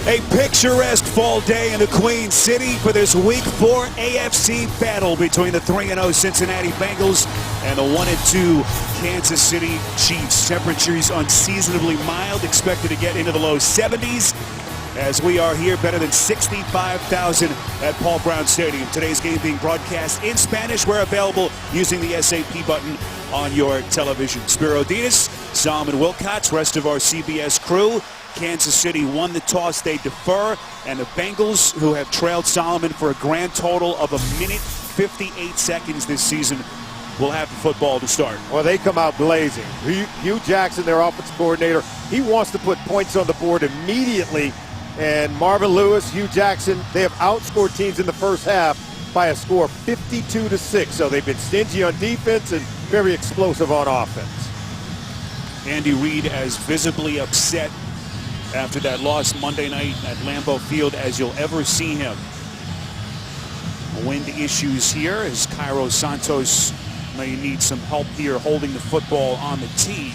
A picturesque fall day in the Queen City for this Week 4 AFC battle between the 3-0 Cincinnati Bengals and the 1-2 Kansas City Chiefs. Temperatures unseasonably mild, expected to get into the low 70s as we are here, better than 65,000 at Paul Brown Stadium. Today's game being broadcast in Spanish. We're available using the SAP button on your television. Spiro Dinas, Solomon Wilcots, rest of our CBS crew. Kansas City won the toss, they defer, and the Bengals, who have trailed Solomon for a grand total of 1:58 seconds this season, will have the football to start. Well, they come out blazing. Hugh Jackson, their offensive coordinator, he wants to put points on the board immediately. And Marvin Lewis, Hugh Jackson, they have outscored teams in the first half by a score of 52-6. So they've been stingy on defense and very explosive on offense. Andy Reid as visibly upset after that loss Monday night at Lambeau Field as you'll ever see him. Wind issues here as Cairo Santos may need some help here holding the football on the tee.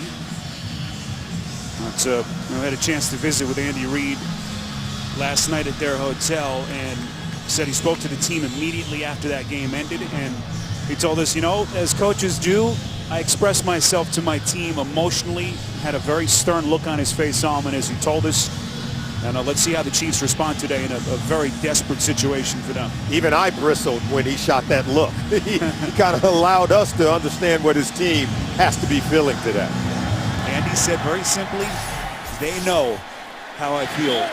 But, I had a chance to visit with Andy Reid last night at their hotel, and said he spoke to the team immediately after that game ended, and he told us, you know, as coaches do, I expressed myself to my team emotionally. Had a very stern look on his face, Solomon, as he told us. And let's see how the Chiefs respond today in a very desperate situation for them. Even I bristled when he shot that look. he kind of allowed us to understand what his team has to be feeling today. Andy said very simply, they know how I feel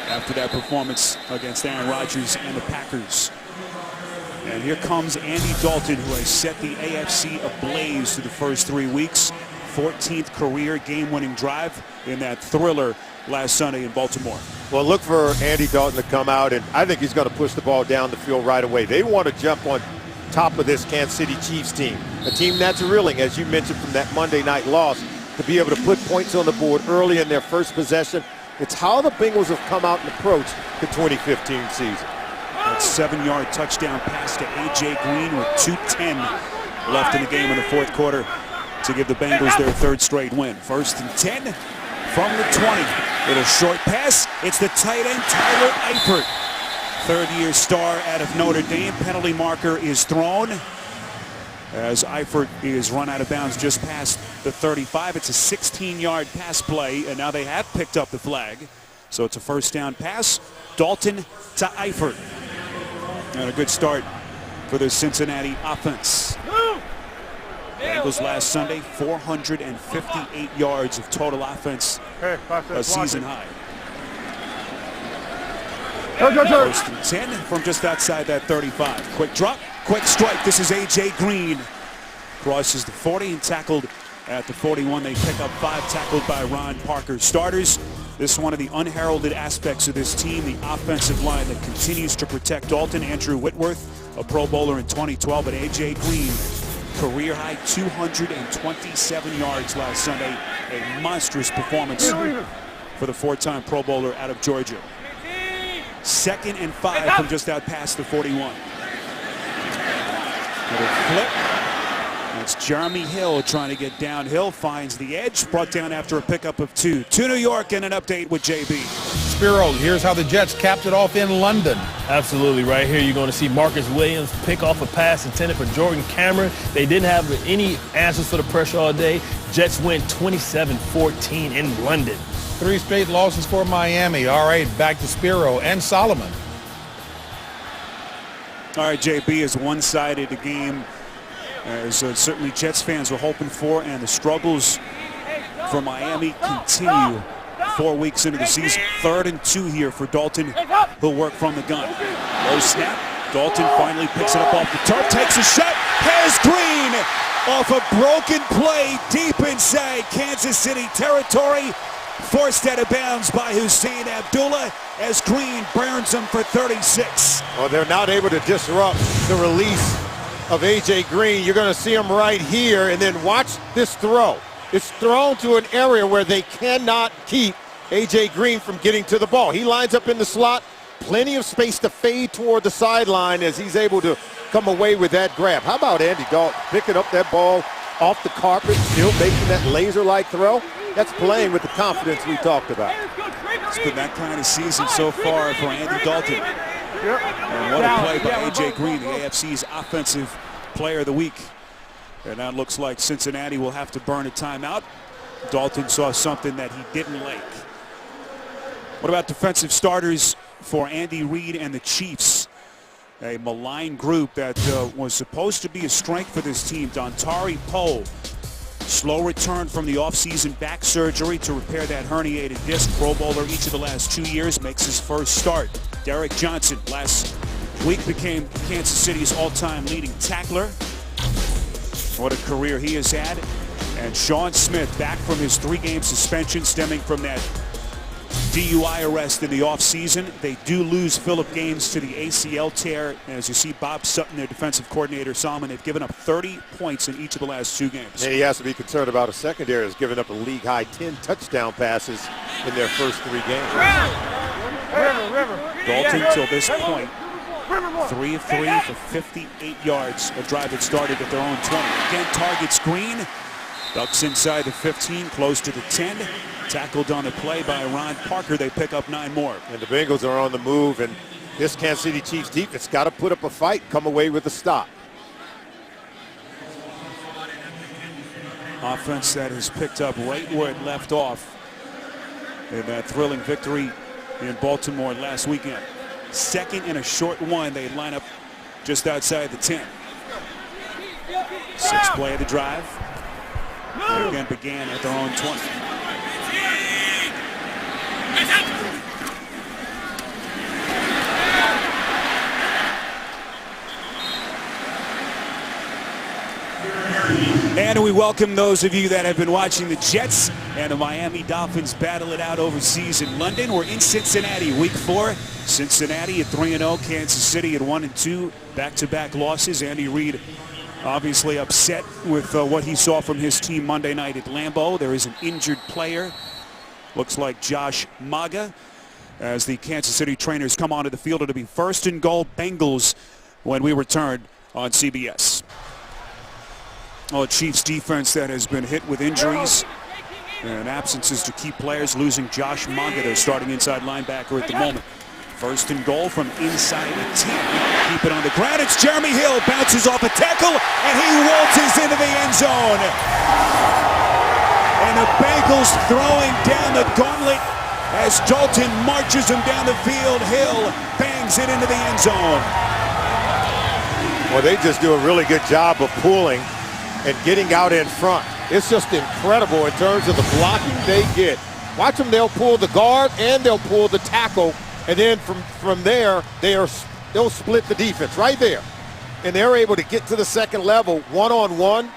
after that performance against Aaron Rodgers and the Packers. And here comes Andy Dalton, who has set the AFC ablaze through the first 3 weeks. 14th career game-winning drive in that thriller last Sunday in Baltimore. Well, look for Andy Dalton to come out, and I think he's going to push the ball down the field right away. They want to jump on top of this Kansas City Chiefs team, a team that's reeling, as you mentioned, from that Monday night loss, to be able to put points on the board early in their first possession. It's how the Bengals have come out and approached the 2015 season. That 7-yard touchdown pass to A.J. Green with 2:10 left in the game in the fourth quarter to give the Bengals their third straight win. 1st and 10 from the 20. Little short pass. It's the tight end, Tyler Eifert. Third-year star out of Notre Dame. Penalty marker is thrown as Eifert is run out of bounds just past the 35. It's a 16-yard pass play, and now they have picked up the flag. So it's a first down pass. Dalton to Eifert. And a good start for the Cincinnati offense. Bengals last Sunday, 458 yards of total offense, a season high. 1st and 10 from just outside that 35. Quick drop, quick strike. This is A.J. Green. Crosses the 40 and tackled at the 41. They pick up 5, tackled by Ron Parker. Starters, this is one of the unheralded aspects of this team, the offensive line that continues to protect Dalton. Andrew Whitworth, a Pro Bowler in 2012, but A.J. Green, career high 227 yards last Sunday. A monstrous performance for the 4-time Pro Bowler out of Georgia. 2nd and 5 from just out past the 41. Little flip. It's Jeremy Hill trying to get downhill, finds the edge, brought down after a pickup of 2. To New York, and an update with JB. Spiro, here's how the Jets capped it off in London. Absolutely. Right here, you're going to see Marcus Williams pick off a pass intended for Jordan Cameron. They didn't have any answers for the pressure all day. Jets win 27-14 in London. 3 straight losses for Miami. All right, back to Spiro and Solomon. All right, JB, is one-sided the game, as certainly Jets fans were hoping for, and the struggles for Miami continue 4 weeks into the season. 3rd and 2 here for Dalton, who'll work from the gun. Low snap. Dalton finally picks it up off the turf, takes a shot, has Green off a broken play deep inside Kansas City territory. Forced out of bounds by Hussein Abdullah as Green burns him for 36. Well, they're not able to disrupt the release of A.J. Green. You're going to see him right here, and then watch this throw. It's thrown to an area where they cannot keep A.J. Green from getting to the ball. He lines up in the slot, plenty of space to fade toward the sideline as he's able to come away with that grab. How about Andy Dalton picking up that ball off the carpet, still making that laser-like throw? That's playing with the confidence we talked about. It's been that kind of season so far for Andy Dalton. And what a play by A.J. Green, the AFC's Offensive Player of the Week. And now it looks like Cincinnati will have to burn a timeout. Dalton saw something that he didn't like. What about defensive starters for Andy Reid and the Chiefs? A maligned group that was supposed to be a strength for this team. Dontari Poe, slow return from the offseason back surgery to repair that herniated disc. Pro Bowler each of the last 2 years, makes his first start. Derek Johnson last week became Kansas City's all-time leading tackler. What a career he has had. And Sean Smith back from his 3-game suspension stemming from that DUI arrest in the offseason. They do lose Phillip Gaines to the ACL tear. And as you see, Bob Sutton, their defensive coordinator, Solomon, they've given up 30 points in each of the last 2 games. And he has to be concerned about a secondary that's given up a league-high 10 touchdown passes in their first 3 games. Dalton, till this point, 3 of 3 for 58 yards. A drive that started at their own 20. Again, targets Green. Ducks inside the 15, close to the 10. Tackled on the play by Ron Parker. They pick up 9 more. And the Bengals are on the move, and this Kansas City Chiefs defense got to put up a fight, come away with a stop. Offense that has picked up right where it left off in that thrilling victory in Baltimore last weekend. Second and a short one. They line up just outside the 10. 6th play of the drive. They again began at their own 20. And we welcome those of you that have been watching the Jets and the Miami Dolphins battle it out overseas in London. We're in Cincinnati, week 4. Cincinnati at 3-0, Kansas City at 1-2. Back-to-back losses. Andy Reid obviously upset with what he saw from his team Monday night at Lambeau. There is an injured player. Looks like Josh Maga. As the Kansas City trainers come onto the field, it'll be 1st and goal Bengals when we return on CBS. Oh, Chiefs defense that has been hit with injuries and absences to key players, losing Josh Maga, their starting inside linebacker at the moment. 1st and goal from inside the 10. Keep it on the ground. It's Jeremy Hill, bounces off a tackle, and he waltzes into the end zone. And the Bengals throwing down the gauntlet as Dalton marches him down the field. Hill bangs it into the end zone. Well, they just do a really good job of pulling and getting out in front. It's just incredible in terms of the blocking they get. Watch them, they'll pull the guard and they'll pull the tackle, and then from there, they'll split the defense right there. And they're able to get to the second level, one-on-one.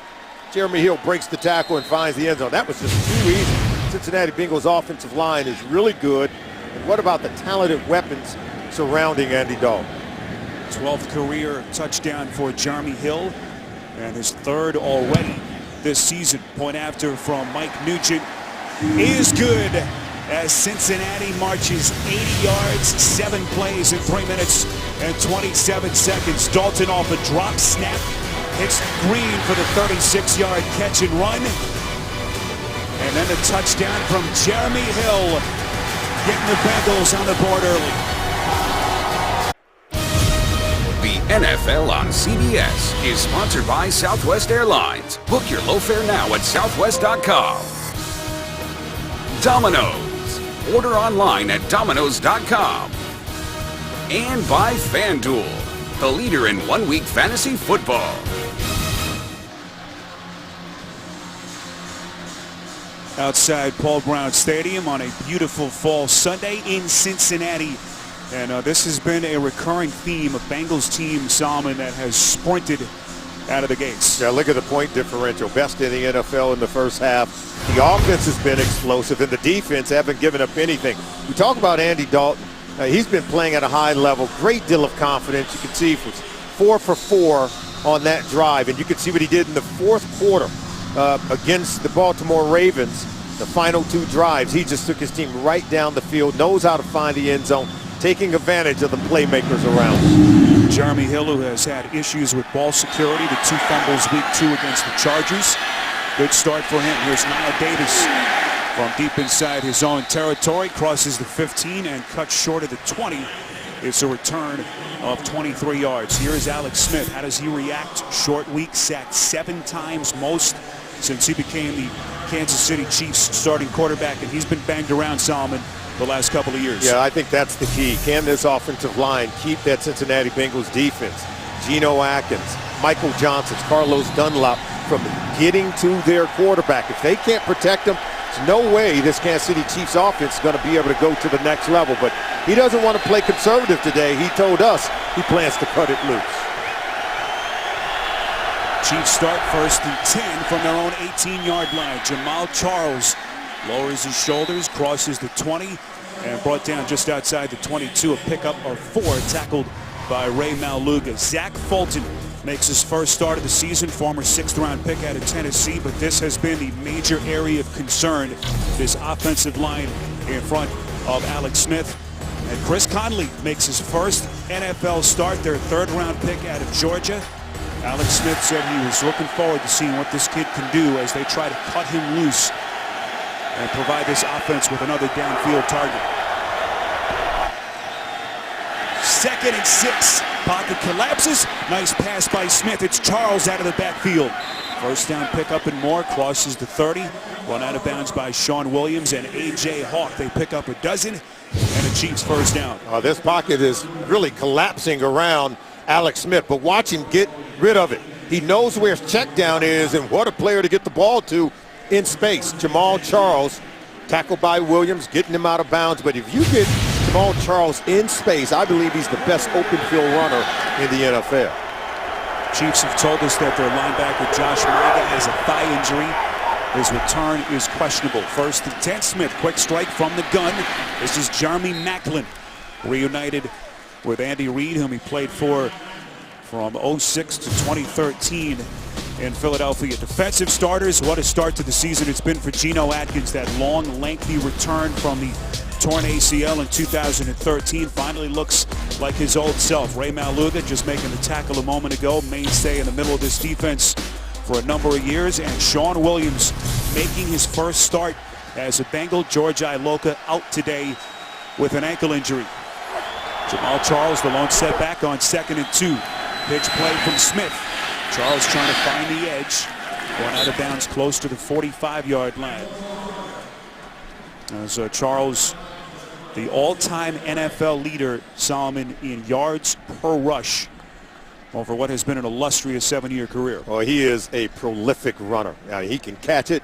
Jeremy Hill breaks the tackle and finds the end zone. That was just too easy. Cincinnati Bengals offensive line is really good. And what about the talented weapons surrounding Andy Dalton? 12th career touchdown for Jeremy Hill, and his 3rd already this season. Point after from Mike Nugent is good as Cincinnati marches 80 yards, 7 plays in 3 minutes and 27 seconds. Dalton off a drop snap, hits Green for the 36-yard catch and run. And then the touchdown from Jeremy Hill, getting the Bengals on the board early. The NFL on CBS is sponsored by Southwest Airlines. Book your low fare now at southwest.com. Domino's. Order online at domino's.com. And by FanDuel, the leader in one-week fantasy football. Outside Paul Brown Stadium on a beautiful fall Sunday in Cincinnati. And this has been a recurring theme of Bengals team, Solomon, that has sprinted out of the gates. Yeah, look at the point differential. Best in the NFL in the first half. The offense has been explosive, and the defense haven't given up anything. We talk about Andy Dalton. He's been playing at a high level. Great deal of confidence. You can see he was 4 for 4 on that drive. And you can see what he did in the 4th quarter against the Baltimore Ravens. The final 2 drives, he just took his team right down the field, knows how to find the end zone, taking advantage of the playmakers around him. Jeremy Hill, who has had issues with ball security, the 2 fumbles week 2 against the Chargers. Good start for him. Here's Niall Davis from deep inside his own territory, crosses the 15 and cuts short of the 20. It's a return of 23 yards. Here's Alex Smith. How does he react? Short week, sacked 7 times, most since he became the Kansas City Chiefs starting quarterback, and he's been banged around, Solomon, the last couple of years. Yeah, I think that's the key. Can this offensive line keep that Cincinnati Bengals defense, Geno Atkins, Michael Johnson, Carlos Dunlap, from getting to their quarterback? If they can't protect him, there's no way this Kansas City Chiefs offense is going to be able to go to the next level. But he doesn't want to play conservative today. He told us he plans to cut it loose. Chiefs start 1st and 10 from their own 18-yard line. Jamal Charles lowers his shoulders, crosses the 20, and brought down just outside the 22. A pickup of 4, tackled by Ray Maluga. Zach Fulton makes his first start of the season, former 6th-round pick out of Tennessee, but this has been the major area of concern, this offensive line in front of Alex Smith. And Chris Conley makes his first NFL start, their 3rd-round pick out of Georgia. Alex Smith said he was looking forward to seeing what this kid can do as they try to cut him loose and provide this offense with another downfield target. 2nd and 6. Pocket collapses. Nice pass by Smith. It's Charles out of the backfield. First down pickup and more. Crosses the 30. Run out of bounds by Sean Williams and A.J. Hawk. They pick up a dozen and a Chiefs first down. This pocket is really collapsing around Alex Smith, but watch him get rid of it. He knows where his check down is, and what a player to get the ball to in space. Jamal Charles, tackled by Williams, getting him out of bounds. But if you get Jamal Charles in space, I believe he's the best open field runner in the NFL. Chiefs have told us that their linebacker Josh Maga has a thigh injury. His return is questionable. 1st and 10. Smith, quick strike from the gun. This is Jeremy Maclin, reunited with Andy Reid, whom he played for from 06 to 2013 in Philadelphia. Defensive starters, what a start to the season it's been for Geno Atkins. That long, lengthy return from the torn ACL in 2013 finally looks like his old self. Ray Maluga just making the tackle a moment ago, mainstay in the middle of this defense for a number of years. And Sean Williams making his first start as a Bengal. George Iloka out today with an ankle injury. Jamal Charles, the lone setback on 2nd and 2. Pitch play from Smith. Charles trying to find the edge. Going out of bounds close to the 45-yard line. As Charles, the all-time NFL leader, Solomon, in yards per rush over what has been an illustrious 7-year career. Well, he is a prolific runner. Now, he can catch it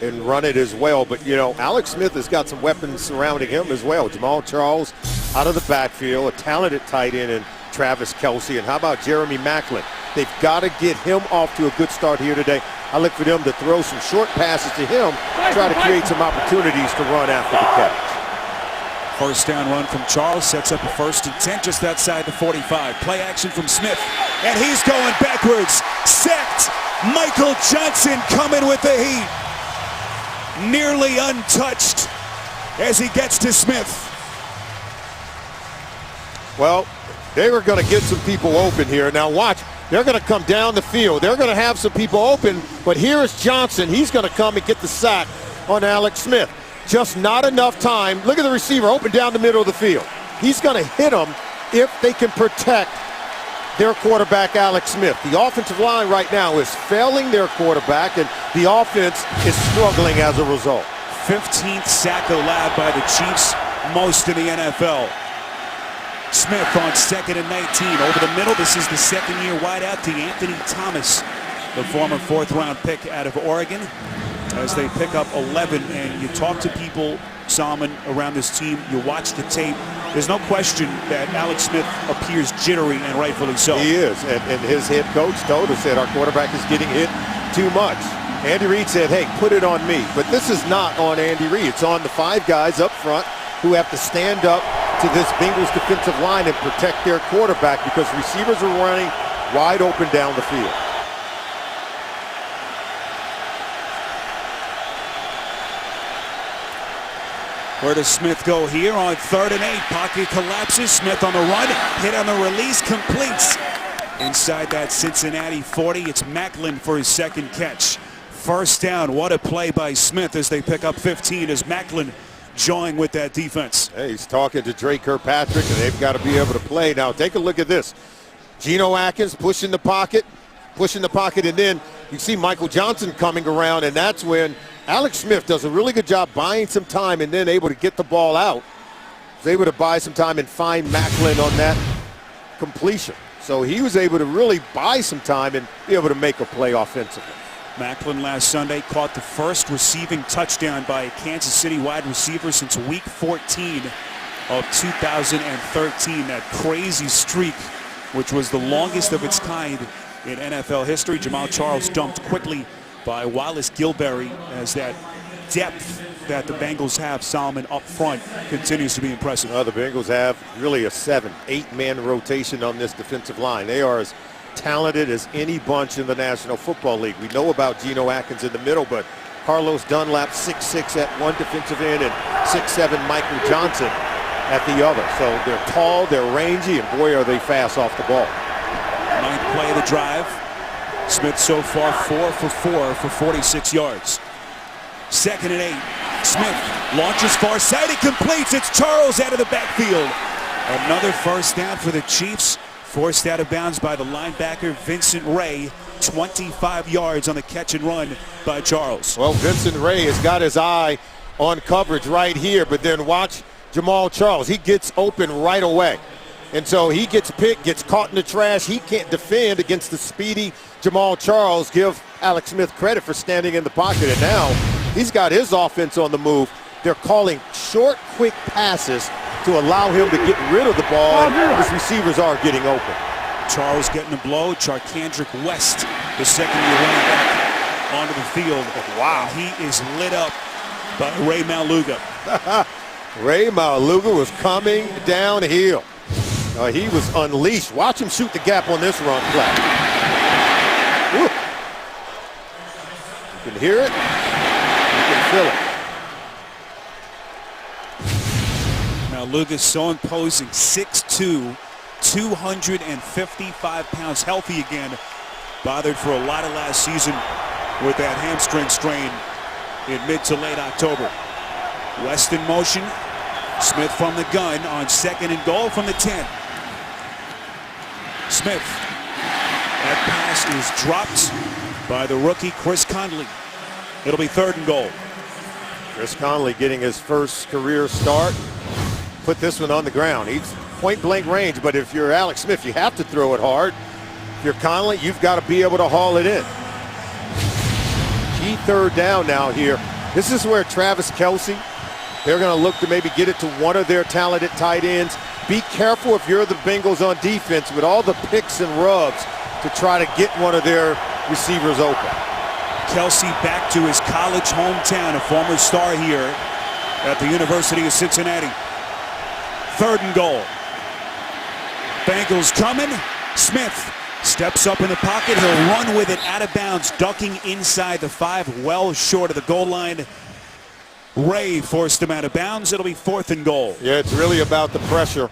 and run it as well. But, you know, Alex Smith has got some weapons surrounding him as well. Jamal Charles out of the backfield, a talented tight end in Travis Kelce. And how about Jeremy Maclin? They've got to get him off to a good start here today. I look for them to throw some short passes to him, try to create some opportunities to run after the catch. First down run from Charles sets up a 1st and 10 just outside the 45. Play action from Smith, and he's going backwards. Sacked. Michael Johnson coming with the heat. Nearly untouched as he gets to Smith. Well, they were going to get some people open here. Now watch, they're going to come down the field. They're going to have some people open, but here is Johnson. He's going to come and get the sack on Alex Smith. Just not enough time. Look at the receiver open down the middle of the field. He's going to hit him if they can protect their quarterback, Alex Smith. The offensive line right now is failing their quarterback, and the offense is struggling as a result. 15th sack allowed by the Chiefs, most in the NFL. Smith on 2nd and 19. Over the middle, this is the 2nd-year wideout to Anthony Thomas, the former 4th-round pick out of Oregon, as they pick up 11. And you talk to people, Solomon, around this team, you watch the tape, there's no question that Alex Smith appears jittery, and rightfully so. He is, and his head coach told us that our quarterback is getting hit too much. Andy Reid said, hey, put it on me. But this is not on Andy Reid. It's on the 5 guys up front who have to stand up to this Bengals defensive line and protect their quarterback, because receivers are running wide open down the field. Where does Smith go here on 3rd and 8? Pocket collapses. Smith on the run. Hit on the release. Completes. Inside that Cincinnati 40. It's Maclin for his 2nd catch. first down. What a play by Smith as they pick up 15 as Macklin join with that defense. Hey, he's talking to Dre Kirkpatrick, and they've got to be able to play. Now, take a look at this. Geno Atkins pushing the pocket, and then you see Michael Johnson coming around, and that's when Alex Smith does a really good job buying some time and then able to get the ball out. He's able to buy some time and find Macklin on that completion. So he was able to really buy some time and be able to make a play offensively. Macklin last Sunday caught the first receiving touchdown by a Kansas City wide receiver since week 14 of 2013. That crazy streak, which was the longest of its kind in NFL history. Jamal Charles dumped quickly by Wallace Gilberry as that depth that the Bengals have, Solomon, up front continues to be impressive. The Bengals have really a 7-8-man rotation on this defensive line. They are as talented as any bunch in the National Football League. We know about Geno Atkins in the middle, but Carlos Dunlap 6'6" at one defensive end and 6'7" Michael Johnson at the other. So they're tall, they're rangy, and boy are they fast off the ball. Ninth play of the drive. Smith so far 4 for 4 for 46 yards. 2nd and 8. Smith launches far side. He completes. It's Charles out of the backfield. Another first down for the Chiefs. Forced out of bounds by the linebacker Vincent Ray. 25 yards on the catch and run by Charles. Well, Vincent Ray has got his eye on coverage right here, but then watch Jamal Charles. He gets open right away. And so he gets picked, gets caught in the trash. He can't defend against the speedy Jamal Charles. Give Alex Smith credit for standing in the pocket. And now he's got his offense on the move. They're calling short, quick passes to allow him to get rid of the ball. And his receivers are getting open. Charles getting a blow. Charkandrick West, the second-year running back, onto the field. Wow. He is lit up by Ray Maluga. Ray Maluga was coming downhill. He was unleashed. Watch him shoot the gap on this run play. Woo. You can hear it. You can feel it. Maluga so imposing, 6'2", 255 pounds, healthy again. Bothered for a lot of last season with that hamstring strain in mid to late October. West in motion. Smith from the gun on 2nd and goal from the 10. Smith. That pass is dropped by the rookie Chris Conley. It'll be 3rd and goal. Chris Conley getting his first career start. Put this one on the ground. He's point blank range, but if you're Alex Smith, you have to throw it hard. If you're Conley, you've got to be able to haul it in. Key 3rd down now here. This is where Travis Kelce, they're going to look to maybe get it to one of their talented tight ends. Be careful if you're the Bengals on defense with all the picks and rubs to try to get one of their receivers open. Kelce back to his college hometown, a former star here at the University of Cincinnati. 3rd and goal. Bengals coming. Smith steps up in the pocket. He'll run with it out of bounds, ducking inside the 5, well short of the goal line. Ray forced him out of bounds. It'll be 4th and goal. Yeah, it's really about the pressure.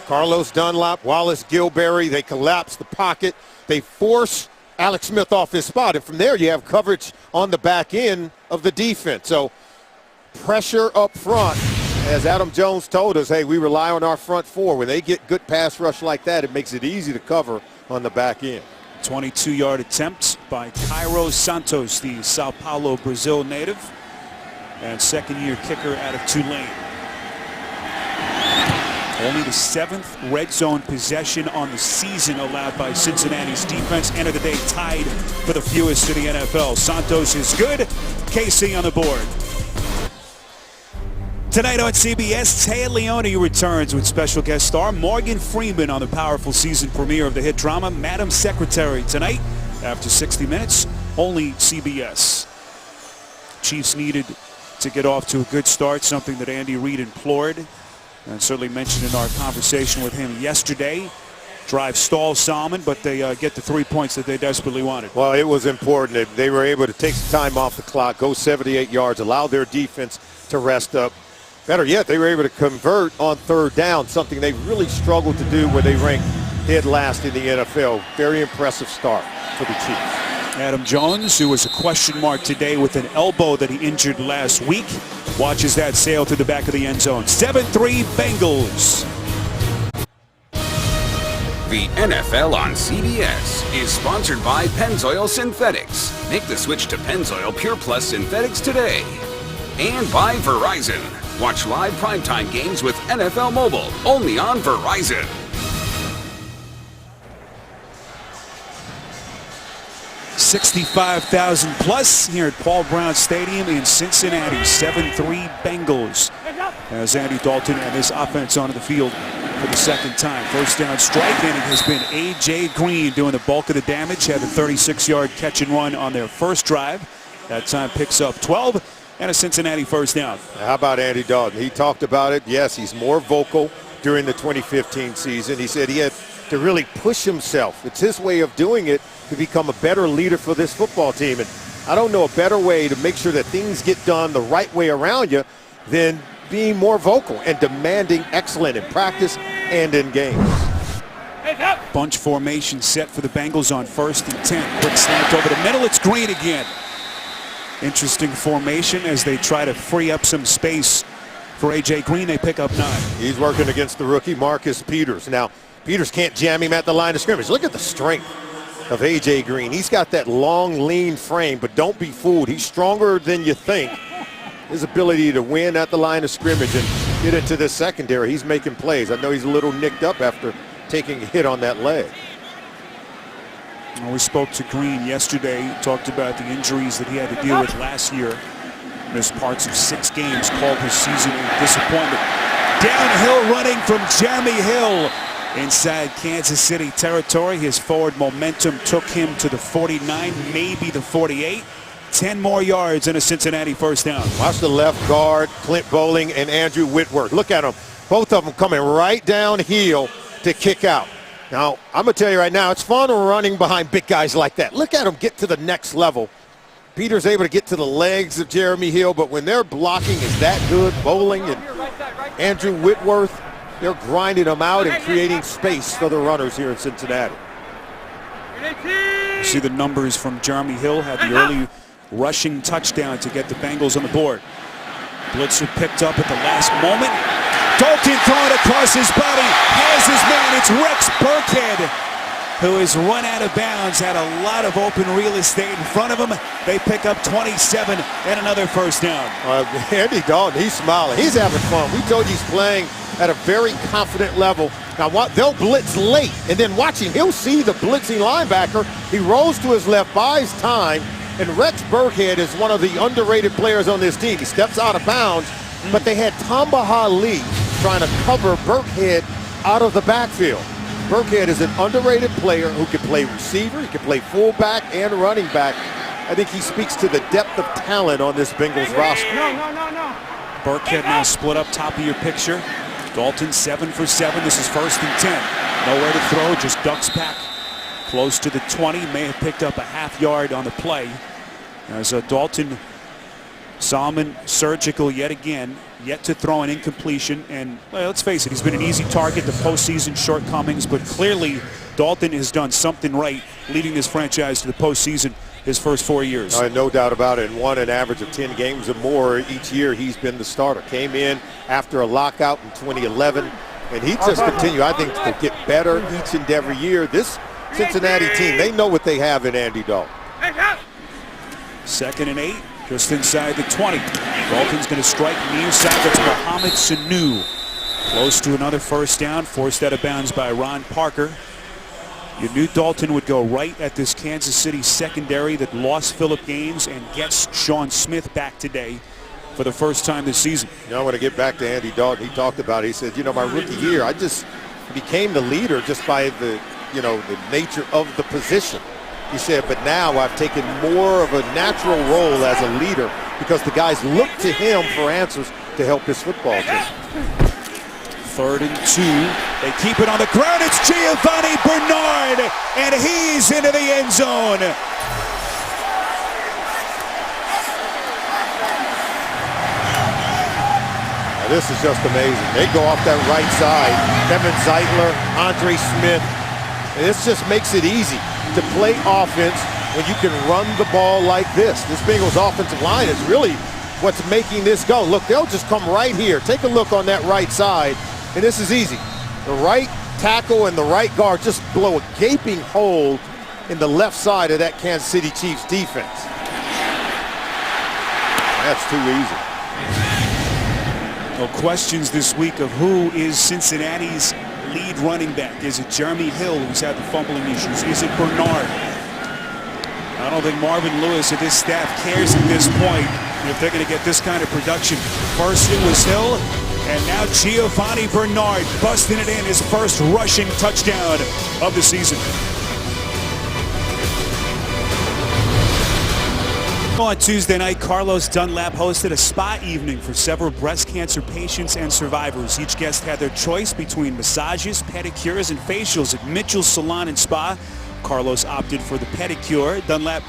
Carlos Dunlap, Wallace Gilberry, they collapse the pocket. They force Alex Smith off his spot. And from there, you have coverage on the back end of the defense. So pressure up front. As Adam Jones told us, hey, we rely on our front 4. When they get good pass rush like that, it makes it easy to cover on the back end. 22-yard attempt by Cairo Santos, the Sao Paulo, Brazil native, and 2nd-year kicker out of Tulane. Only the 7th red zone possession on the season allowed by Cincinnati's defense. End of the day tied for the fewest in the NFL. Santos is good. KC on the board. Tonight on CBS, Taya Leone returns with special guest star Morgan Freeman on the powerful season premiere of the hit drama Madam Secretary. Tonight, after 60 Minutes, only CBS. Chiefs needed to get off to a good start, something that Andy Reid implored and certainly mentioned in our conversation with him yesterday. Drive stalls Solomon, but they get the 3 points that they desperately wanted. Well, it was important. They were able to take some time off the clock, go 78 yards, allow their defense to rest up. Better yet, they were able to convert on 3rd down, something they really struggled to do where they ranked dead last in the NFL. Very impressive start for the Chiefs. Adam Jones, who was a question mark today with an elbow that he injured last week, watches that sail to the back of the end zone. 7-3 Bengals. The NFL on CBS is sponsored by Pennzoil Synthetics. Make the switch to Pennzoil Pure Plus Synthetics today. And by Verizon. Watch live primetime games with NFL Mobile, only on Verizon. $65,000 plus here at Paul Brown Stadium in Cincinnati. 7-3 Bengals. As Andy Dalton and this offense onto the field for the second time. First down strike, and it has been A.J. Green doing the bulk of the damage. Had a 36-yard catch and run on their first drive. That time picks up 12 and a Cincinnati first down. How about Andy Dalton? He talked about it. Yes, he's more vocal during the 2015 season. He said he had to really push himself. It's his way of doing it to become a better leader for this football team. And I don't know a better way to make sure that things get done the right way around you than being more vocal and demanding excellence in practice and in games. Bunch formation set for the Bengals on 1st and 10. Quick slant over the middle. It's Green again. Interesting formation as they try to free up some space for A.J. Green. They pick up 9. He's working against the rookie Marcus Peters. Now, Peters can't jam him at the line of scrimmage. Look at the strength of A.J. Green. He's got that long, lean frame, but don't be fooled. He's stronger than you think. His ability to win at the line of scrimmage and get into the secondary, he's making plays. I know he's a little nicked up after taking a hit on that leg. We spoke to Green yesterday, talked about the injuries that he had to deal with last year. Missed parts of 6 games, called his season a disappointment. Downhill running from Jeremy Hill inside Kansas City territory. His forward momentum took him to the 49, maybe the 48. 10 more yards and a Cincinnati first down. Watch the left guard, Clint Bowling and Andrew Whitworth. Look at them. Both of them coming right downhill to kick out. Now, I'm going to tell you right now, it's fun running behind big guys like that. Look at them get to the next level. Peter's able to get to the legs of Jeremy Hill, but when their blocking is that good, Bowling and Andrew Whitworth, they're grinding them out and creating space for the runners here in Cincinnati. You see the numbers from Jeremy Hill, had the early rushing touchdown to get the Bengals on the board. Blitzer picked up at the last moment. Dalton throwing across his body, has his man. It's Rex Burkhead, who has run out of bounds, had a lot of open real estate in front of him. They pick up 27 and another first down. Andy Dalton, he's smiling. He's having fun. We told you he's playing at a very confident level. Now, they'll blitz late, and then watch him. He'll see the blitzing linebacker. He rolls to his left, buys time, and Rex Burkhead is one of the underrated players on this team. He steps out of bounds, but they had Tamba Hali trying to cover Burkhead out of the backfield. Burkhead is an underrated player who can play receiver, he can play fullback and running back. I think he speaks to the depth of talent on this Bengals roster. Burkhead now split up top of your picture. Dalton 7 for 7. This is 1st and 10. Nowhere to throw, just ducks back close to the 20. May have picked up a half yard on the play. As Dalton, Solomon surgical yet again, yet to throw an incompletion. And well, let's face it, he's been an easy target, the postseason shortcomings, but clearly Dalton has done something right, leading this franchise to the postseason his first 4 years. No doubt about it, and won an average of 10 games or more each year. He's been the starter. Came in after a lockout in 2011, and he just continued, I think, to get better each and every year. This Cincinnati team, they know what they have in Andy Dalton. 2nd and 8, just inside the 20. Dalton's going to strike near side. That's Mohamed Sanu. Close to another first down, forced out of bounds by Ron Parker. You knew Dalton would go right at this Kansas City secondary that lost Phillip Gaines and gets Sean Smith back today for the first time this season. You know, I want to get back to Andy Dalton. He talked about it. He said, my rookie year, I just became the leader just by the nature of the position. He said, but now I've taken more of a natural role as a leader because the guys look to him for answers to help his football team. 3rd and 2. They keep it on the ground. It's Giovanni Bernard, and he's into the end zone. Now, this is just amazing. They go off that right side. Kevin Zeitler, Andre Smith. And this just makes it easy to play offense when you can run the ball like this. This Bengals offensive line is really what's making this go. Look, they'll just come right here. Take a look on that right side, and this is easy. The right tackle and the right guard just blow a gaping hole in the left side of that Kansas City Chiefs defense. That's too easy. No questions this week of who is Cincinnati's lead running back. Is it Jeremy Hill, who's had the fumbling issues? Is it Bernard? I don't think Marvin Lewis or this staff cares at this point if they're going to get this kind of production. First it was Hill, and now Giovanni Bernard busting it in, his first rushing touchdown of the season. On Tuesday night, Carlos Dunlap hosted a spa evening for several breast cancer patients and survivors. Each guest had their choice between massages, pedicures, and facials at Mitchell's Salon and Spa. Carlos opted for the pedicure. Dunlap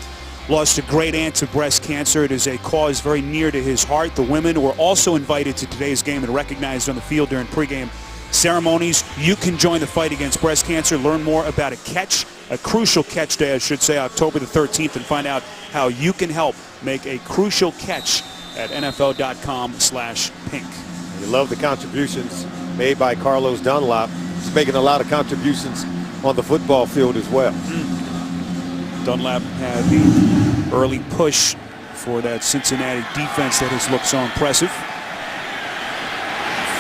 lost a great aunt to breast cancer. It is a cause very near to his heart. The women were also invited to today's game and recognized on the field during pregame ceremonies. You can join the fight against breast cancer. Learn more about a crucial catch day, I should say, October the 13th, and find out how you can help make a crucial catch at NFL.com/pink. You love the contributions made by Carlos Dunlap. He's making a lot of contributions on the football field as well. Dunlap had the early push for that Cincinnati defense that has looked so impressive.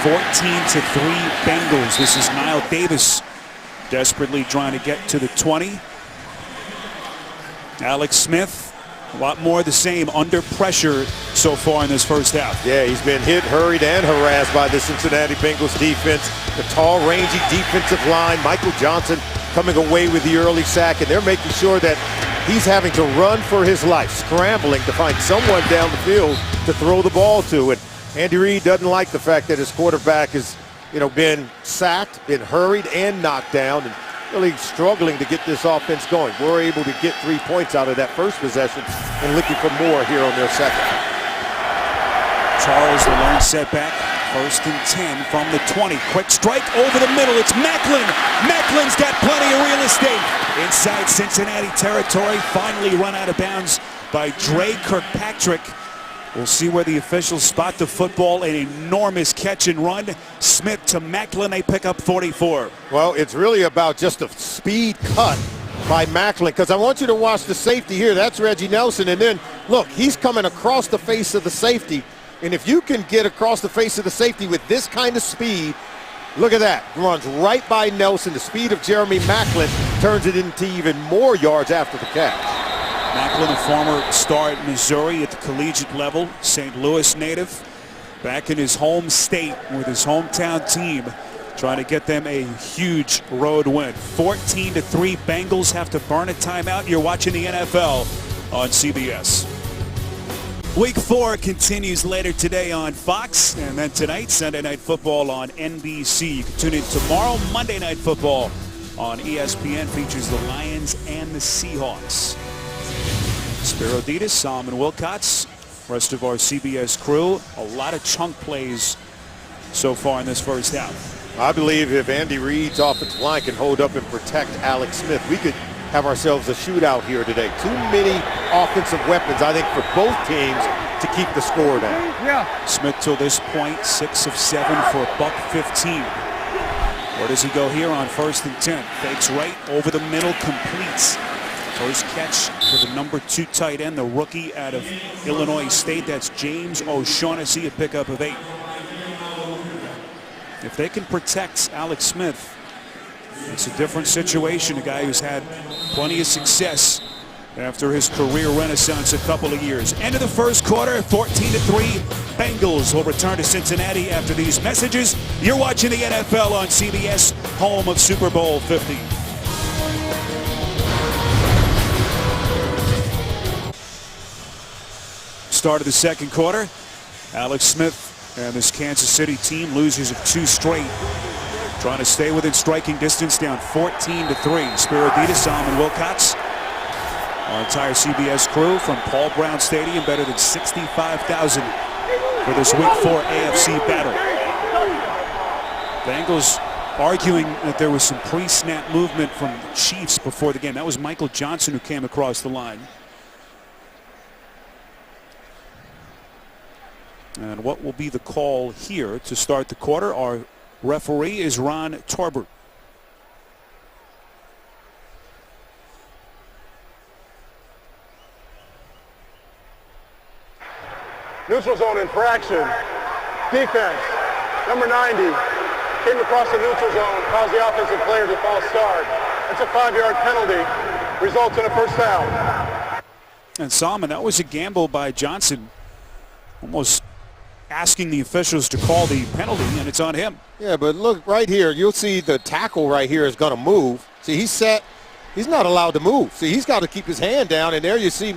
14-3 Bengals. This is Niall Davis desperately trying to get to the 20. Alex Smith, a lot more the same, under pressure so far in this first half. Yeah, he's been hit, hurried, and harassed by the Cincinnati Bengals defense. The tall, rangy defensive line. Michael Johnson coming away with the early sack, and they're making sure that he's having to run for his life, scrambling to find someone down the field to throw the ball to. And Andy Reid doesn't like the fact that his quarterback has, been sacked, been hurried, and knocked down, and really struggling to get this offense going. We're able to get 3 points out of that first possession and looking for more here on their second. Charles, the lone setback. 1st and 10 from the 20. Quick strike over the middle. It's Macklin. Macklin's got plenty of real estate inside Cincinnati territory. Finally run out of bounds by Dre Kirkpatrick. We'll see where the officials spot the football. An enormous catch and run. Smith to Macklin. They pick up 44. Well, it's really about just a speed cut by Macklin, because I want you to watch the safety here. That's Reggie Nelson. And then, look, he's coming across the face of the safety. And if you can get across the face of the safety with this kind of speed, look at that. Runs right by Nelson. The speed of Jeremy Macklin turns it into even more yards after the catch. Macklin, a former star at Missouri at the collegiate level, St. Louis native, back in his home state with his hometown team, trying to get them a huge road win. 14-3, Bengals have to burn a timeout. You're watching the NFL on CBS. Week 4 continues later today on Fox, and then tonight, Sunday Night Football on NBC. You can tune in tomorrow. Monday Night Football on ESPN features the Lions and the Seahawks. Spiro Ditas, Solomon Wilcots, rest of our CBS crew. A lot of chunk plays so far in this first half. I believe if Andy Reid's offensive line can hold up and protect Alex Smith, we could have ourselves a shootout here today. Too many offensive weapons, I think, for both teams to keep the score down. Yeah. Smith till this point, 6 of 7 for $115. Where does he go here on 1st and 10? Fakes right over the middle, completes. First catch for the number 2 tight end, the rookie out of Illinois State. That's James O'Shaughnessy, a pickup of 8. If they can protect Alex Smith, it's a different situation. A guy who's had plenty of success after his career renaissance a couple of years. End of the first quarter, 14-3. Bengals will return to Cincinnati after these messages. You're watching the NFL on CBS, home of Super Bowl 50. Start of the second quarter. Alex Smith and this Kansas City team, losers of 2 straight, trying to stay within striking distance, down 14-3. Spiro Ditas, Solomon Wilcots, our entire CBS crew from Paul Brown Stadium, better than 65,000 for this Week 4 AFC battle. Bengals arguing that there was some pre-snap movement from the Chiefs before the game. That was Michael Johnson who came across the line. And what will be the call here to start the quarter? Our referee is Ron Torbert. Neutral zone infraction. Defense, number 90, came across the neutral zone, caused the offensive player to false start. That's a 5-yard penalty, results in a first down. And Solomon, that was a gamble by Johnson, almost asking the officials to call the penalty, and it's on him. Yeah, but look right here. You'll see the tackle right here is going to move. See, he's set. He's not allowed to move. See, he's got to keep his hand down, and there you see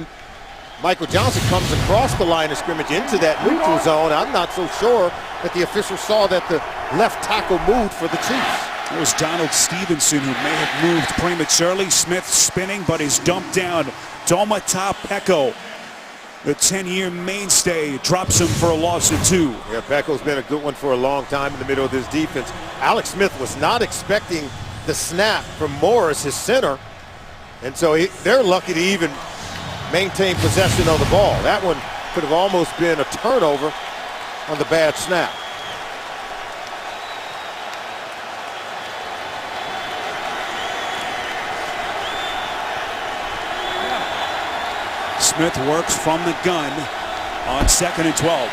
Michael Johnson comes across the line of scrimmage into that neutral zone. I'm not so sure that the official saw that the left tackle moved for the Chiefs. It was Donald Stevenson who may have moved prematurely. Smith spinning, but is dumped down. Domata Peko, the 10-year mainstay, drops him for a loss of 2. Yeah, Peko's been a good one for a long time in the middle of this defense. Alex Smith was not expecting the snap from Morris, his center, and so they're lucky to even maintain possession of the ball. That one could have almost been a turnover on the bad snap. Smith works from the gun on 2nd and 12.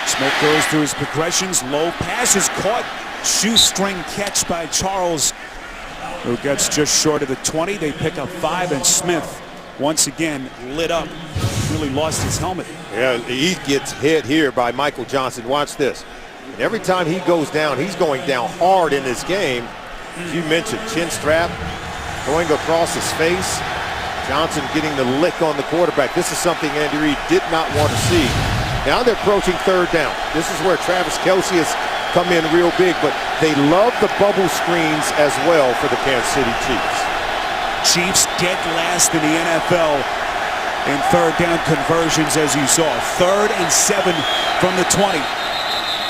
Smith goes through his progressions. Low pass is caught. Shoestring catch by Charles, who gets just short of the 20. They pick up 5, and Smith once again lit up. Really lost his helmet. Yeah, he gets hit here by Michael Johnson. Watch this. And every time he goes down, he's going down hard in this game. As you mentioned, chin strap going across his face. Johnson getting the lick on the quarterback. This is something Andy Reid did not want to see. Now they're approaching 3rd down. This is where Travis Kelce has come in real big, but they love the bubble screens as well for the Kansas City Chiefs. Chiefs dead last in the NFL in 3rd down conversions, as you saw. 3rd and 7 from the 20.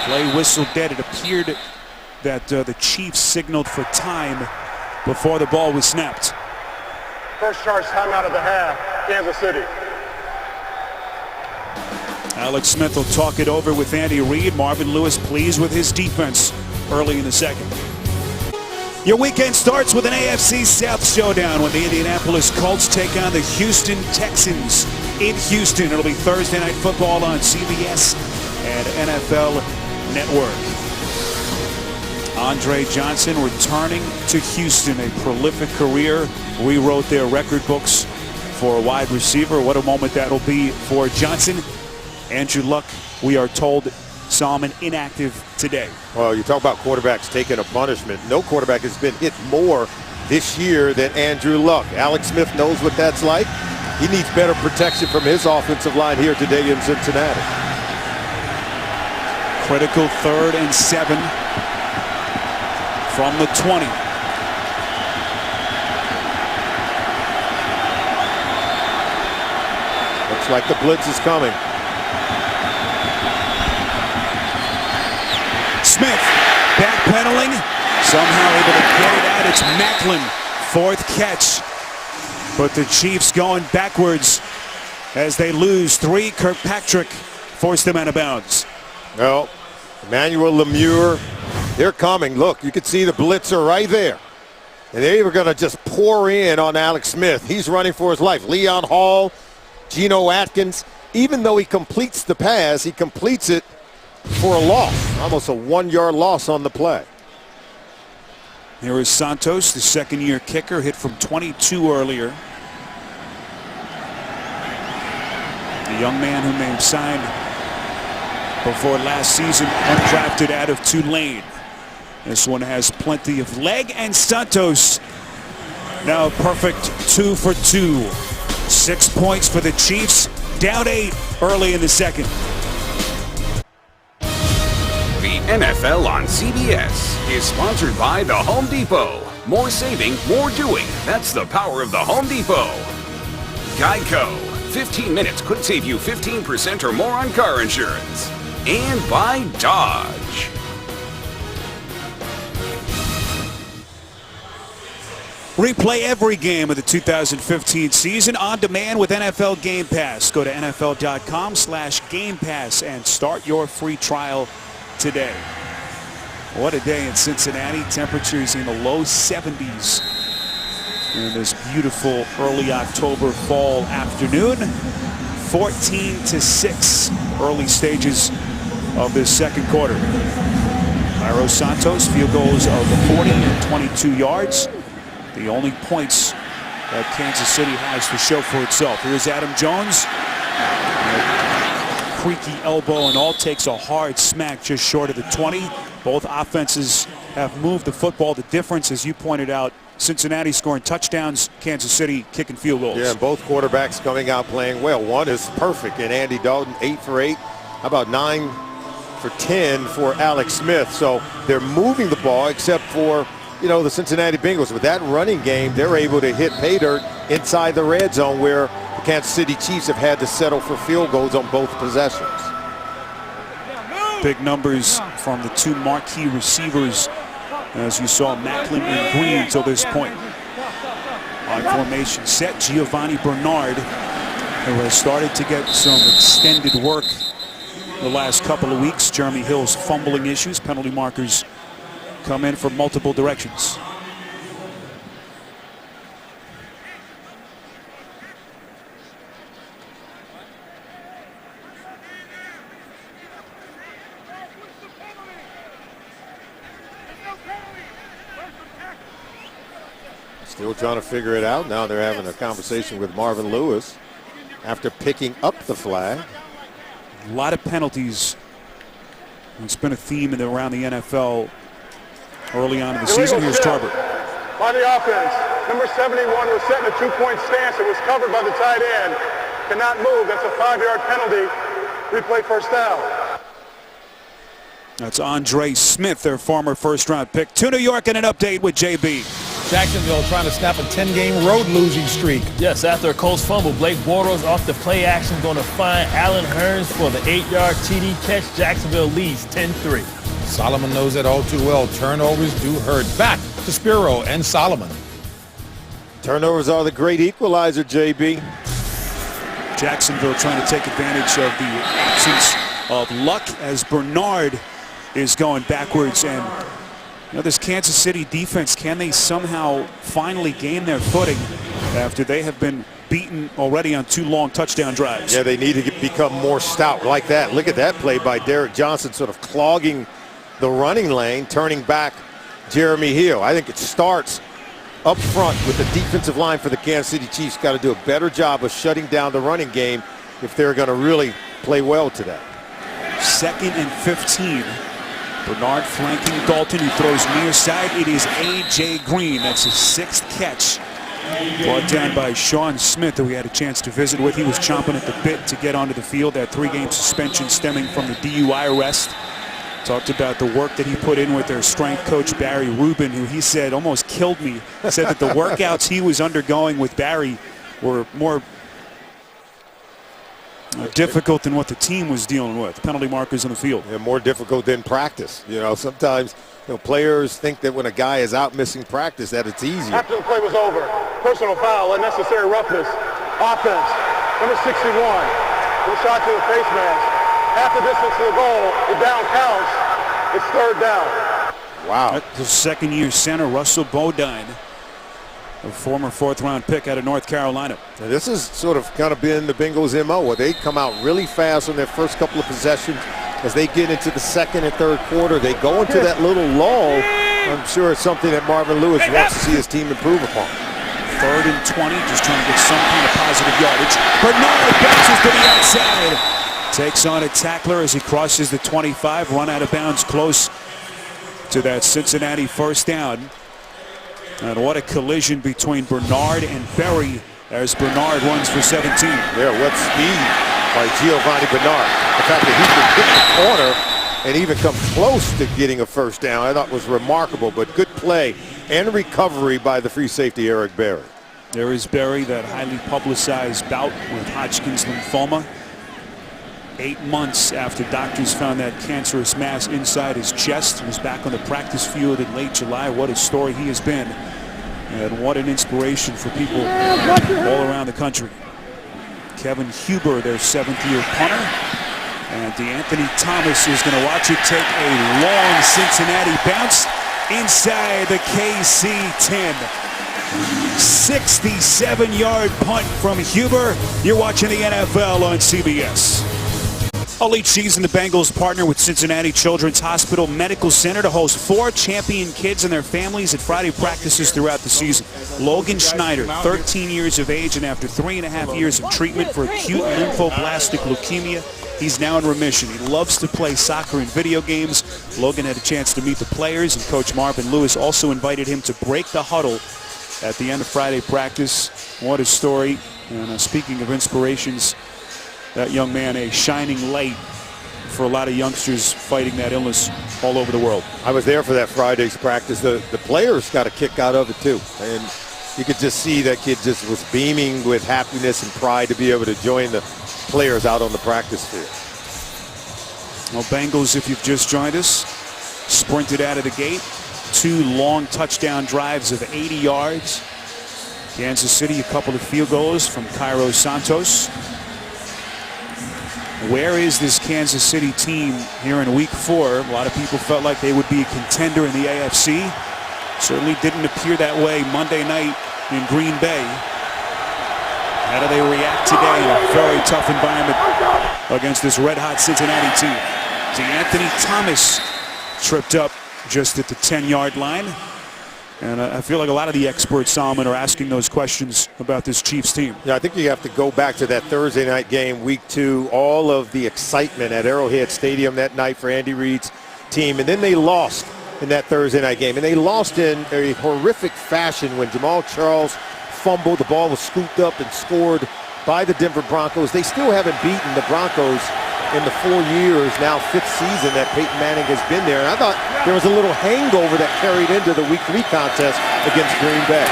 Play whistle dead. It appeared that the Chiefs signaled for time before the ball was snapped. First charge timeout of the half, Kansas City. Alex Smith will talk it over with Andy Reid. Marvin Lewis pleased with his defense early in the second. Your weekend starts with an AFC South showdown when the Indianapolis Colts take on the Houston Texans in Houston. It'll be Thursday Night Football on CBS and NFL Network. Andre Johnson returning to Houston, a prolific career, rewrote their record books for a wide receiver. What a moment that'll be for Johnson. Andrew Luck, we are told, Solomon, inactive today. Well, you talk about quarterbacks taking a punishment. No quarterback has been hit more this year than Andrew Luck. Alex Smith knows what that's like. He needs better protection from his offensive line here today in Cincinnati. Critical 3rd and 7 from the 20. Looks like the blitz is coming. Smith backpedaling, somehow able to get it out. It's Macklin, 4th catch. But the Chiefs going backwards as they lose 3. Kirkpatrick forced them out of bounds. Well, Emmanuel Lemure, they're coming. Look, you can see the blitzer right there. And they were going to just pour in on Alex Smith. He's running for his life. Leon Hall, Geno Atkins. Even though he completes the pass, he completes it for a loss. Almost a 1-yard loss on the play. Here is Santos, the 2nd-year kicker, hit from 22 earlier. The young man whom they signed before last season, undrafted out of Tulane. This one has plenty of leg, and Santos now a perfect 2 for 2. 6 points for the Chiefs, down 8 early in the second. The NFL on CBS is sponsored by the Home Depot. More saving, more doing. That's the power of the Home Depot. Geico. 15 minutes could save you 15% or more on car insurance. And by Dodge. Replay every game of the 2015 season on demand with NFL Game Pass. Go to NFL.com/Game Pass and start your free trial today. What a day in Cincinnati. Temperatures in the low 70s in this beautiful early October fall afternoon. 14-6 early stages of this second quarter. Jairo Santos, field goals of 40 and 22 yards. The only points that Kansas City has to show for itself. Here's Adam Jones. Creaky elbow and all, takes a hard smack just short of the 20. Both offenses have moved the football. The difference, as you pointed out, Cincinnati scoring touchdowns, Kansas City kicking field goals. Yeah, and both quarterbacks coming out playing well. One is perfect in Andy Dalton, 8 for 8. How about 9 for 10 for Alex Smith? So they're moving the ball, except for, you know, the Cincinnati Bengals. With that running game, they're able to hit pay dirt inside the red zone, where the Kansas City Chiefs have had to settle for field goals on both possessions. Big numbers from the two marquee receivers, as you saw Macklin and Green till this point. On formation set, Giovanni Bernard, who has started to get some extended work the last couple of weeks. Jeremy Hill's fumbling issues, penalty markers come in from multiple directions. Still trying to figure it out. Now they're having a conversation with Marvin Lewis after picking up the flag. A lot of penalties. It's been a theme around the NFL early on in the season. Here's Tarbert. By the offense, number 71 was set in a 2-point stance. It was covered by the tight end. Cannot move. That's a 5-yard penalty. Replay first down. That's Andre Smith, their former first-round pick. To New York and an update with JB. Jacksonville trying to snap a 10-game road losing streak. Yes, after a Colts fumble, Blake Bortles off the play action going to find Allen Hurns for the 8-yard TD catch. Jacksonville leads 10-3. Solomon knows that all too well. Turnovers do hurt. Back to Spiro and Solomon. Turnovers are the great equalizer, JB. Jacksonville trying to take advantage of the absence of luck as Bernard is going backwards. And you know, this Kansas City defense, can they somehow finally gain their footing after they have been beaten already on 2 long touchdown drives? Yeah, they need to become more stout like that. Look at that play by Derek Johnson, sort of clogging the running lane, turning back Jeremy Hill. I think it starts up front with the defensive line for the Kansas City Chiefs. Got to do a better job of shutting down the running game if they're going to really play well today. 2nd and 15. Bernard flanking Dalton, who throws near side. It is A.J. Green. That's his 6th catch. Brought down by Sean Smith, who we had a chance to visit with. He was chomping at the bit to get onto the field. That 3-game suspension stemming from the DUI arrest. Talked about the work that he put in with their strength coach, Barry Rubin, who he said almost killed me. Said that the workouts he was undergoing with Barry were more difficult than what the team was dealing with. Penalty markers on the field. Yeah, more difficult than practice. You know, sometimes players think that when a guy is out missing practice that it's easier. After the play was over, personal foul, unnecessary roughness. Offense, number 61, was shot to the face mask. Half the distance to the goal, the down counts. It's 3rd down. Wow. That's the 2nd-year center, Russell Bodine, a former 4th-round pick out of North Carolina. And this has sort of kind of been the Bengals' MO, where they come out really fast on their first couple of possessions. As they get into the 2nd and 3rd quarter, they go into that little lull. I'm sure it's something that Marvin Lewis wants to see his team improve upon. 3rd and 20, just trying to get some kind of positive yardage. Bernard bounces to the outside. Takes on a tackler as he crosses the 25, run out of bounds close to that Cincinnati 1st down. And what a collision between Bernard and Berry as Bernard runs for 17. Yeah, what speed by Giovanni Bernard. The fact that he could hit the corner and even come close to getting a 1st down, I thought was remarkable, but good play and recovery by the free safety Eric Berry. There is Berry, that highly publicized bout with Hodgkin's lymphoma. 8 months after doctors found that cancerous mass inside his chest. He was back on the practice field in late July. What a story he has been. And what an inspiration for people all around the country. Kevin Huber, their 7th-year punter. And DeAnthony Thomas is going to watch it take a long Cincinnati bounce inside the KC 10. 67-yard punt from Huber. You're watching the NFL on CBS. All each season, the Bengals partner with Cincinnati Children's Hospital Medical Center to host 4 champion kids and their families at Friday practices throughout the season. Logan Schneider, 13 years of age, and after 3.5 years of treatment for acute lymphoblastic leukemia, he's now in remission. He loves to play soccer and video games. Logan had a chance to meet the players, and Coach Marvin Lewis also invited him to break the huddle at the end of Friday practice. What a story. And speaking of inspirations, that young man, a shining light for a lot of youngsters fighting that illness all over the world. I was there for that Friday's practice. The players got a kick out of it too. And you could just see that kid just was beaming with happiness and pride to be able to join the players out on the practice field. Well, Bengals, if you've just joined us, sprinted out of the gate. 2 long touchdown drives of 80 yards. Kansas City, a couple of field goals from Cairo Santos. Where is this Kansas City team here in week 4? A lot of people felt like they would be a contender in the AFC. Certainly didn't appear that way Monday night in Green Bay. How do they react today in a very tough environment against this red-hot Cincinnati team? DeAnthony Thomas tripped up just at the 10-yard line. And I feel like a lot of the experts, Solomon, are asking those questions about this Chiefs team. Yeah, I think you have to go back to that Thursday night game, week 2, all of the excitement at Arrowhead Stadium that night for Andy Reid's team. And then they lost in that Thursday night game. And they lost in a horrific fashion when Jamal Charles fumbled. The ball was scooped up and scored by the Denver Broncos. They still haven't beaten the Broncos in the 4 years, now 5th season that Peyton Manning has been there. And I thought there was a little hangover that carried into the week 3 contest against Green Bay.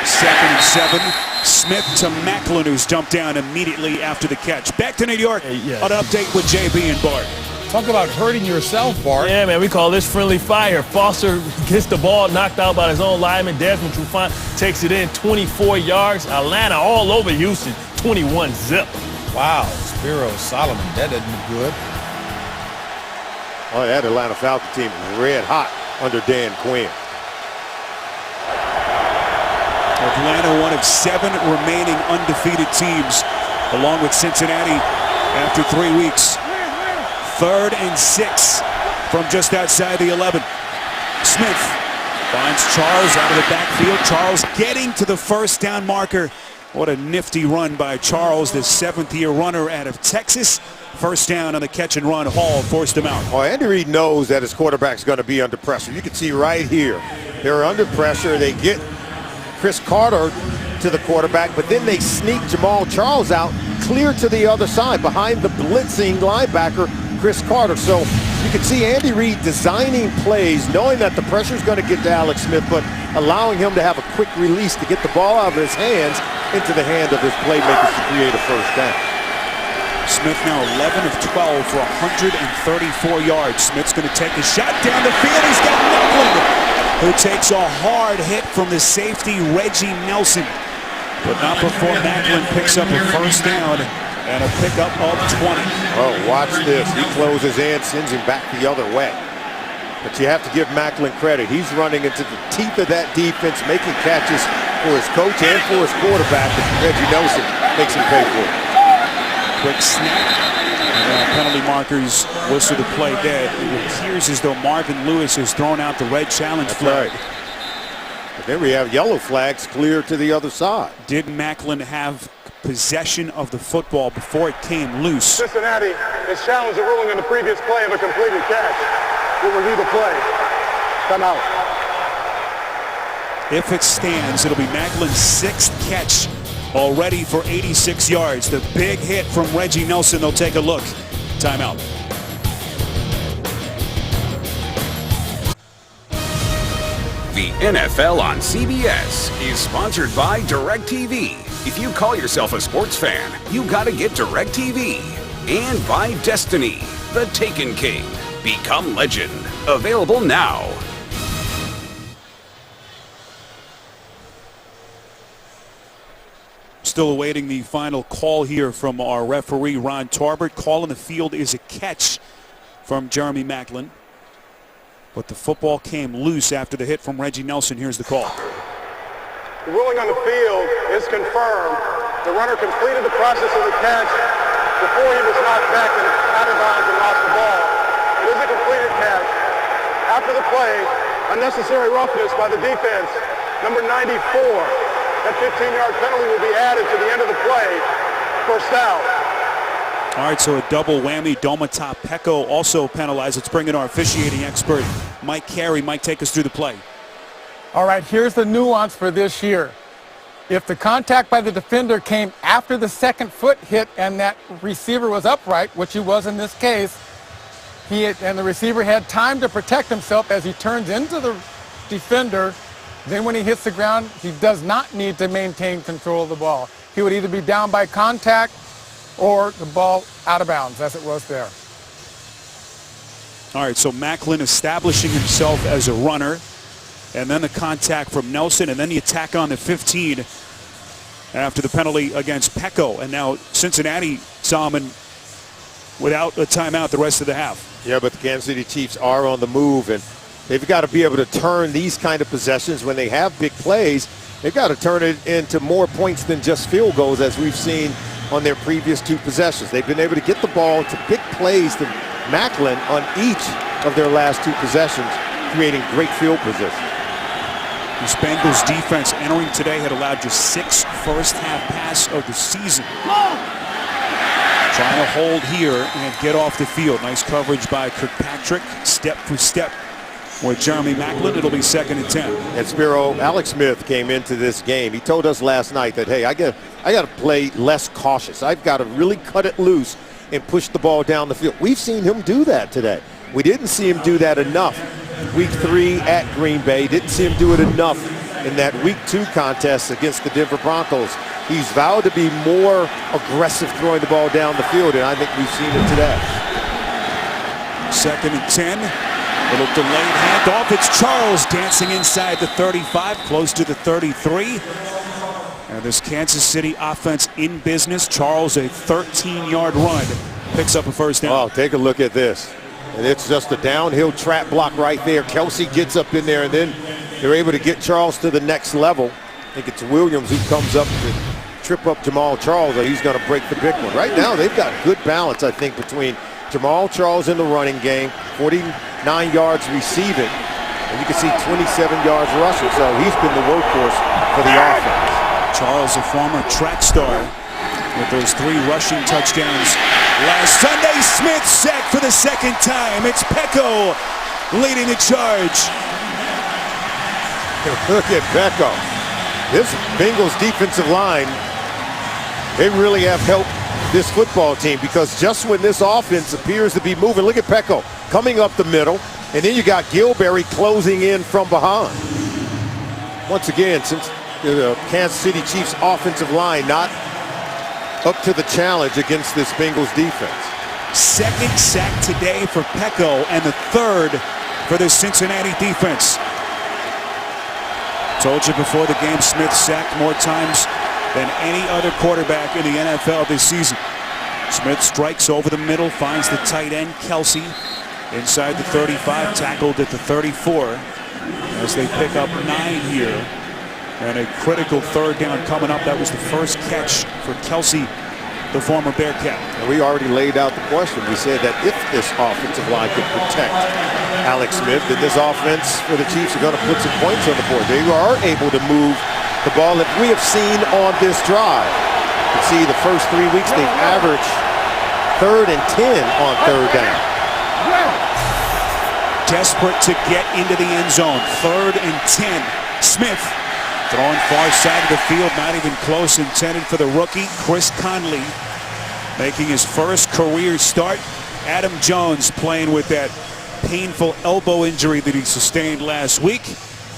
2nd and 7. Smith to Macklin, who's dumped down immediately after the catch. Back to New York. An update with JB and Bart. Talk about hurting yourself, Bart. Yeah, man, we call this friendly fire. Foster gets the ball knocked out by his own lineman. Desmond Trufant takes it in 24 yards. Atlanta all over Houston, 21-zip. Wow, Spiro Solomon, that doesn't look good. Oh, that Atlanta Falcons team red hot under Dan Quinn. Atlanta, one of 7 remaining undefeated teams, along with Cincinnati after 3 weeks. 3rd and 6 from just outside the 11. Smith finds Charles out of the backfield. Charles getting to the first down marker. What a nifty run by Charles, the 7th-year runner out of Texas. First down on the catch and run. Hall forced him out. Oh, Andy Reid knows that his quarterback's going to be under pressure. You can see right here. They're under pressure. They get Chris Carter to the quarterback, but then they sneak Jamal Charles out clear to the other side behind the blitzing linebacker, Chris Carter. So you can see Andy Reid designing plays, knowing that the pressure is going to get to Alex Smith, but allowing him to have a quick release to get the ball out of his hands into the hand of his playmakers to create a first down. Smith now 11 of 12 for 134 yards. Smith's going to take a shot down the field. He's got Macklin, who takes a hard hit from the safety, Reggie Nelson. But not before Macklin picks up a first down and a pickup of 20. Oh, watch this. He closes in, sends him back the other way. But you have to give Macklin credit. He's running into the teeth of that defense, making catches for his coach and for his quarterback. Reggie Nelson makes him pay for it. Quick snap. Penalty markers whistle the play dead. It appears as though Marvin Lewis has thrown out the red challenge flag. Right. But then we have yellow flags clear to the other side. Did Macklin have possession of the football before it came loose? Cincinnati has challenged the ruling on the previous play of a completed catch. We'll review the play. Come out. If it stands, it'll be Macklin's 6th catch already for 86 yards. The big hit from Reggie Nelson. They'll take a look. Timeout. The NFL on CBS is sponsored by DirecTV. If you call yourself a sports fan, you gotta get DirecTV. And by Destiny, the Taken King. Become legend. Available now. still awaiting the final call here from our referee, Ron Tarbert. Call in the field is a catch from Jeremy Maclin. But the football came loose after the hit from Reggie Nelson. Here's the call. The ruling on the field is confirmed. The runner completed the process of the catch before he was knocked back and out of bounds and lost the ball. It is a completed catch. After the play, unnecessary roughness by the defense, number 94. That 15-yard penalty will be added to the end of the play. First down. All right, so a double whammy. Domata Peko also penalized. Let's bring in our officiating expert, Mike Carey. Mike, take us through the play. All right, here's the nuance for this year. If the contact by the defender came after the second foot hit and that receiver was upright, which he was in this case, and the receiver had time to protect himself as he turns into the defender, then when he hits the ground, he does not need to maintain control of the ball. He would either be down by contact or the ball out of bounds, as it was there. All right, so Maclin establishing himself as a runner, and then the contact from Nelson, and then the attack on the 15 after the penalty against Peko. And now Cincinnati, Solomon, without a timeout the rest of the half. Yeah, but the Kansas City Chiefs are on the move, and they've got to be able to turn these kind of possessions when they have big plays. They've got to turn it into more points than just field goals, as we've seen on their previous two possessions. They've been able to get the ball to big plays to Maclin on each of their last two possessions, creating great field position. This Bengals defense entering today had allowed just 6 first-half passes of the season. Trying to hold here and get off the field. Nice coverage by Kirkpatrick, step for step with Jeremy Maclin. It'll be 2nd and 10. And Spiro, Alex Smith came into this game. He told us last night that, hey, I got to play less cautious. I've got to really cut it loose and push the ball down the field. We've seen him do that today. We didn't see him do that enough Week 3 at Green Bay. Didn't see him do it enough in that Week 2 contest against the Denver Broncos. He's vowed to be more aggressive throwing the ball down the field, and I think we've seen it today. 2nd and 10. Little delayed handoff. It's Charles dancing inside the 35, close to the 33. And this Kansas City offense in business. Charles, a 13-yard run, picks up a first down. Oh, take a look at this. And it's just a downhill trap block right there. Kelsey gets up in there, and then they're able to get Charles to the next level. I think it's Williams who comes up to trip up Jamal Charles, or he's going to break the big one. Right now, they've got good balance, I think, between Jamal Charles in the running game, 49 yards receiving, and you can see 27 yards rushing. So he's been the workhorse for the offense. Charles, a former track star, with those 3 rushing touchdowns last Sunday. Smith sacked for the 2nd time. It's Peko leading the charge. Look at Peko. This Bengals defensive line, they really have helped this football team, because just when this offense appears to be moving, look at Peko coming up the middle, and then you got Gilberry closing in from behind. Once again, since the Kansas City Chiefs offensive line not up to the challenge against this Bengals defense. 2nd sack today for Peko, and the 3rd for the Cincinnati defense. Told you before the game, Smith sacked more times than any other quarterback in the NFL this season. Smith strikes over the middle, finds the tight end, Kelsey, inside the 35, tackled at the 34, as they pick up 9 here. And a critical 3rd down coming up. That was the first catch for Kelsey, the former Bearcat. And we already laid out the question. We said that if this offensive line could protect Alex Smith, then this offense for the Chiefs are going to put some points on the board. They are able to move the ball that we have seen on this drive. You can see the first 3 weeks they've averaged 3rd and 10 on 3rd down. Desperate to get into the end zone. 3rd and 10. Smith throwing far side of the field, not even close, intended for the rookie, Chris Conley, making his first career start. Adam Jones playing with that painful elbow injury that he sustained last week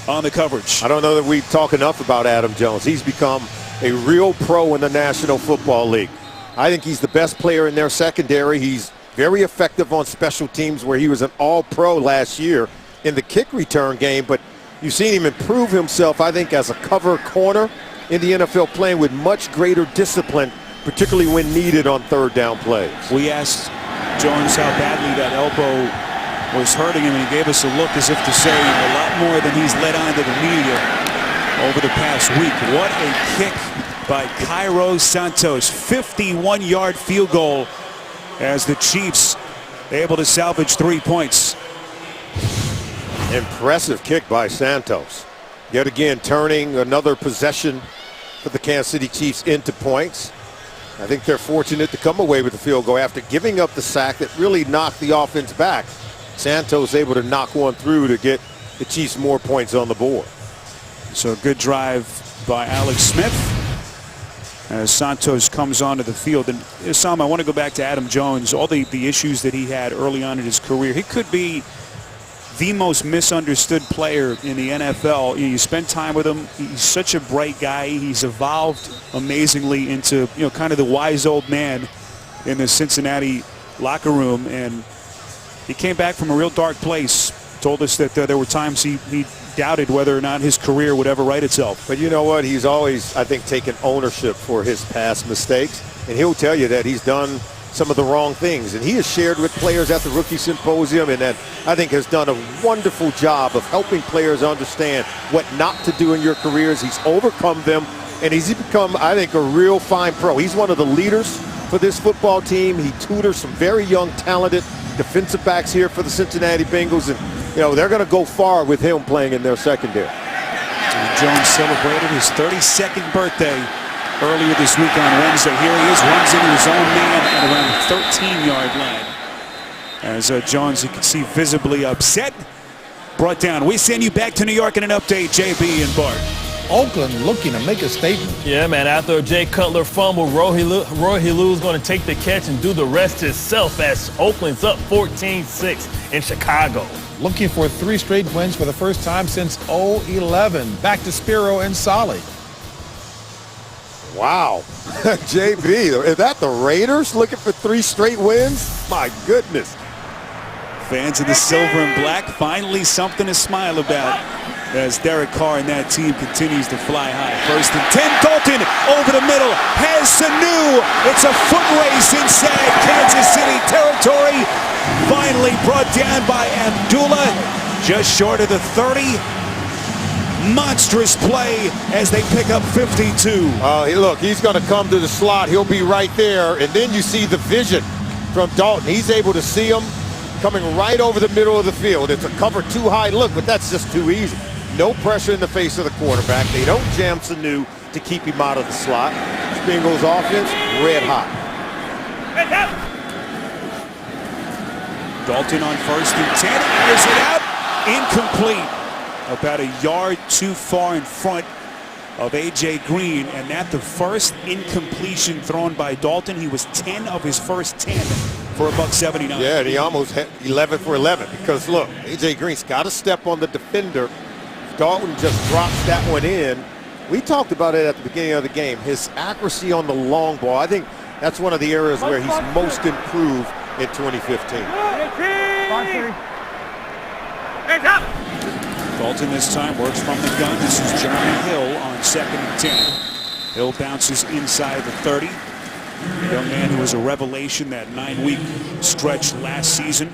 on the coverage. I don't know that we talk enough about Adam Jones. He's become a real pro in the National Football League. I think he's the best player in their secondary. He's very effective on special teams, where he was an all-pro last year in the kick return game, but you've seen him improve himself, I think, as a cover corner in the NFL playing with much greater discipline, particularly when needed on third down plays. We asked Jones how badly that elbow was hurting him, and he gave us a look as if to say a lot more than he's let on to the media over the past week. What a kick by Cairo Santos. 51-yard field goal as the Chiefs able to salvage 3 points. Impressive kick by Santos. Yet again, turning another possession for the Kansas City Chiefs into points. I think they're fortunate to come away with the field goal after giving up the sack that really knocked the offense back. Santos able to knock one through to get the Chiefs more points on the board. So a good drive by Alex Smith as Santos comes onto the field. And Sam, I want to go back to Adam Jones. All the issues that he had early on in his career. He could be the most misunderstood player in the NFL. You spend time with him. He's such a bright guy. He's evolved amazingly into, kind of the wise old man in the Cincinnati locker room. And he came back from a real dark place. Told us that there were times he doubted whether or not his career would ever right itself. But you know what? He's always, I think, taken ownership for his past mistakes. And he'll tell you that he's done some of the wrong things. And he has shared with players at the rookie symposium, and that I think has done a wonderful job of helping players understand what not to do in your careers. He's overcome them, and he's become, I think, a real fine pro. He's one of the leaders for this football team. He tutors some very young, talented defensive backs here for the Cincinnati Bengals, and they're going to go far with him playing in their secondary. And Jones celebrated his 32nd birthday earlier this week on Wednesday. Here he is, runs into his own man at around the 13-yard line. As Jones, you can see, visibly upset, brought down. We send you back to New York in an update, JB and Bart. Oakland looking to make a statement. Yeah, man, after a Jay Cutler fumble, Roy Hilu's going to take the catch and do the rest himself as Oakland's up 14-6 in Chicago. Looking for 3 straight wins for the first time since 2011. Back to Spiro and Solly. Wow. JB, is that the Raiders looking for 3 straight wins? My goodness. Fans of the silver and black, finally something to smile about as Derek Carr and that team continues to fly high. 1st and 10, Dalton over the middle, has Sanu. It's a foot race inside Kansas City territory. Finally brought down by Abdullah, just short of the 30. Monstrous play as they pick up 52. Look, he's going to come to the slot. He'll be right there. And then you see the vision from Dalton. He's able to see him coming right over the middle of the field. It's a cover 2 high look, but that's just too easy. No pressure in the face of the quarterback. They don't jam Sanu to keep him out of the slot. Bengals offense, red hot. Dalton on 1st and 10, airs it out, incomplete. About a yard too far in front of A.J. Green, and that the first incompletion thrown by Dalton. He was 10 of his first 10 for $179. Yeah, and he almost had 11 for 11 because, look, A.J. Green's got to step on the defender. Dalton just drops that one in. We talked about it at the beginning of the game. His accuracy on the long ball, I think that's one of the areas where he's most improved in 2015. Dalton this time works from the gun. This is Jeremy Hill on 2nd and 10. Hill bounces inside the 30. A young man who was a revelation that 9-week stretch last season.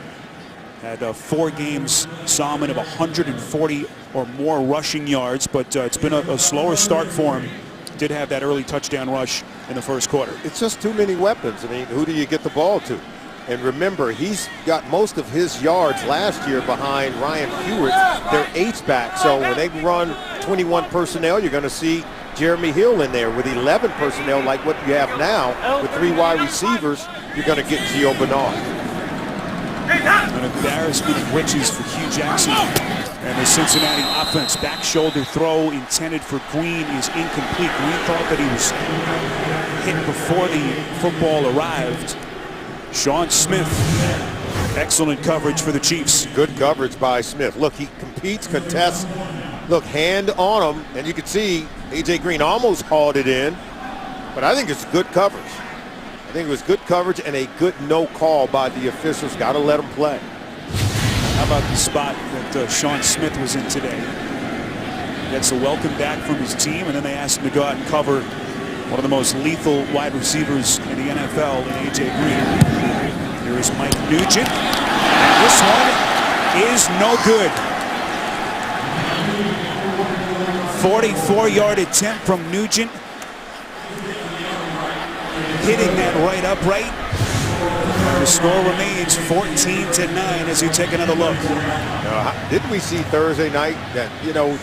Had 4 games, saw him of 140 or more rushing yards, but it's been a slower start for him. Did have that early touchdown rush in the 1st quarter. It's just too many weapons. I mean, who do you get the ball to? And remember, he's got most of his yards last year behind Ryan Hewitt, their H-back. So when they run 21 personnel, you're going to see Jeremy Hill in there with 11 personnel like what you have now. With 3 wide receivers, you're going to get Gio Bernard. An embarrassment of riches for Hugh Jackson. And the Cincinnati offense, back shoulder throw intended for Green is incomplete. Green thought that he was hit before the football arrived. Sean Smith, excellent coverage for the Chiefs. Good coverage by Smith. Look, he competes, contests. Look, hand on him, and you can see A.J. Green almost hauled it in. But I think it's good coverage. I think it was good coverage and a good no call by the officials. Got to let him play. How about the spot that Sean Smith was in today? gets a welcome back from his team, and then they ask him to go out and cover one of the most lethal wide receivers in the NFL in A.J. Green. Here is Mike Nugent. And this one is no good. 44-yard attempt from Nugent. Hitting that right upright. The score remains 14-9 as you take another look. Didn't we see Thursday night that,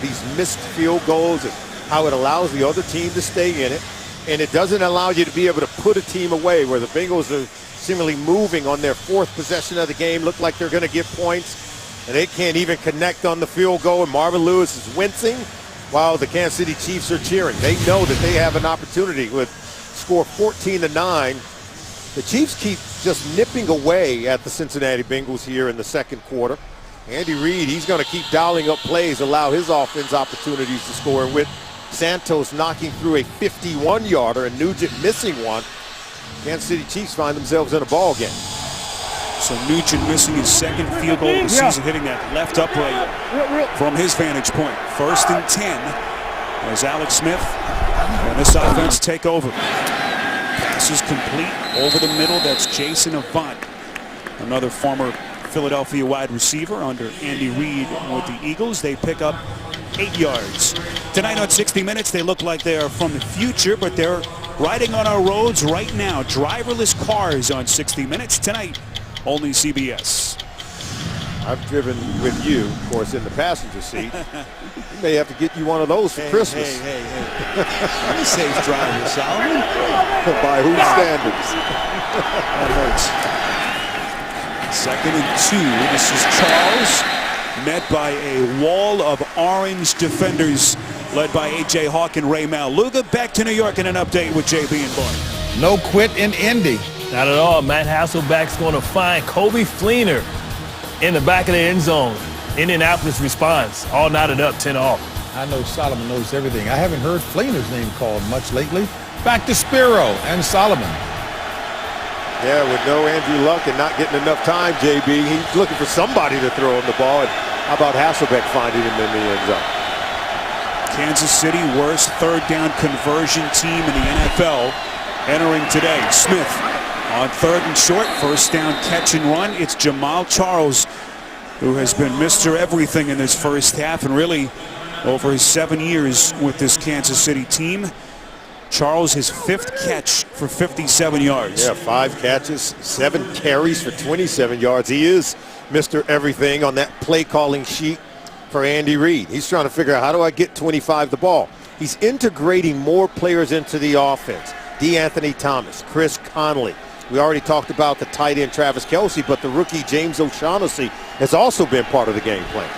these missed field goals and how it allows the other team to stay in it, and it doesn't allow you to be able to put a team away, where the Bengals are seemingly moving on their fourth possession of the game, look like they're going to get points, and they can't even connect on the field goal, and Marvin Lewis is wincing while the Kansas City Chiefs are cheering. They know that they have an opportunity with score 14-9. The Chiefs keep just nipping away at the Cincinnati Bengals here in the second quarter. Andy Reid, he's going to keep dialing up plays, allow his offense opportunities to score. And with Santos knocking through a 51-yarder and Nugent missing one, Kansas City Chiefs find themselves in a ball game. So Nugent missing his second field goal of the season, hitting that left upright from his vantage point. 1st and 10 as Alex Smith and this offense take over. Pass is complete over the middle. That's Jason Avant, another former Philadelphia wide receiver under Andy Reid with the Eagles. They pick up 8 yards. Tonight on 60 Minutes, they look like they are from the future, but they're riding on our roads right now. Driverless cars on 60 Minutes tonight, only CBS. I've driven with you, of course, in the passenger seat. We may have to get you one of those for Christmas. Hey. I'm a safe driver, Solomon. By whose standards? That hurts. 2nd and 2. This is Charles, met by a wall of orange defenders led by A.J. Hawk and Ray Maluga. Back to New York in an update with JB and Bart. No quit in Indy. Not at all. Matt Hasselbeck's going to find Kobe Fleener in the back of the end zone. Indianapolis responds, all knotted up, 10-all. I know Solomon knows everything. I haven't heard Fleener's name called much lately. Back to Spiro and Solomon. Yeah, with no Andrew Luck and not getting enough time, JB, he's looking for somebody to throw him the ball. And how about Hasselbeck finding him in the end zone? Kansas City, worst third down conversion team in the NFL, entering today. Smith on 3rd and short, 1st down catch and run. It's Jamal Charles, who has been Mr. Everything in this first half, and really over his 7 years with this Kansas City team. Charles, his 5th catch for 57 yards. Yeah, 5 catches, 7 carries for 27 yards. He is Mr. Everything on that play calling sheet for Andy Reid. He's trying to figure out, how do I get 25 the ball? He's integrating more players into the offense. DeAnthony Thomas, Chris Conley. We already talked about the tight end Travis Kelce, but the rookie James O'Shaughnessy has also been part of the game plan.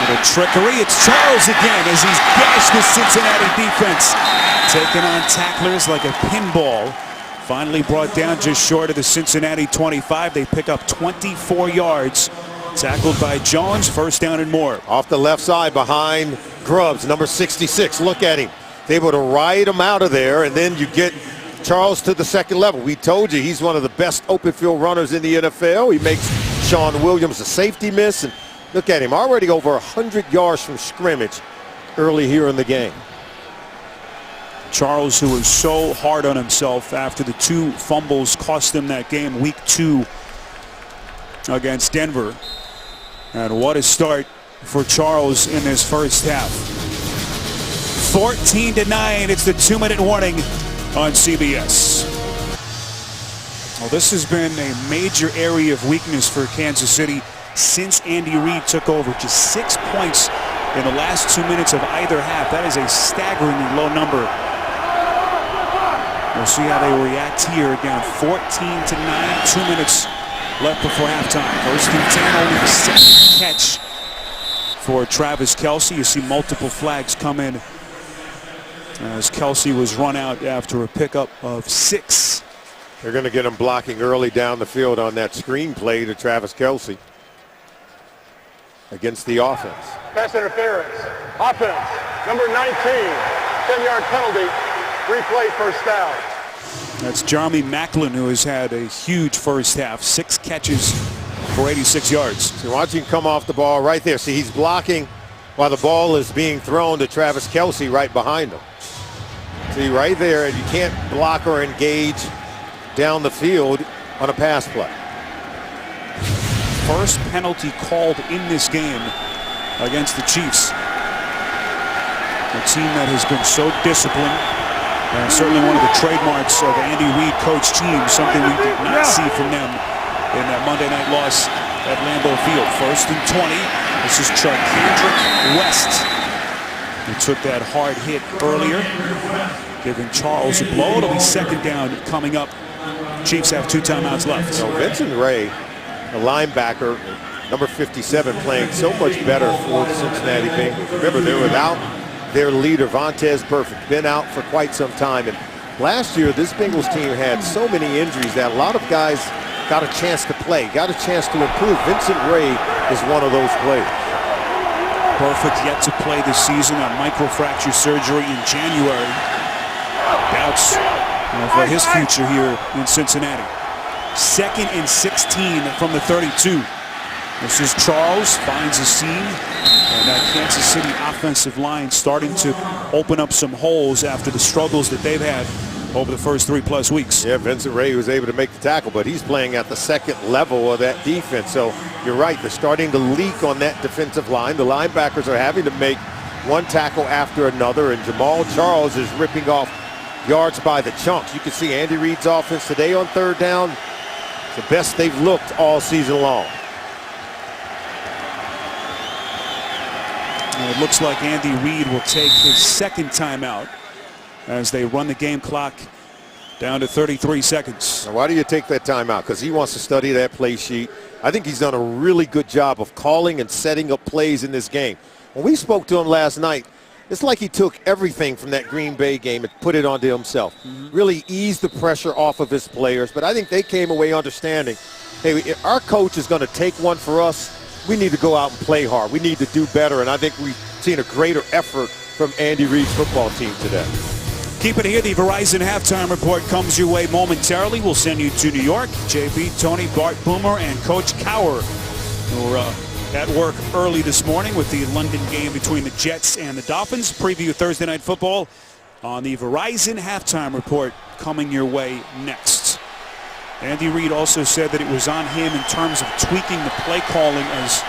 Little trickery. It's Charles again as he's gashed the Cincinnati defense. Taking on tacklers like a pinball. Finally brought down just short of the Cincinnati 25. They pick up 24 yards. Tackled by Jones. 1st down and more. Off the left side behind Grubbs, number 66. Look at him. They're able to ride him out of there, and then you get Charles to the second level. We told you he's one of the best open field runners in the NFL. He makes Sean Williams a safety miss, and look at him, already over 100 yards from scrimmage early here in the game. Charles, who was so hard on himself after the 2 fumbles cost him that game week 2 against Denver. And what a start for Charles in this first half. 14-9, it's the 2-minute warning on CBS. Well, this has been a major area of weakness for Kansas City since Andy Reid took over. Just 6 points in the last 2 minutes of either half. That is a staggeringly low number. We'll see how they react here. Down 14-9, 2 minutes left before halftime. 1st and 10, only the 2nd catch for Travis Kelce. You see multiple flags come in as Kelce was run out after a pickup of 6. They're going to get him blocking early down the field on that screen play to Travis Kelce against the offense. Pass interference. Offense. Number 19. 10-yard penalty. Replay, 1st down. That's Jeremy Maclin, who has had a huge first half. 6 catches for 86 yards. So watch him come off the ball right there. See, he's blocking while the ball is being thrown to Travis Kelce right behind him. See, right there, and you can't block or engage down the field on a pass play. First penalty called in this game against the Chiefs. A team that has been so disciplined, and certainly one of the trademarks of Andy Reid coach teams, something we did not see from them in that Monday night loss at Lambeau Field. First and 20. This is Charkandrick West, who took that hard hit earlier, giving Charles a blow. It'll be second down coming up. Chiefs have 2 timeouts left. So Vincent Ray, a linebacker, number 57, playing so much better for the Cincinnati Bengals. Remember, they're without their leader, Vontaze Burfict, been out for quite some time. And last year, this Bengals team had so many injuries that a lot of guys got a chance to play, got a chance to improve. Vincent Ray is one of those players. Burfict yet to play this season on microfracture surgery in January. Doubts for his future here in Cincinnati. Second and 16 from the 32. This is Charles, finds a seam, and that Kansas City offensive line starting to open up some holes after the struggles that they've had over the first 3+ weeks. Yeah, Vincent Ray was able to make the tackle, but he's playing at the second level of that defense. So you're right, they're starting to leak on that defensive line. The linebackers are having to make one tackle after another, and Jamal Charles is ripping off yards by the chunks. You can see Andy Reid's offense today on third down. It's the best they've looked all season long. And it looks like Andy Reid will take his second timeout as they run the game clock down to 33 seconds. Now, why do you take that timeout? Because he wants to study that play sheet. I think he's done a really good job of calling and setting up plays in this game. When we spoke to him last night, it's like he took everything from that Green Bay game and put it onto himself. Really eased the pressure off of his players. But I think they came away understanding, hey, our coach is going to take one for us. We need to go out and play hard. We need to do better. And I think we've seen a greater effort from Andy Reid's football team today. Keep it here. The Verizon halftime report comes your way momentarily. We'll send you to New York. JB, Tony, Bart Boomer, and Coach Cowher, who are at work early this morning with the London game between the Jets and the Dolphins. Preview Thursday Night Football on the Verizon halftime report coming your way next. Andy Reid also said that it was on him in terms of tweaking the play calling, as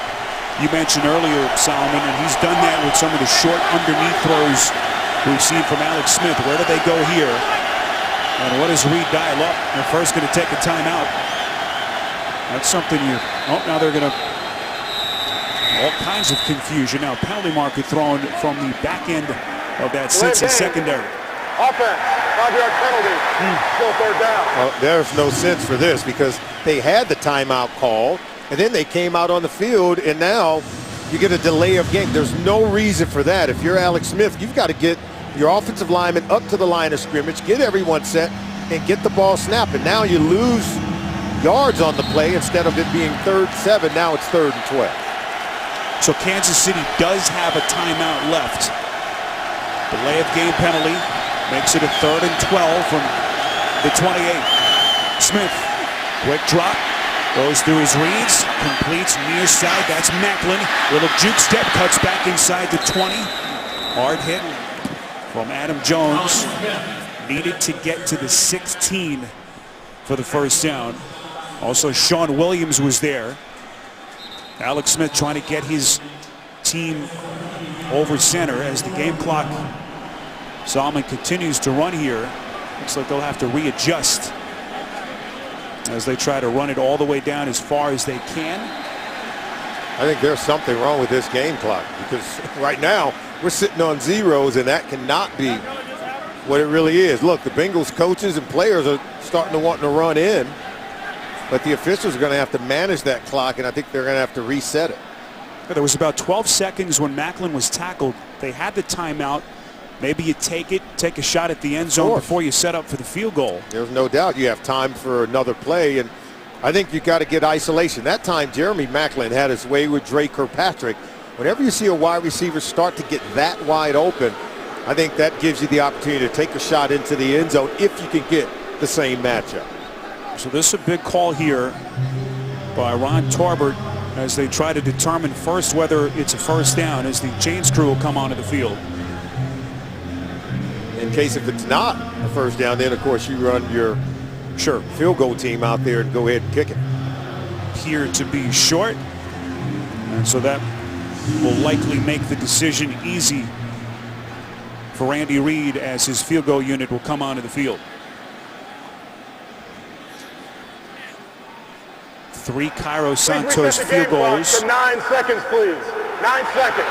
you mentioned earlier, Solomon, and he's done that with some of the short underneath throws we've seen from Alex Smith. Where do they go here? And what does Reid dial up? They're first going to take a timeout. That's something now they're going to, all kinds of confusion. Now penalty marker thrown from the back end of that Cincy secondary. Offense, 5-yard penalty, still third down. Well, there's no sense for this because they had the timeout call, and then they came out on the field, and now you get a delay of game. There's no reason for that. If you're Alex Smith, you've got to get your offensive lineman up to the line of scrimmage, get everyone set, and get the ball snapped. And now you lose yards on the play. Instead of it being 3rd and 7, now it's 3rd and 12. So Kansas City does have a timeout left. Delay of game penalty makes it a 3rd and 12 from the 28. Smith, quick drop, goes through his reads, completes near side. That's Macklin. Little juke step, cuts back inside the 20. Hard hit from Adam Jones. Needed to get to the 16 for the first down. Also, Sean Williams was there. Alex Smith trying to get his team over center as the game clock, Solomon, continues to run here. Looks like they'll have to readjust as they try to run it all the way down as far as they can. I think there's something wrong with this game clock because right now we're sitting on zeros, and that cannot be what it really is. Look, the Bengals coaches and players are starting to want to run in, but the officials are going to have to manage that clock, and I think they're going to have to reset it. There was about 12 seconds when Macklin was tackled. They had the timeout. Maybe you take a shot at the end zone before you set up for the field goal. There's no doubt you have time for another play, and I think you got to get isolation. That time, Jeremy Macklin had his way with Dre Kirkpatrick. Whenever you see a wide receiver start to get that wide open, I think that gives you the opportunity to take a shot into the end zone if you can get the same matchup. So this is a big call here by Ron Torbert as they try to determine first whether it's a first down as the chains crew will come onto the field. In case if it's not a first down, then of course you run your field goal team out there and go ahead and kick it. Appear to be short, and so that will likely make the decision easy for Andy Reid as his field goal unit will come onto the field. 3 Cairo Santos field goals. For 9 seconds, please. 9 seconds.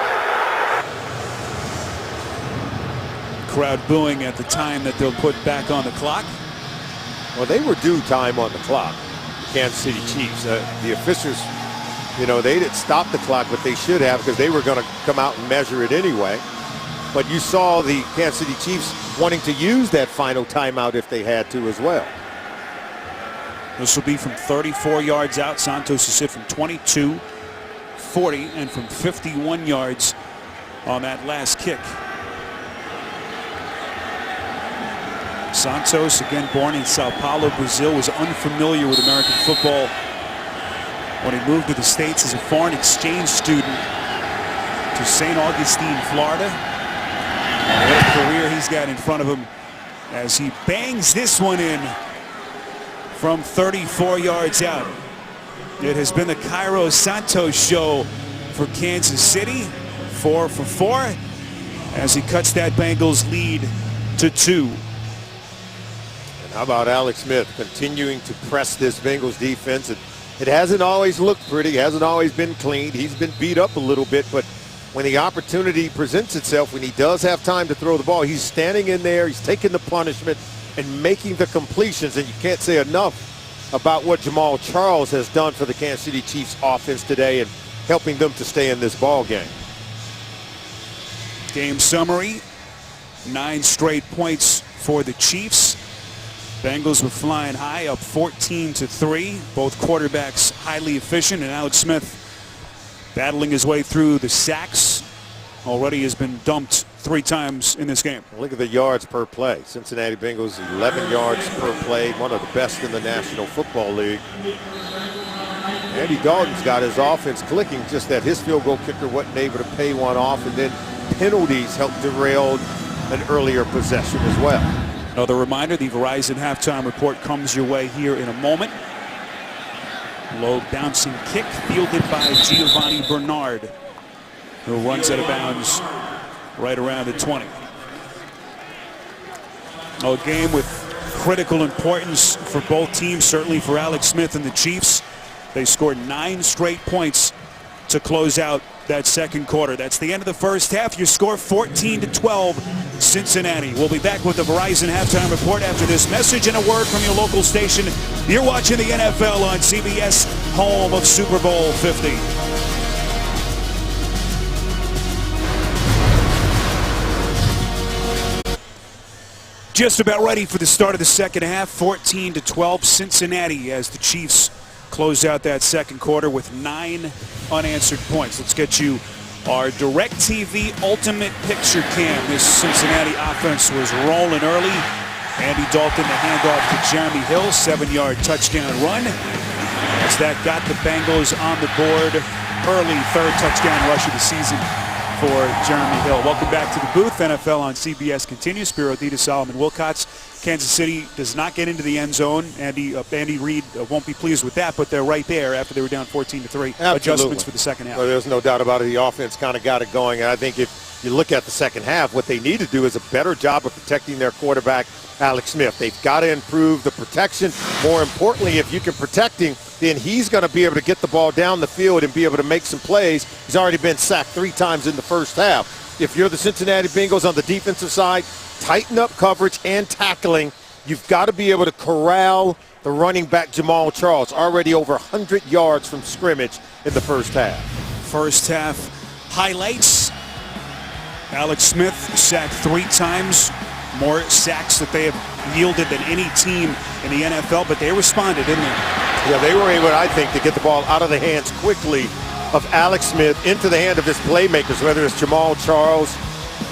Crowd booing at the time that they'll put back on the clock. Well, they were due time on the clock, the Kansas City Chiefs. The officials, you know, they didn't stop the clock, but they should have, because they were going to come out and measure it anyway. But you saw the Kansas City Chiefs wanting to use that final timeout if they had to as well. This will be from 34 yards out. Santos is hit from 22, 40, and from 51 yards on that last kick. Santos, again born in Sao Paulo, Brazil, was unfamiliar with American football when he moved to the States as a foreign exchange student to St. Augustine, Florida. And what a career he's got in front of him as he bangs this one in from 34 yards out. It has been the Cairo Santos show for Kansas City. 4 for 4 as he cuts that Bengals lead to 2. And how about Alex Smith continuing to press this Bengals defense? It hasn't always looked pretty, hasn't always been clean. He's been beat up a little bit, but when the opportunity presents itself, when he does have time to throw the ball, he's standing in there, he's taking the punishment and making the completions. And you can't say enough about what Jamal Charles has done for the Kansas City Chiefs offense today and helping them to stay in this ball game. Game summary, 9 straight points for the Chiefs. Bengals were flying high, up 14-3. Both quarterbacks highly efficient, and Alex Smith battling his way through the sacks. Already has been dumped 3 times in this game. Look at the yards per play. Cincinnati Bengals 11 yards per play, one of the best in the National Football League. Andy Dalton's got his offense clicking, just that his field goal kicker wasn't able to pay one off, and then penalties helped derail an earlier possession as well. Another reminder, the Verizon halftime report comes your way here in a moment. Low bouncing kick fielded by Giovanni Bernard, who runs out of bounds right around the 20. A game with critical importance for both teams, certainly for Alex Smith and the Chiefs. They scored 9 straight points to close out that second quarter. That's the end of the first half. Your score 14-12 Cincinnati. We'll be back with the Verizon halftime report after this message and a word from your local station. You're watching the NFL on CBS, home of Super Bowl 50. Just about ready for the start of the second half. 14-12 Cincinnati as the Chiefs close out that second quarter with 9 unanswered points. Let's get you our DirecTV Ultimate Picture Cam. This Cincinnati offense was rolling early. Andy Dalton, the handoff to Jeremy Hill, 7-yard touchdown run. As that got the Bengals on the board early, 3rd touchdown rush of the season for Jeremy Hill. Welcome back to the booth. NFL on CBS continues. Spiro Dita, Solomon Wilcots. Kansas City does not get into the end zone. Andy Reid won't be pleased with that, but they're right there after they were down 14-3. Absolutely. Adjustments for the second half. Well, there's no doubt about it. The offense kind of got it going. And I think if you look at the second half, what they need to do is a better job of protecting their quarterback, Alex Smith. They've got to improve the protection. More importantly, if you can protect him, then he's going to be able to get the ball down the field and be able to make some plays. He's already been sacked 3 times in the first half. If you're the Cincinnati Bengals on the defensive side, tighten up coverage and tackling. You've got to be able to corral the running back Jamal Charles, already over 100 yards from scrimmage in the first half. First half highlights. Alex Smith sacked 3 times. More sacks that they have yielded than any team in the NFL, but they responded, didn't they? Yeah, they were able, I think, to get the ball out of the hands quickly of Alex Smith into the hand of his playmakers, whether it's Jamal Charles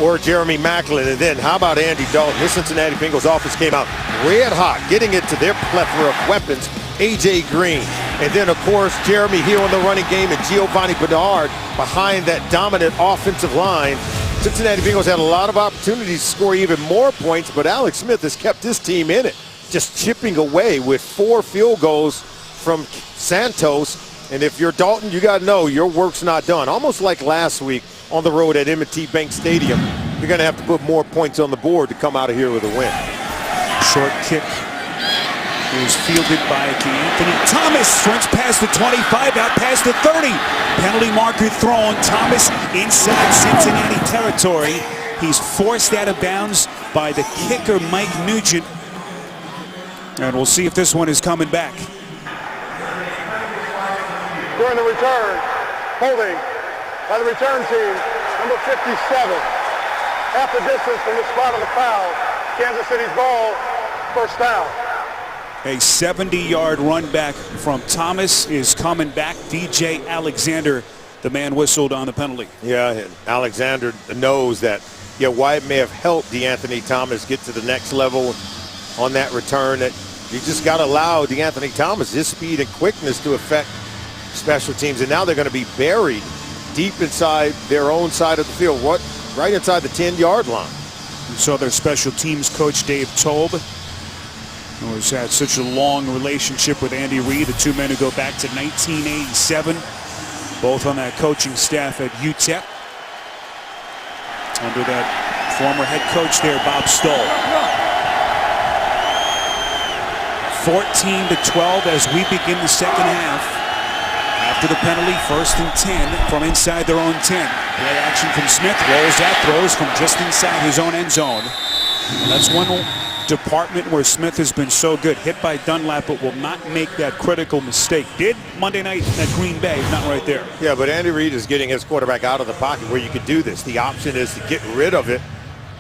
or Jeremy Maclin. And then how about Andy Dalton? This Cincinnati Bengals offense came out red hot, getting it to their plethora of weapons. A.J. Green, And then, of course, Jeremy Hill in the running game and Giovanni Bernard behind that dominant offensive line. Cincinnati Bengals had a lot of opportunities to score even more points, but Alex Smith has kept this team in it, just chipping away with 4 field goals from Santos. And if you're Dalton, you got to know your work's not done. Almost like last week on the road at M&T Bank Stadium, you're going to have to put more points on the board to come out of here with a win. Short kick is fielded by Anthony Thomas. Runs past the 25, out past the 30. Penalty marker thrown. Thomas inside Cincinnati territory. He's forced out of bounds by the kicker, Mike Nugent. And we'll see if this one is coming back. During the return, holding by the return team, number 57. Half the distance from the spot of the foul. Kansas City's ball, first down. A 70-yard run back from Thomas is coming back. DJ Alexander, the man whistled on the penalty. Yeah, and Alexander knows that, yeah, Wyatt may have helped DeAnthony Thomas get to the next level on that return. That you just got to allow DeAnthony Thomas his speed and quickness to affect special teams. And now they're going to be buried deep inside their own side of the field, right inside the 10-yard line. You saw their special teams coach, Dave Tobe, who has had such a long relationship with Andy Reid, the two men who go back to 1987, both on that coaching staff at UTEP. Under that former head coach there, Bob Stoll. 14-12 as we begin the second half. After the penalty, 1st and 10 from inside their own 10. Play action from Smith, rolls out, throws from just inside his own end zone. And that's one department where Smith has been so good. Hit by Dunlap, but will not make that critical mistake. Did Monday night at Green Bay, not right there. Yeah, but Andy Reid is getting his quarterback out of the pocket where you could do this. The option is to get rid of it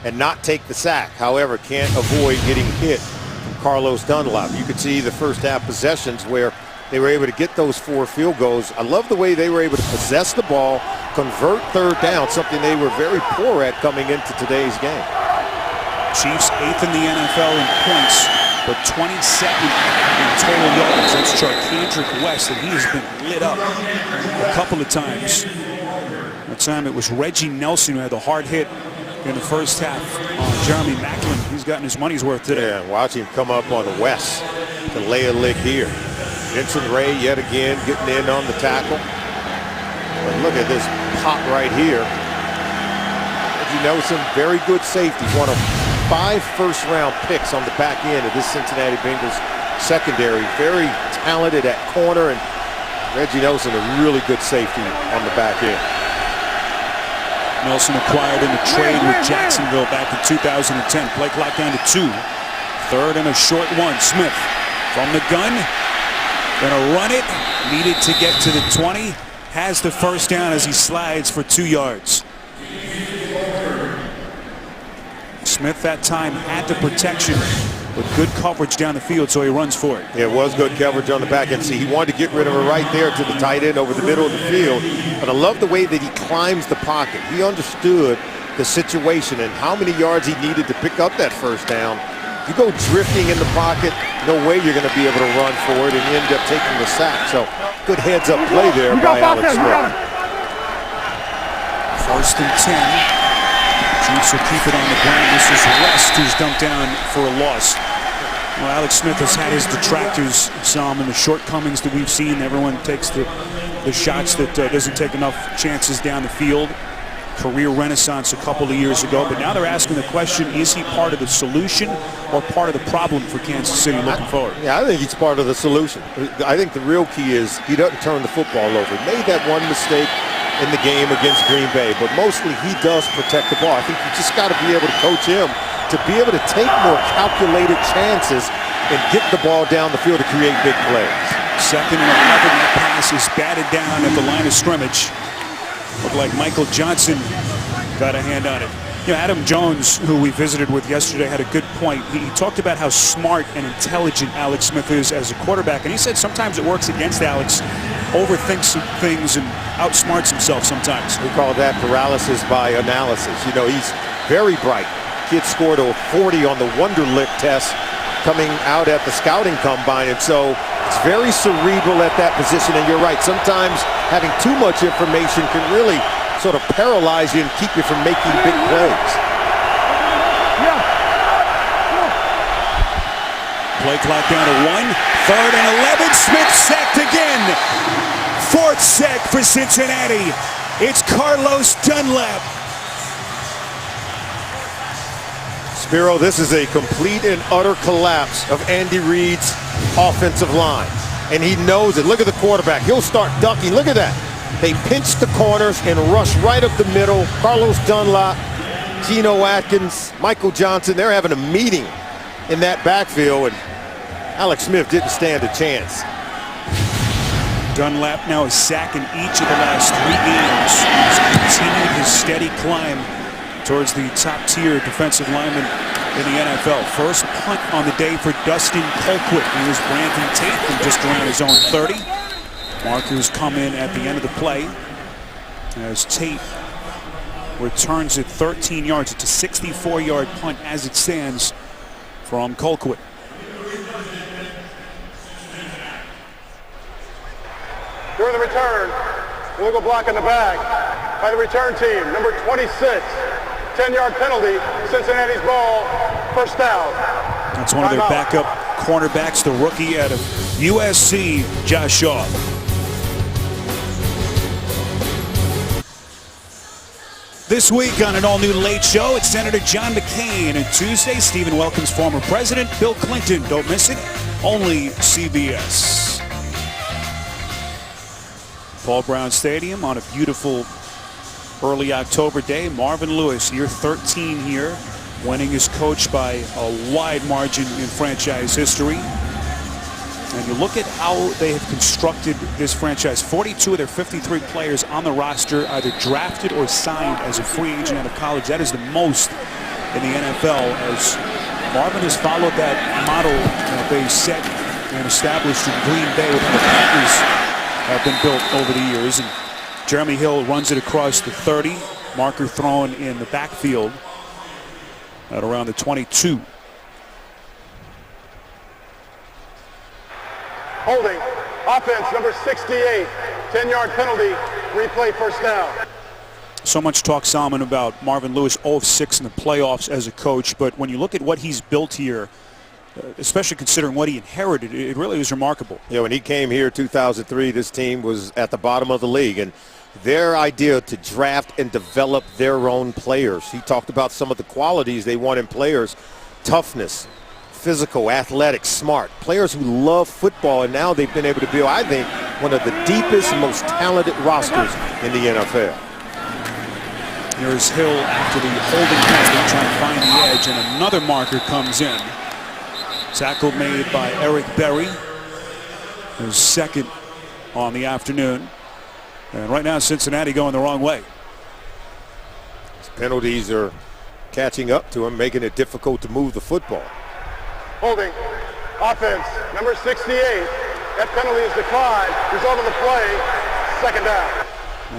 and not take the sack. However, can't avoid getting hit from Carlos Dunlap. You could see the first half possessions where they were able to get those 4 field goals. I love the way they were able to possess the ball, convert third down, something they were very poor at coming into today's game. Chiefs 8th in the NFL in points, but 22nd in total yards. That's Charkandrick West, and he has been lit up a couple of times. That time it was Reggie Nelson who had the hard hit in the first half on Jeremy Macklin. He's gotten his money's worth today. Yeah, watch him come up on the West to lay a lick here. Vincent Ray yet again getting in on the tackle. But look at this pop right here. You know, some very good safety. One of 5 first-round picks on the back end of this Cincinnati Bengals secondary. Very talented at corner, and Reggie Nelson, a really good safety on the back end. Nelson acquired in a trade with Jacksonville back in 2010. Play clock down to 2. 3rd and a short one. Smith from the gun. Gonna run it. Needed to get to the 20. Has the first down as he slides for 2 yards. Smith that time had the protection with good coverage down the field, so he runs for it. Yeah, it was good coverage on the back end. See, he wanted to get rid of it right there to the tight end over the middle of the field. But I love the way that he climbs the pocket. He understood the situation and how many yards he needed to pick up that first down. You go drifting in the pocket, no way you're going to be able to run for it, and you end up taking the sack. So good heads-up play there by Alex Smith. 1st and 10. Chiefs will keep it on the ground. This is West who's dumped down for a loss. Well, Alex Smith has had his detractors some, and the shortcomings that we've seen. Everyone takes the shots that doesn't take enough chances down the field. Career renaissance a couple of years ago, but now they're asking the question, is he part of the solution or part of the problem for Kansas City looking forward? Yeah, I think he's part of the solution. I think the real key is he doesn't turn the football over. He made that one mistake in the game against Green Bay, but mostly he does protect the ball. I think you just got to be able to coach him to be able to take more calculated chances and get the ball down the field to create big plays. 2nd and 11, that pass is batted down at the line of scrimmage. Looked like Michael Johnson got a hand on it. You know, Adam Jones, who we visited with yesterday, had a good point. He talked about how smart and intelligent Alex Smith is as a quarterback, and he said sometimes it works against Alex, overthinks things and outsmarts himself sometimes. We call that paralysis by analysis. You know, he's very bright. Kid scored a 40 on the Wonderlic test coming out at the scouting combine, and so It's very cerebral at that position, and you're right. Sometimes having too much information can really sort of paralyze you and keep you from making big plays. Play clock down to 1. 3rd and 11. Smith sacked again. 4th sack for Cincinnati. It's Carlos Dunlap. Spiro, this is a complete and utter collapse of Andy Reid's offensive line. And he knows it. Look at the quarterback. He'll start ducking. Look at that. They pinch the corners and rush right up the middle. Carlos Dunlap, Geno Atkins, Michael Johnson, they're having a meeting in that backfield, and Alex Smith didn't stand a chance. Dunlap now a sack in each of the last 3 games. He's continued his steady climb towards the top-tier defensive lineman in the NFL. First punt on the day for Dustin Colquitt. He was ranking Tate from just around his own 30. Markers come in at the end of the play as Tate returns it 13 yards. It's a 64-yard punt as it stands from Colquitt. During the return, illegal block in the back by the return team, number 26. 10-yard penalty, Cincinnati's ball, 1st down. That's one of their backup cornerbacks, the rookie out of USC, Josh Shaw. This week on an all-new Late Show, it's Senator John McCain. And Tuesday, Stephen welcomes former President Bill Clinton. Don't miss it, only CBS. Paul Brown Stadium on a beautiful early October day. Marvin Lewis, year 13 here, winning his coach by a wide margin in franchise history. And you look at how they have constructed this franchise. 42 of their 53 players on the roster either drafted or signed as a free agent out of college. That is the most in the NFL, as Marvin has followed that model that they set and established in Green Bay with how the Packers have been built over the years. And Jeremy Hill runs it across the 30. Marker thrown in the backfield at around the 22. Holding, offense, number 68. 10-yard penalty, replay, 1st down. So much talk, Salmon, about Marvin Lewis 0 of 6 in the playoffs as a coach. But when you look at what he's built here, especially considering what he inherited, it really was remarkable. Yeah, when he came here 2003, this team was at the bottom of the league, and their idea to draft and develop their own players. He talked about some of the qualities they want in players: toughness, physical, athletic, smart, players who love football, and now they've been able to build, I think, one of the deepest, most talented rosters in the NFL. Here's Hill after the holding penalty, trying to find the edge, and another marker comes in. Tackle made by Eric Berry, his 2nd on the afternoon. And right now, Cincinnati going the wrong way. His penalties are catching up to him, making it difficult to move the football. Holding, offense, number 68. That penalty is declined. Result of the play, 2nd down.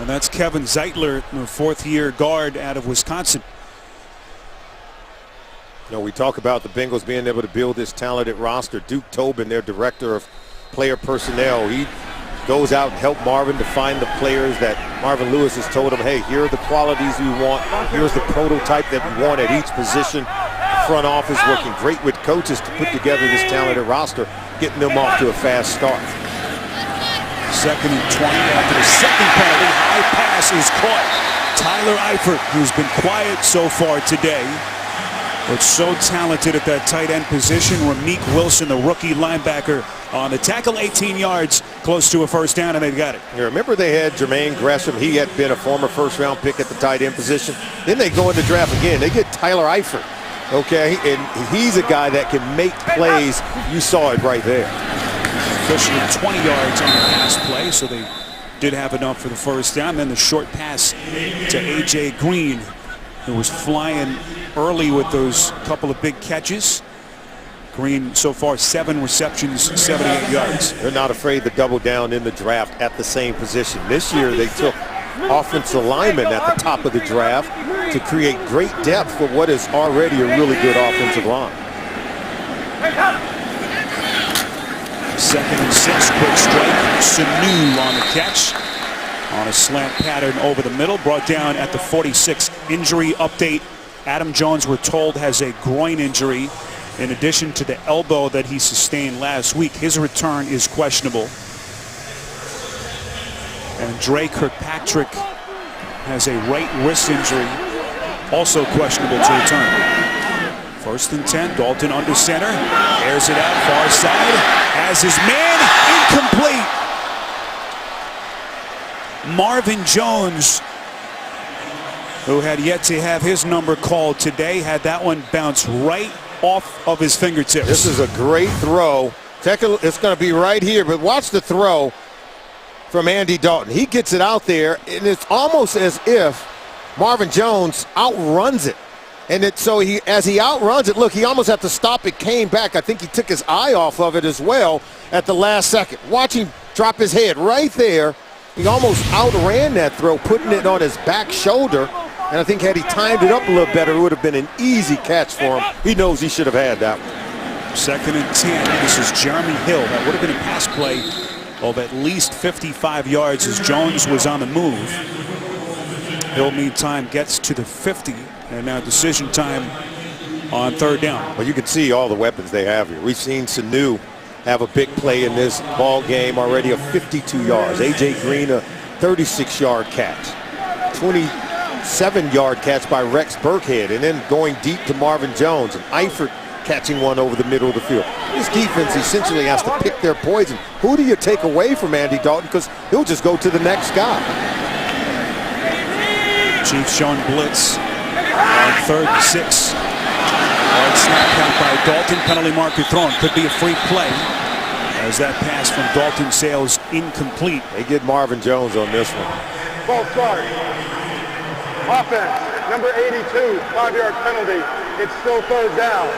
And that's Kevin Zeitler, the 4th-year guard out of Wisconsin. You know, we talk about the Bengals being able to build this talented roster. Duke Tobin, their director of player personnel, he goes out and helps Marvin to find the players that Marvin Lewis has told him, hey, here are the qualities we want. Here's the prototype that we want at each position. The front office working great with coaches to put together this talented roster, getting them off to a fast start. 2nd and 20 after the 2nd penalty. High pass is caught. Tyler Eifert, who's been quiet so far today, but so talented at that tight end position. Ramik Wilson, the rookie linebacker, on the tackle, 18 yards, close to a 1st down, and they've got it. You remember they had Jermaine Gresham. He had been a former 1st-round pick at the tight end position. Then they go in the draft again. They get Tyler Eifert, okay? And he's a guy that can make plays. You saw it right there. Officially 20 yards on the pass play, so they did have enough for the 1st down. Then the short pass to A.J. Green, who was flying early with those couple of big catches. Green so far 7 receptions, 78 yards. They're not afraid to double down in the draft at the same position. This year they took offensive linemen at the top of the draft to create great depth for what is already a really good offensive line. 2nd and 6, quick strike. Sanu on the catch. On a slant pattern over the middle, brought down at the 46. Injury update. Adam Jones, we're told, has a groin injury in addition to the elbow that he sustained last week. His return is questionable. And Dre Kirkpatrick has a right wrist injury, also questionable to return. 1st and 10, Dalton under center, airs it out far side, has his man, incomplete. Marvin Jones, who had yet to have his number called today, had that one bounce right off of his fingertips. This is a great throw. It's going to be right here, but watch the throw from Andy Dalton. He gets it out there, and it's almost as if Marvin Jones outruns it. And as he outruns it, look, he almost had to stop it, came back. I think he took his eye off of it as well at the last second. Watch him drop his head right there. He almost outran that throw, putting it on his back shoulder. And I think had he timed it up a little better, it would have been an easy catch for him. He knows he should have had that one. 2nd and 10. This is Jeremy Hill. That would have been a pass play of at least 55 yards as Jones was on the move. Hill, meantime, gets to the 50. And now decision time on 3rd down. Well, you can see all the weapons they have here. We've seen Sanu have a big play in this ball game already of 52 yards. A.J. Green, a 36-yard catch. 27-yard catch by Rex Burkhead. And then going deep to Marvin Jones. And Eifert catching one over the middle of the field. This defense essentially has to pick their poison. Who do you take away from Andy Dalton? Because he'll just go to the next guy. Chiefs showing blitz on 3rd and 6. Hard snap count by Dalton. Penalty marker thrown. Could be a free play as that pass from Dalton sails incomplete. They get Marvin Jones on this one. False start. Offense, number 82, 5-yard penalty. It's still 3rd down.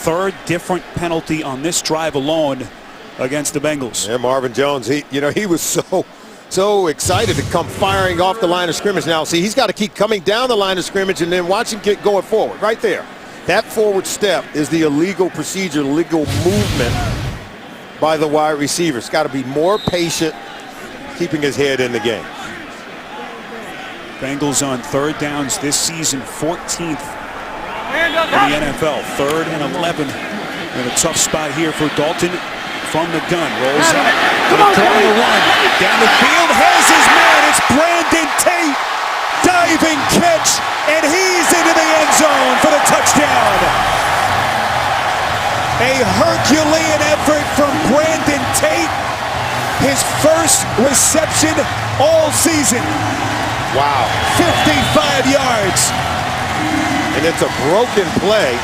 3rd different penalty on this drive alone against the Bengals. And Marvin Jones, he was so excited to come firing off the line of scrimmage. Now, see, he's got to keep coming down the line of scrimmage and then watch him get going forward. Right there. That forward step is the illegal procedure, legal movement by the wide receiver. It's got to be more patient, keeping his head in the game. Bengals on 3rd downs this season, 14th in the NFL. 3rd and 11. In a tough spot here for Dalton from the gun. Rolls up. Going to run. Down the field. Has his man. It's Brandon Tate. Diving catch. And he's into the end zone for the touchdown. A Herculean effort from Brandon Tate. His first reception all season. Wow. 55 yards. And it's a broken play.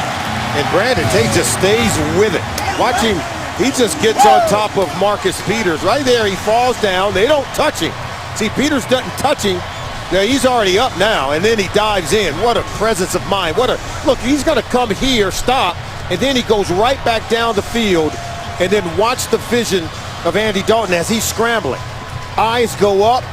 And Brandon Tate just stays with it. Watch him. He just gets on top of Marcus Peters. Right there, he falls down. They don't touch him. See, Peters doesn't touch him. Now, he's already up now, and then he dives in. What a presence of mind. Look, he's going to come here, stop, and then he goes right back down the field, and then watch the vision of Andy Dalton as he's scrambling. Eyes go up.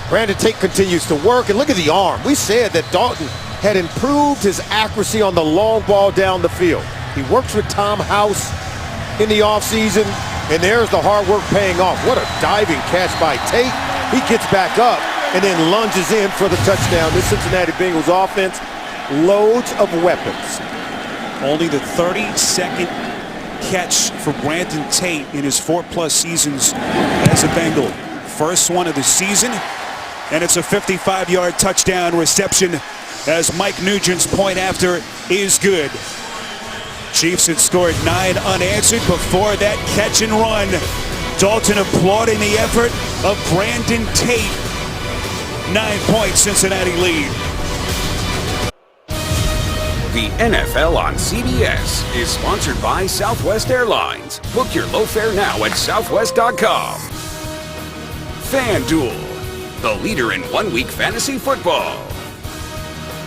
Brandon Tate continues to work, and look at the arm. We said that Dalton had improved his accuracy on the long ball down the field. He works with Tom House in the offseason, and there's the hard work paying off. What a diving catch by Tate. He gets back up and then lunges in for the touchdown. This Cincinnati Bengals offense, loads of weapons. Only the 32nd catch for Brandon Tate in his 4+ seasons as a Bengal. First one of the season, and it's a 55-yard touchdown reception as Mike Nugent's point after is good. Chiefs had scored 9 unanswered before that catch and run. Dalton applauding the effort of Brandon Tate. 9-point Cincinnati lead. The NFL on CBS is sponsored by Southwest Airlines. Book your low fare now at southwest.com. FanDuel, the leader in one-week fantasy football.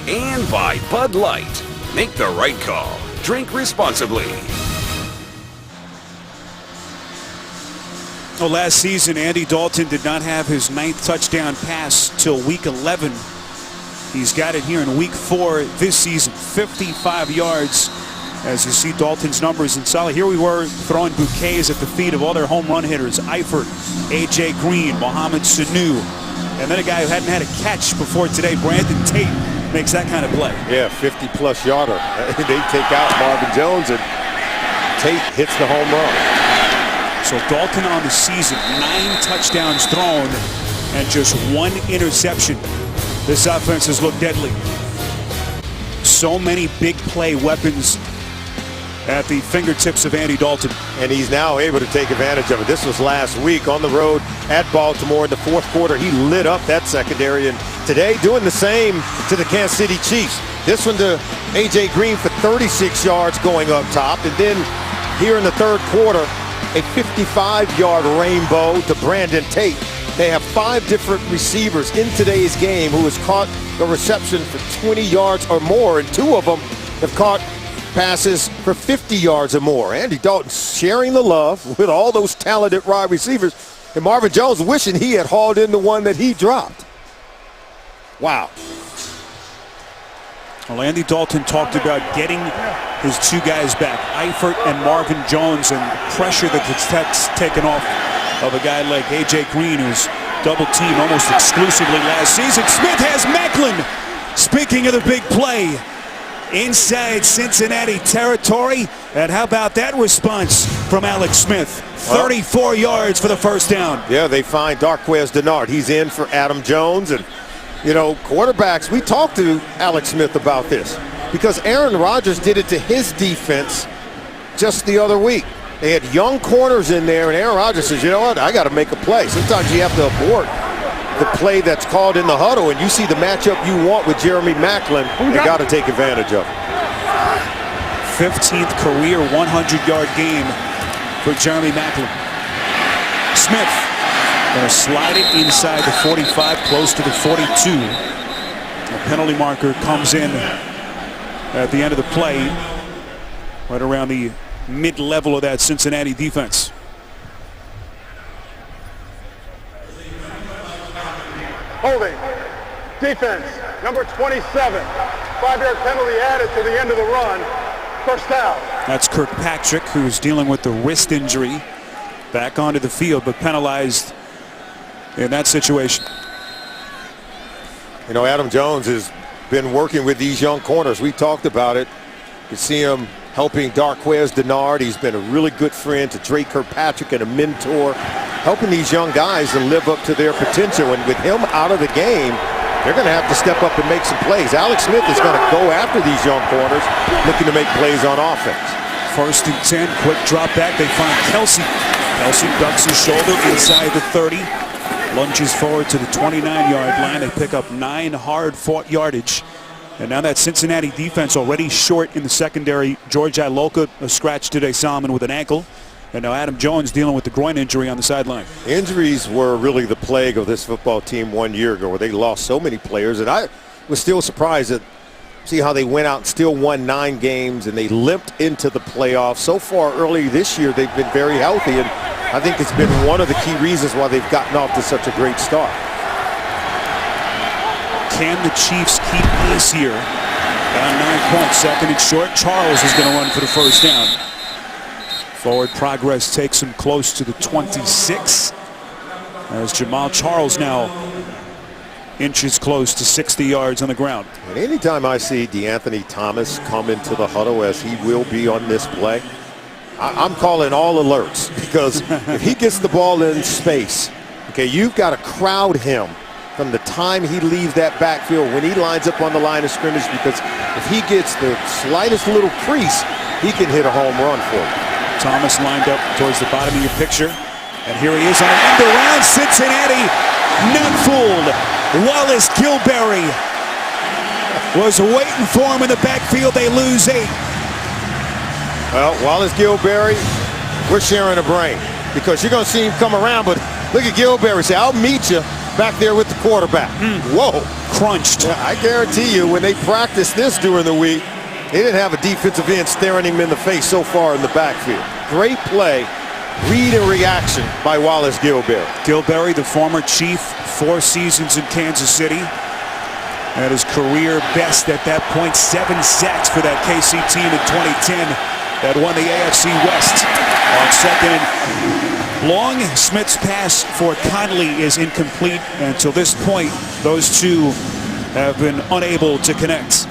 And by Bud Light. Make the right call. Drink responsibly. Well, last season, Andy Dalton did not have his 9th touchdown pass till week 11. He's got it here in week 4 this season. 55 yards as you see Dalton's numbers in solid. Here we were throwing bouquets at the feet of all their home run hitters. Eifert, A.J. Green, Mohamed Sanu, and then a guy who hadn't had a catch before today, Brandon Tate, makes that kind of play. Yeah, 50-plus yarder. They take out Marvin Jones, and Tate hits the home run. So Dalton on the season, 9 touchdowns thrown and just 1 interception. This offense has looked deadly. So many big play weapons at the fingertips of Andy Dalton. And he's now able to take advantage of it. This was last week on the road at Baltimore in the fourth quarter. He lit up that secondary, and today doing the same to the Kansas City Chiefs. This one to A.J. Green for 36 yards going up top. And then here in the third quarter, a 55-yard rainbow to Brandon Tate. They have 5 different receivers in today's game who has caught a reception for 20 yards or more, and 2 of them have caught passes for 50 yards or more. Andy Dalton sharing the love with all those talented wide receivers, and Marvin Jones wishing he had hauled in the one that he dropped. Wow. Well, Andy Dalton talked about getting his 2 guys back, Eifert and Marvin Jones, and pressure that's taken off of a guy like A.J. Green, who's double-teamed almost exclusively last season. Smith has Macklin. Speaking of the big play, inside Cincinnati territory. And how about that response from Alex Smith? 34 yards for the first down. Yeah, they find Darquez Dennard. He's in for Adam Jones. And, you know, quarterbacks, we talked to Alex Smith about this because Aaron Rodgers did it to his defense just the other week. They had young corners in there, and Aaron Rodgers says, you know what, I got to make a play. Sometimes you have to abort the play that's called in the huddle, and you see the matchup you want with Jeremy Macklin, you got to take advantage of it. 15th career 100-yard game for Jeremy Macklin. Smith going to slide it inside the 45, close to the 42. The penalty marker comes in at the end of the play, right around the mid-level of that Cincinnati defense. Holding. Defense, number 27. 5-yard penalty added to the end of the run. First down. That's Kirkpatrick, who's dealing with the wrist injury. Back onto the field, but penalized in that situation. You know, Adam Jones has been working with these young corners. We talked about it. You see him helping Darquez Dennard. He's been a really good friend to Drake Kirkpatrick and a mentor, helping these young guys to live up to their potential. And with him out of the game, they're going to have to step up and make some plays. Alex Smith is going to go after these young corners, looking to make plays on offense. 1st and 10, quick drop back. They find Kelsey. Kelsey ducks his shoulder inside the 30, lunges forward to the 29-yard line. They pick up 9 hard-fought yardage. And now that Cincinnati defense already short in the secondary. George Iloka, a scratch today, Solomon with an ankle. And now Adam Jones dealing with the groin injury on the sideline. Injuries were really the plague of this football team 1 year ago, where they lost so many players. And I was still surprised at see how they went out and still won 9 games, and they limped into the playoffs. So far early this year, they've been very healthy, and I think it's been one of the key reasons why they've gotten off to such a great start. Can the Chiefs keep pace here? Down 9 points, 2nd and short. Charles is going to run for the first down. Forward progress takes him close to the 26. As Jamal Charles now inches close to 60 yards on the ground. And anytime I see DeAnthony Thomas come into the huddle, as he will be on this play, I'm calling all alerts, because if he gets the ball in space, okay, you've got to crowd him from the time he leaves that backfield when he lines up on the line of scrimmage, because if he gets the slightest little crease, he can hit a home run for you. Thomas lined up towards the bottom of your picture, and here he is on an end around. Cincinnati not fooled. Wallace Gilberry was waiting for him in the backfield. They lose 8. Well, Wallace Gilberry, we're sharing a brain, because you're going to see him come around, but look at Gilberry say, I'll meet you back there with the quarterback. Whoa. Crunched. Yeah, I guarantee you, when they practiced this during the week, they didn't have a defensive end staring him in the face so far in the backfield. Great play, read and reaction by Wallace Gilberry. Gilberry, the former Chief, 4 seasons in Kansas City. At his career best at that point, 7 sacks for that KC team in 2010 that won the AFC West. On second and long, Smith's pass for Conley is incomplete. Until this point, those two have been unable to connect.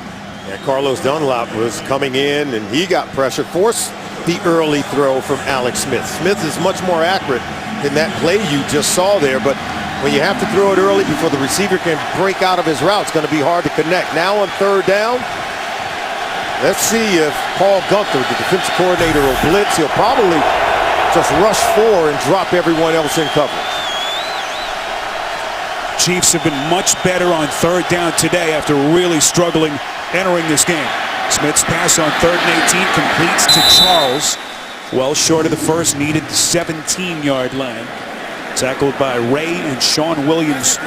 Yeah, Carlos Dunlap was coming in, and he got pressure, forced the early throw from Alex Smith. Smith is much more accurate than that play you just saw there, but when you have to throw it early before the receiver can break out of his route, it's going to be hard to connect. Now on third down, let's see if Paul Gunther, the defensive coordinator, will blitz. He'll probably just rush 4 and drop everyone else in coverage. Chiefs have been much better on third down today after really struggling entering this game. Smith's pass on 3rd and 18 completes to Charles. Well short of the first, needed the 17-yard line. Tackled by Ray and Sean Williams,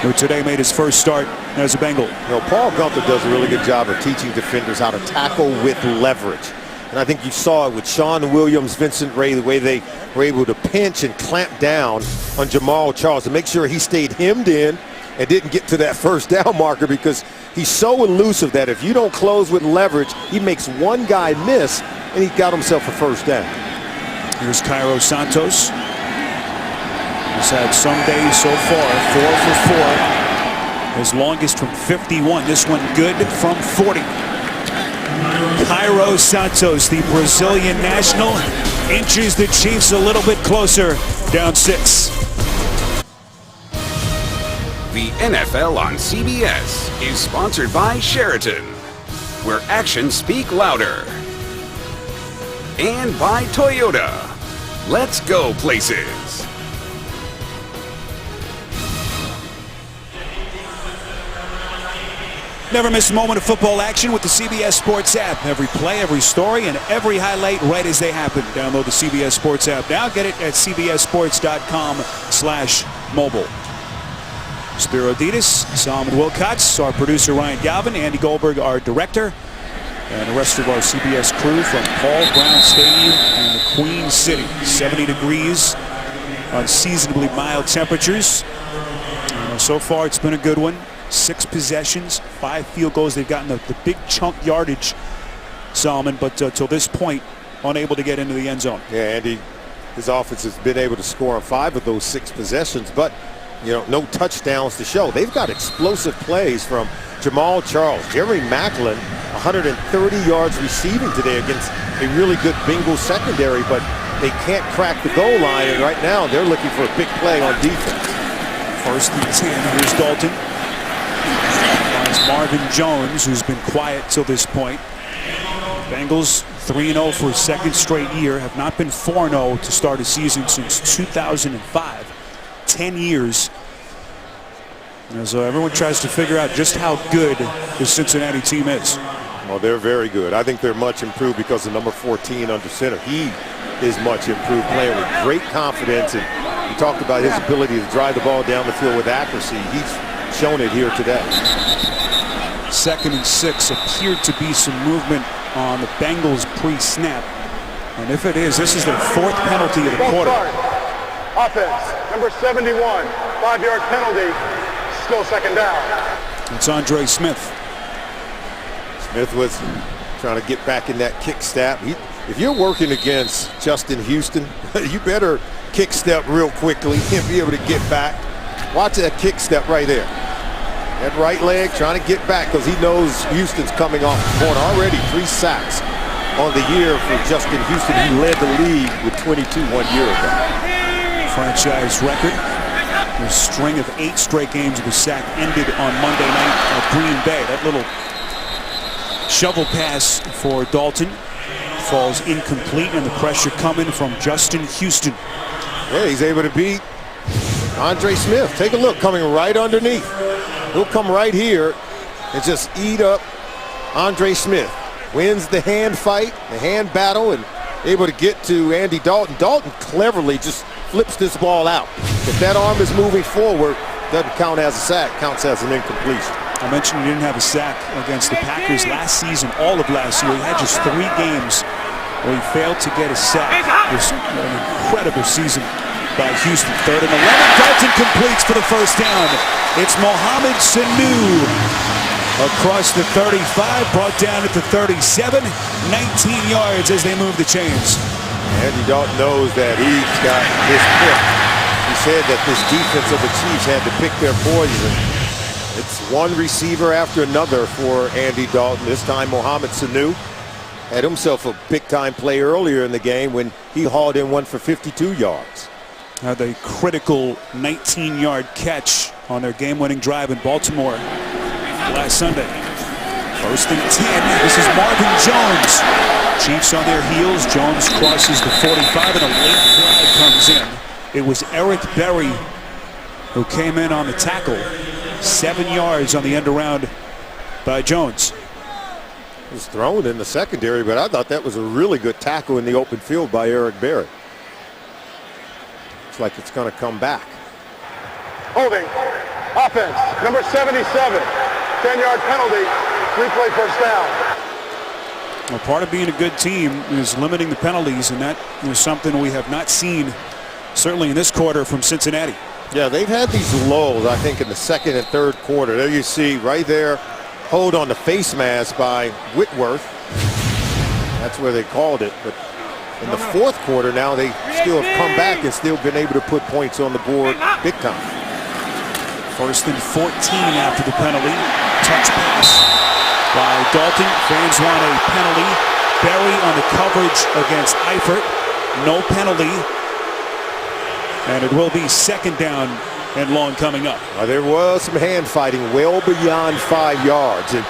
who today made his first start as a Bengal. You know, Paul Gunther does a really good job of teaching defenders how to tackle with leverage. And I think you saw it with Sean Williams, Vincent Ray, the way they were able to pinch and clamp down on Jamal Charles to make sure he stayed hemmed in and didn't get to that first down marker, because he's so elusive that if you don't close with leverage, he makes one guy miss and he got himself a first down. Here's Cairo Santos. He's had some days so far, 4 for 4. His longest from 51. This one good from 40. Cairo Santos, the Brazilian national, inches the Chiefs a little bit closer, down 6. The NFL on CBS is sponsored by Sheraton, where actions speak louder. And by Toyota. Let's go places. Never miss a moment of football action with the CBS Sports app. Every play, every story, and every highlight right as they happen. Download the CBS Sports app now. Get it at cbssports.com/mobile. Spiro Ditas, Solomon Wilcox, our producer Ryan Galvin, Andy Goldberg, our director, and the rest of our CBS crew from Paul Brown Stadium in the Queen City. 70 degrees, unseasonably mild temperatures. So far, it's been a good one. 6 possessions, 5 field goals. They've gotten the big chunk yardage, Solomon, but till this point, unable to get into the end zone. Yeah, Andy, his offense has been able to score on 5 of those 6 possessions, but you know, no touchdowns to show. They've got explosive plays from Jamal Charles. Jerry Maclin, 130 yards receiving today against a really good Bengals secondary, but they can't crack the goal line, and right now they're looking for a big play on defense. 1st and 10. Here's Dalton. Finds Marvin Jones, who's been quiet till this point. Bengals 3-0 for a 2nd straight year. Have not been 4-0 to start a season since 2005. 10 years. And so everyone tries to figure out just how good the Cincinnati team is. Well, they're very good. I think they're much improved because of number 14 under center. He is much improved, playing with great confidence. And you talked about his ability to drive the ball down the field with accuracy. He's shown it here today. 2nd and 6. Appeared to be some movement on the Bengals pre-snap. And if it is, this is their 4th penalty of the quarter. Offense, number 71, 5-yard penalty, still 2nd down. It's Andre Smith. Smith was trying to get back in that kick step. If you're working against Justin Houston, you better kick step real quickly and be able to get back. Watch that kick step right there. That right leg trying to get back because he knows Houston's coming off the corner. Already 3 sacks on the year for Justin Houston. He led the league with 22 1 year ago. Franchise record. The string of 8 straight games of the sack ended on Monday night at Green Bay. That little shovel pass for Dalton falls incomplete, and the pressure coming from Justin Houston. Yeah, he's able to beat Andre Smith. Take a look, coming right underneath. He'll come right here and just eat up Andre Smith. Wins the hand fight, the hand battle, and able to get to Andy Dalton. Dalton cleverly just flips this ball out. If that arm is moving forward, doesn't count as a sack, counts as an incompletion. I mentioned he didn't have a sack against the Packers last season, all of last year. He had just 3 games where he failed to get a sack. It was an incredible season by Houston. 3rd and 11. Dalton completes for the first down. It's Mohamed Sanu across the 35, brought down at the 37. 19 yards as they move the chains. Andy Dalton knows that he's got his pick. He said that this defense of the Chiefs had to pick their poison. It's one receiver after another for Andy Dalton. This time Mohamed Sanu had himself a big-time play earlier in the game when he hauled in one for 52 yards. Had a critical 19-yard catch on their game-winning drive in Baltimore last Sunday. 1st and 10. This is Marvin Jones. Chiefs on their heels. Jones crosses the 45 and a late flag comes in. It was Eric Berry who came in on the tackle. 7 yards on the end around by Jones. It was thrown in the secondary, but I thought that was a really good tackle in the open field by Eric Berry. Looks like it's going to come back. Holding. Offense. Number 77. 10-yard penalty. 3-play first down. Well, part of being a good team is limiting the penalties, and that is something we have not seen, certainly in this quarter, from Cincinnati. Yeah, they've had these lulls, I think, in the 2nd and 3rd quarter. There you see right there, hold on the face mask by Whitworth. That's where they called it. But in the 4th quarter now, they still have come back and still been able to put points on the board big time. 1st and 14 after the penalty. Touch pass by Dalton. Fans want a penalty. Berry on the coverage against Eifert. No penalty. And it will be 2nd down and long coming up. There was some hand fighting well beyond 5 yards. And,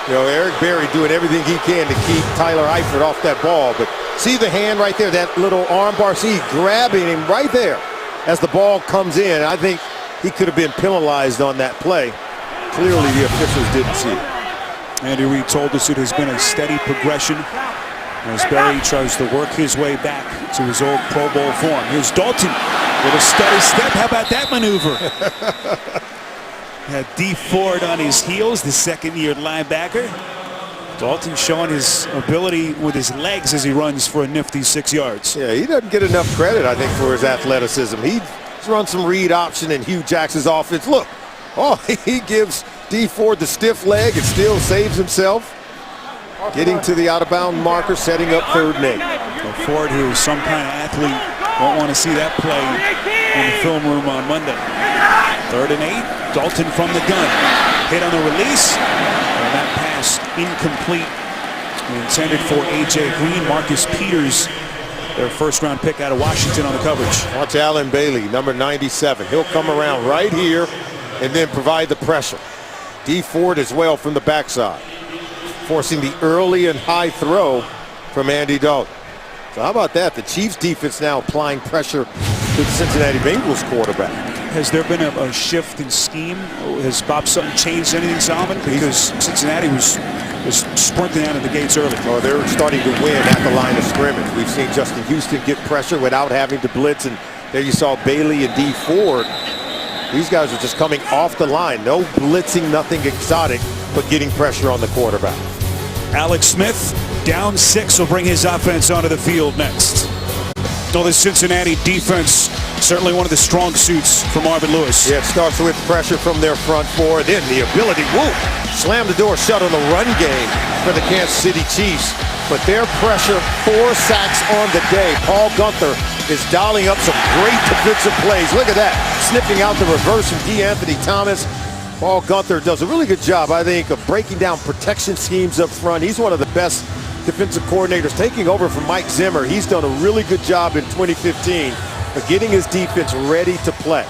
you know, Eric Berry doing everything he can to keep Tyler Eifert off that ball. But see the hand right there, that little arm bar. See, grabbing him right there as the ball comes in. I think he could have been penalized on that play. Clearly, the officials didn't see it. Andy Reid told us it has been a steady progression as Berry tries to work his way back to his old Pro Bowl form. Here's Dalton with a steady step. How about that maneuver? Had D Ford on his heels, the 2nd-year linebacker. Dalton showing his ability with his legs as he runs for a nifty 6 yards. Yeah, he doesn't get enough credit, I think, for his athleticism. He's run some read option in Hugh Jackson's offense. Look, he gives D Ford the stiff leg and still saves himself. Getting to the out-of-bound marker, setting up 3rd and 8. So Ford, who is some kind of athlete, won't want to see that play in the film room on Monday. 3rd and 8. Dalton from the gun. Hit on the release. And that pass incomplete. Intended for A.J. Green. Marcus Peters, their 1st-round pick out of Washington, on the coverage. Watch Allen Bailey, number 97. He'll come around right here and then provide the pressure. D Ford as well from the backside, forcing the early and high throw from Andy Dalton. So how about that? The Chiefs defense now applying pressure to the Cincinnati Bengals quarterback. Has there been a shift in scheme? Has Bob Sutton changed anything, Solomon? Because Cincinnati was sprinting out of the gates early. Oh, they're starting to win at the line of scrimmage. We've seen Justin Houston get pressure without having to blitz, and there you saw Bailey and D Ford. These guys are just coming off the line. No blitzing, nothing exotic, but getting pressure on the quarterback. Alex Smith, down 6, will bring his offense onto the field next. So the Cincinnati defense, certainly one of the strong suits for Marvin Lewis. Yeah, it starts with pressure from their front four, then the ability, slam the door shut on the run game for the Kansas City Chiefs. But their pressure, 4 sacks on the day. Paul Gunther is dialing up some great defensive plays. Look at that, sniffing out the reverse from D'Anthony Thomas. Paul Gunther does a really good job, I think, of breaking down protection schemes up front. He's one of the best defensive coordinators, taking over from Mike Zimmer. He's done a really good job in 2015 of getting his defense ready to play.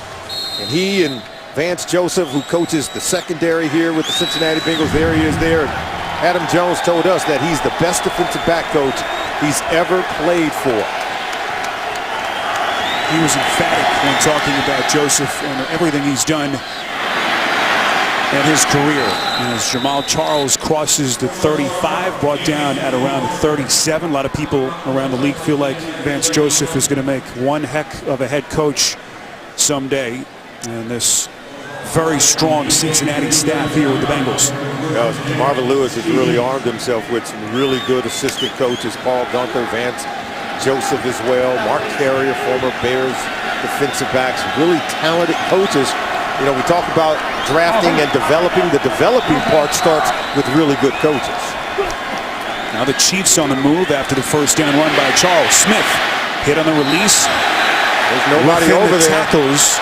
And he and Vance Joseph, who coaches the secondary here with the Cincinnati Bengals, there he is there. And Adam Jones told us that he's the best defensive back coach he's ever played for. He was emphatic when talking about Joseph and everything he's done in his career. As Jamal Charles crosses the 35, brought down at around the 37. A lot of people around the league feel like Vance Joseph is going to make one heck of a head coach someday. And this very strong Cincinnati staff here with the Bengals. Marvin Lewis has really armed himself with some really good assistant coaches. Paul Gunther, Vance Joseph as well, Mark Carrier, former Bears defensive backs, really talented coaches. You know, we talk about drafting and developing. The developing part starts with really good coaches. Now the Chiefs on the move after the first down run by Charles Smith. Hit on the release. There's nobody Within over the there. tackles.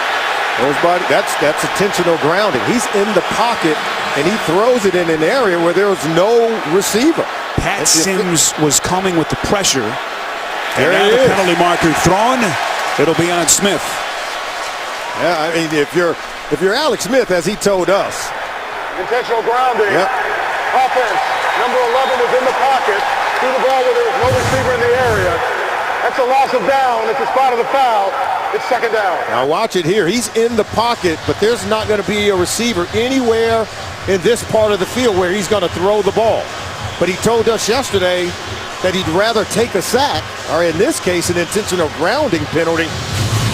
That's intentional grounding. He's in the pocket, and he throws it in an area where there was no receiver. Pat Sims was coming with the pressure. There And now he the is. penalty marker thrown. It'll be on Smith. Yeah, I mean, if you're Alex Smith, as he told us. Intentional grounding. Yep. Offense. Number 11 was in the pocket. Threw the ball where there was no receiver in the area. That's a loss of down. It's the spot of the foul. It's second down. Now watch it here. He's in the pocket, but there's not going to be a receiver anywhere in this part of the field where he's going to throw the ball. But he told us yesterday that he'd rather take a sack, or in this case, an intentional grounding penalty,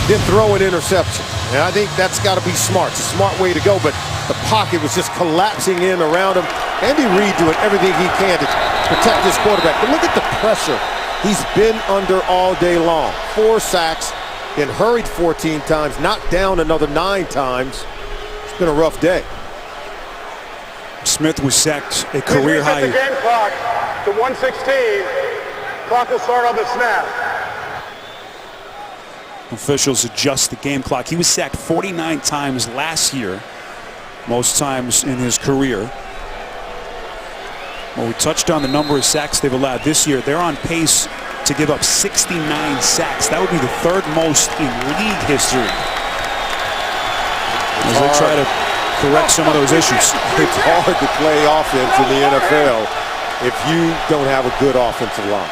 than throw an interception. And I think that's got to be smart. It's a smart way to go, but the pocket was just collapsing in around him. Andy Reid doing everything he can to protect this quarterback. But look at the pressure he's been under all day long. 4 sacks, been hurried 14 times, knocked down another 9 times. It's been a rough day. Smith was sacked a Please career reset high. the game clock to 1:16. Clock will start on the snap. Officials adjust the game clock. He was sacked 49 times last year, most times in his career. Well, we touched on the number of sacks they've allowed this year. They're on pace to give up 69 sacks. That would be the 3rd most in league history. As they try to correct some of those issues. It's hard to play offense in the NFL if you don't have a good offensive line.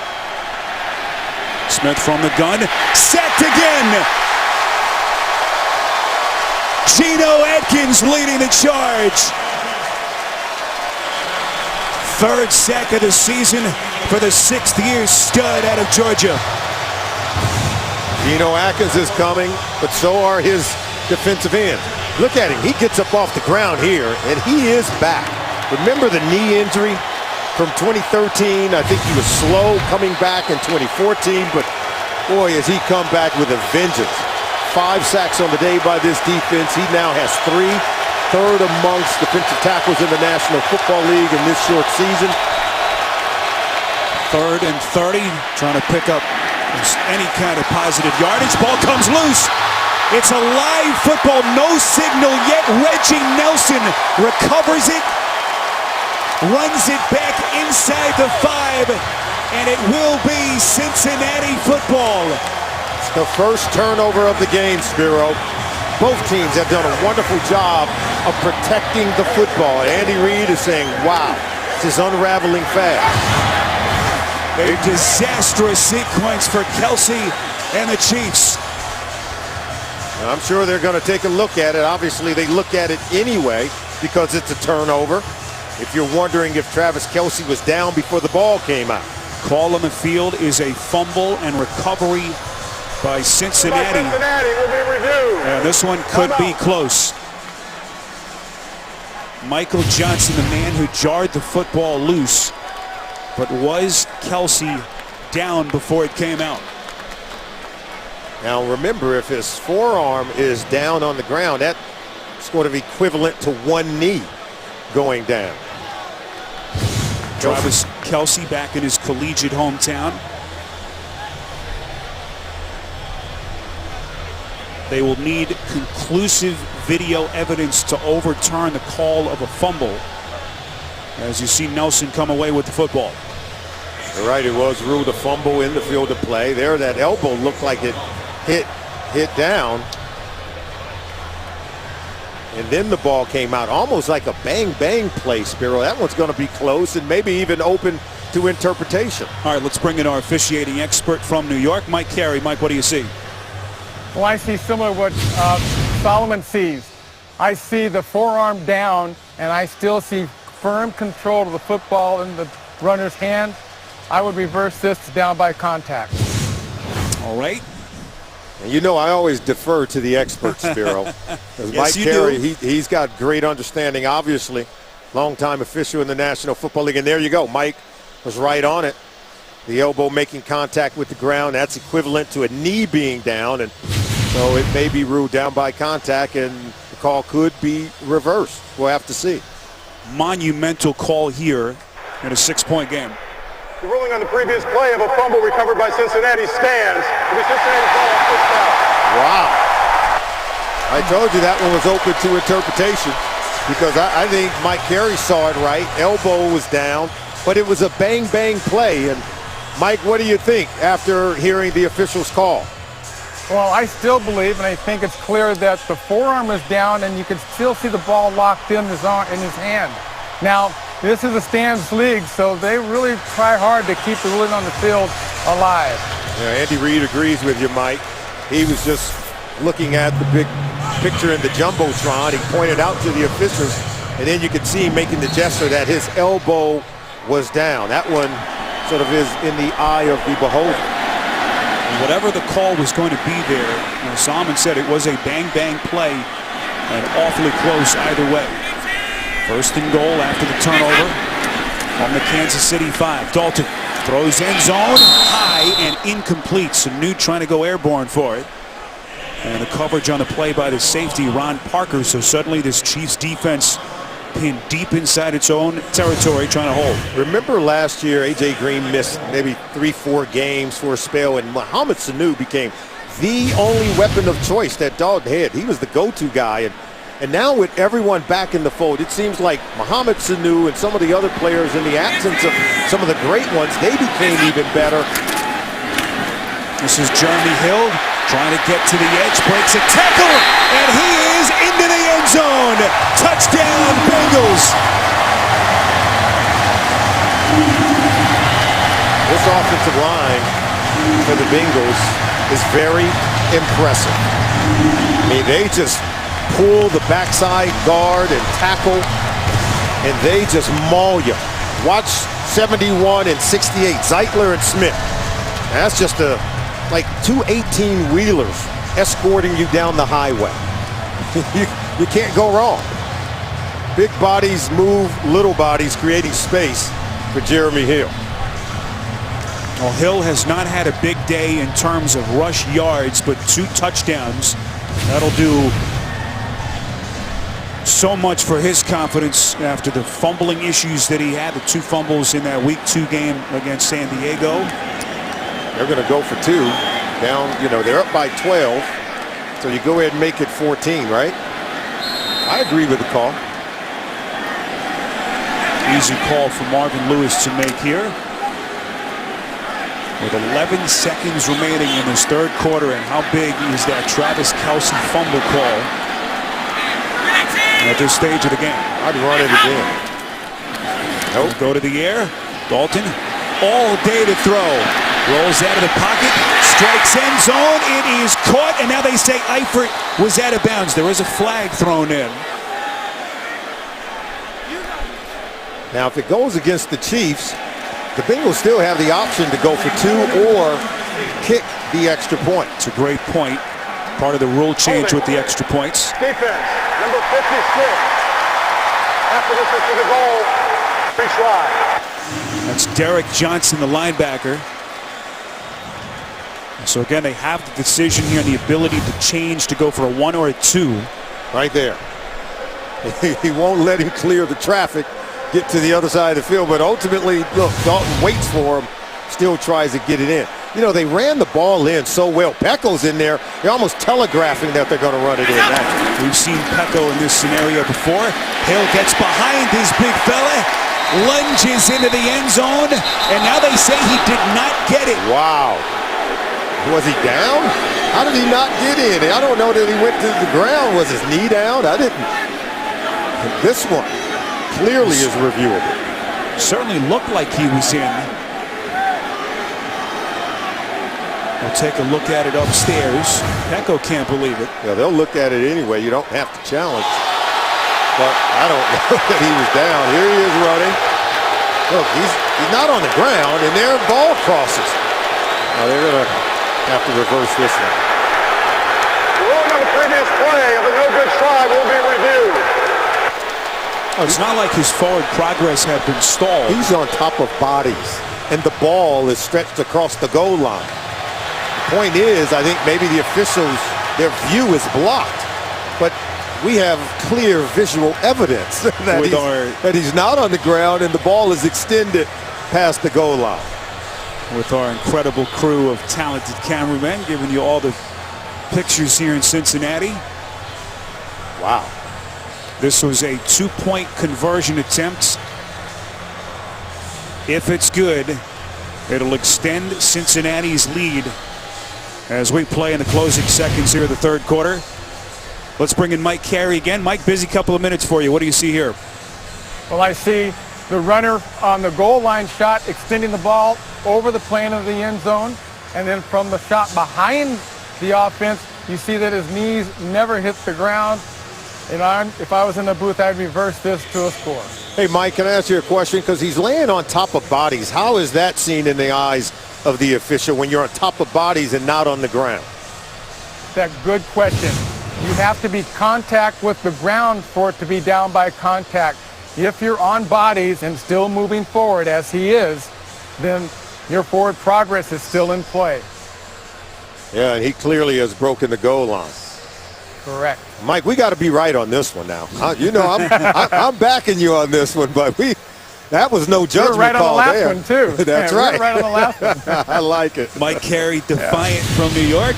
Smith from the gun, sacked again. Geno Atkins leading the charge. 3rd sack of the season for the 6th-year stud out of Georgia. Geno Atkins is coming, but so are his defensive ends. Look at him. He gets up off the ground here, and he is back. Remember the knee injury from 2013? I think he was slow coming back in 2014, but boy, has he come back with a vengeance. 5 sacks on the day by this defense. He now has 3, 3rd amongst defensive tackles in the National Football League in this short season. 3rd and 30, trying to pick up any kind of positive yardage. Ball comes loose. It's a live football, no signal yet. Reggie Nelson recovers it, runs it back inside the 5, and it will be Cincinnati football. It's the first turnover of the game, Spiro. Both teams have done a wonderful job of protecting the football. And Andy Reid is saying, wow, this is unraveling fast. A disastrous sequence for Kelsey and the Chiefs. I'm sure they're going to take a look at it. Obviously, they look at it anyway because it's a turnover. If you're wondering if Travis Kelce was down before the ball came out. Call on the field is a fumble and recovery by Cincinnati. Cincinnati will be reviewed. Yeah, this one could be close. Michael Johnson, the man who jarred the football loose, but was Kelce down before it came out? Now remember, if his forearm is down on the ground, that's sort of equivalent to 1 knee going down. Travis Kelce back in his collegiate hometown. They will need conclusive video evidence to overturn the call of a fumble. As you see Nelson come away with the football. You're right, it was ruled a fumble in the field of play. There, that elbow looked like it hit down. And then the ball came out, almost like a bang-bang play, Spiro. That one's going to be close and maybe even open to interpretation. All right, let's bring in our officiating expert from New York, Mike Carey. Mike, what do you see? Well, I see similar to what Solomon sees. I see the forearm down, and I still see firm control of the football in the runner's hand. I would reverse this to down by contact. All right. And you know, I always defer to the experts, Spiro. Yes, Mike you Carey, do. he's got great understanding, obviously. Longtime official in the National Football League. And there you go. Mike was right on it. The elbow making contact with the ground. That's equivalent to a knee being down. And So it may be ruled down by contact, and the call could be reversed. We'll have to see. Monumental call here in a 6-point game. The ruling on the previous play of a fumble recovered by Cincinnati stands. It'll be Cincinnati's ball pushed out. Wow. I told you that one was open to interpretation because I think Mike Carey saw it right. Elbow was down, but it was a bang-bang play. And Mike, what do you think after hearing the official's call? Well, I still believe, and I think it's clear that the forearm is down, and you can still see the ball locked in his hand. Now, this is a stands league, so they really try hard to keep the ruling on the field alive. Yeah, Andy Reid agrees with you, Mike. He was just looking at the big picture in the Jumbotron. He pointed out to the officials, and then you could see him making the gesture that his elbow was down. That one sort of is in the eye of the beholder. And whatever the call was going to be there, Solomon said it was a bang-bang play and awfully close either way. First and goal after the turnover on the Kansas City 5. Dalton throws end zone high and incomplete. Sanu trying to go airborne for it. And the coverage on the play by the safety, Ron Parker. So suddenly this Chiefs defense pinned deep inside its own territory trying to hold. Remember last year, A.J. Green missed maybe 3-4 games for a spell, and Mohamed Sanu became the only weapon of choice that Dalton had. He was the go-to guy. And now with everyone back in the fold, it seems like Mohamed Sanu and some of the other players, in the absence of some of the great ones, they became even better. This is Jeremy Hill trying to get to the edge, breaks a tackle, and he is into the end zone. Touchdown, Bengals. This offensive line for the Bengals is very impressive. I mean, they just pull the backside guard and tackle, and they just maul you. Watch 71 and 68, Zeitler and Smith. That's just like two 18-wheelers escorting you down the highway. you can't go wrong. Big bodies move little bodies, creating space for Jeremy Hill. Well, Hill has not had a big day in terms of rush yards, but 2 touchdowns. That'll do so much for his confidence after the fumbling issues that he had, the 2 fumbles in that week 2 game against San Diego. They're going to go for 2 down, they're up by 12, so you go ahead and make it 14, right? I agree with the call. Easy call for Marvin Lewis to make here. With 11 seconds remaining in this 3rd quarter, and how big is that Travis Kelce fumble call at this stage of the game? I'd run it again. Nope. Go to the air. Dalton all day to throw. Rolls out of the pocket. Strikes end zone. It is caught. And now they say Eifert was out of bounds. There was a flag thrown in. Now, if it goes against the Chiefs, the Bengals still have the option to go for 2 or kick the extra point. It's a great point. Part of the rule change with the extra points. Defense, number 56. After this is for the goal, retry. That's Derek Johnson, the linebacker. So again, they have the decision here and the ability to change to go for a 1 or a 2. Right there. He won't let him clear the traffic, get to the other side of the field, but ultimately, look, Dalton waits for him, still tries to get it in. They ran the ball in so well. Pecco's in there. They're almost telegraphing that they're going to run it in. We've seen Pecco in this scenario before. Hill gets behind his big fella, lunges into the end zone, and now they say he did not get it. Wow. Was he down? How did he not get in? I don't know that he went to the ground. Was his knee down? I didn't. This one clearly is reviewable. Certainly looked like he was in. We'll take a look at it upstairs. Pecco can't believe it. Yeah, they'll look at it anyway. You don't have to challenge. But I don't know that he was down. Here he is running. Look, he's not on the ground, and their ball crosses. Now they're going to have to reverse this one. The ruling on the previous play of a no-good try will be reviewed. Oh, it's not like his forward progress had been stalled. He's on top of bodies, and the ball is stretched across the goal line. The point is, I think maybe the officials their view is blocked. But we have clear visual evidence that he's not on the ground and the ball is extended past the goal line. With our incredible crew of talented cameramen giving you all the pictures here in Cincinnati. Wow. This was a 2-point conversion attempt. If it's good, it'll extend Cincinnati's lead as we play in the closing seconds here of the third quarter. Let's bring in Mike Carey again. Mike, busy couple of minutes for you. What do you see here? Well, I see the runner on the goal line shot extending the ball over the plane of the end zone. And then from the shot behind the offense, you see that his knees never hit the ground. And if I was in the booth, I'd reverse this to a score. Hey, Mike, can I ask you a question? Because he's laying on top of bodies. How is that seen in the eyes of the official when you're on top of bodies and not on the ground? That's a good question. You have to be contact with the ground for it to be down by contact. If you're on bodies and still moving forward, as he is, then your forward progress is still in play. Yeah, and he clearly has broken the goal line. Correct. Mike, we got to be right on this one now. You know, I'm backing you on this one, but that was no judgment You're right call on the last there. one, too. That's yeah, right. You're right on the last one. I like it. Mike Carey, defiant from New York,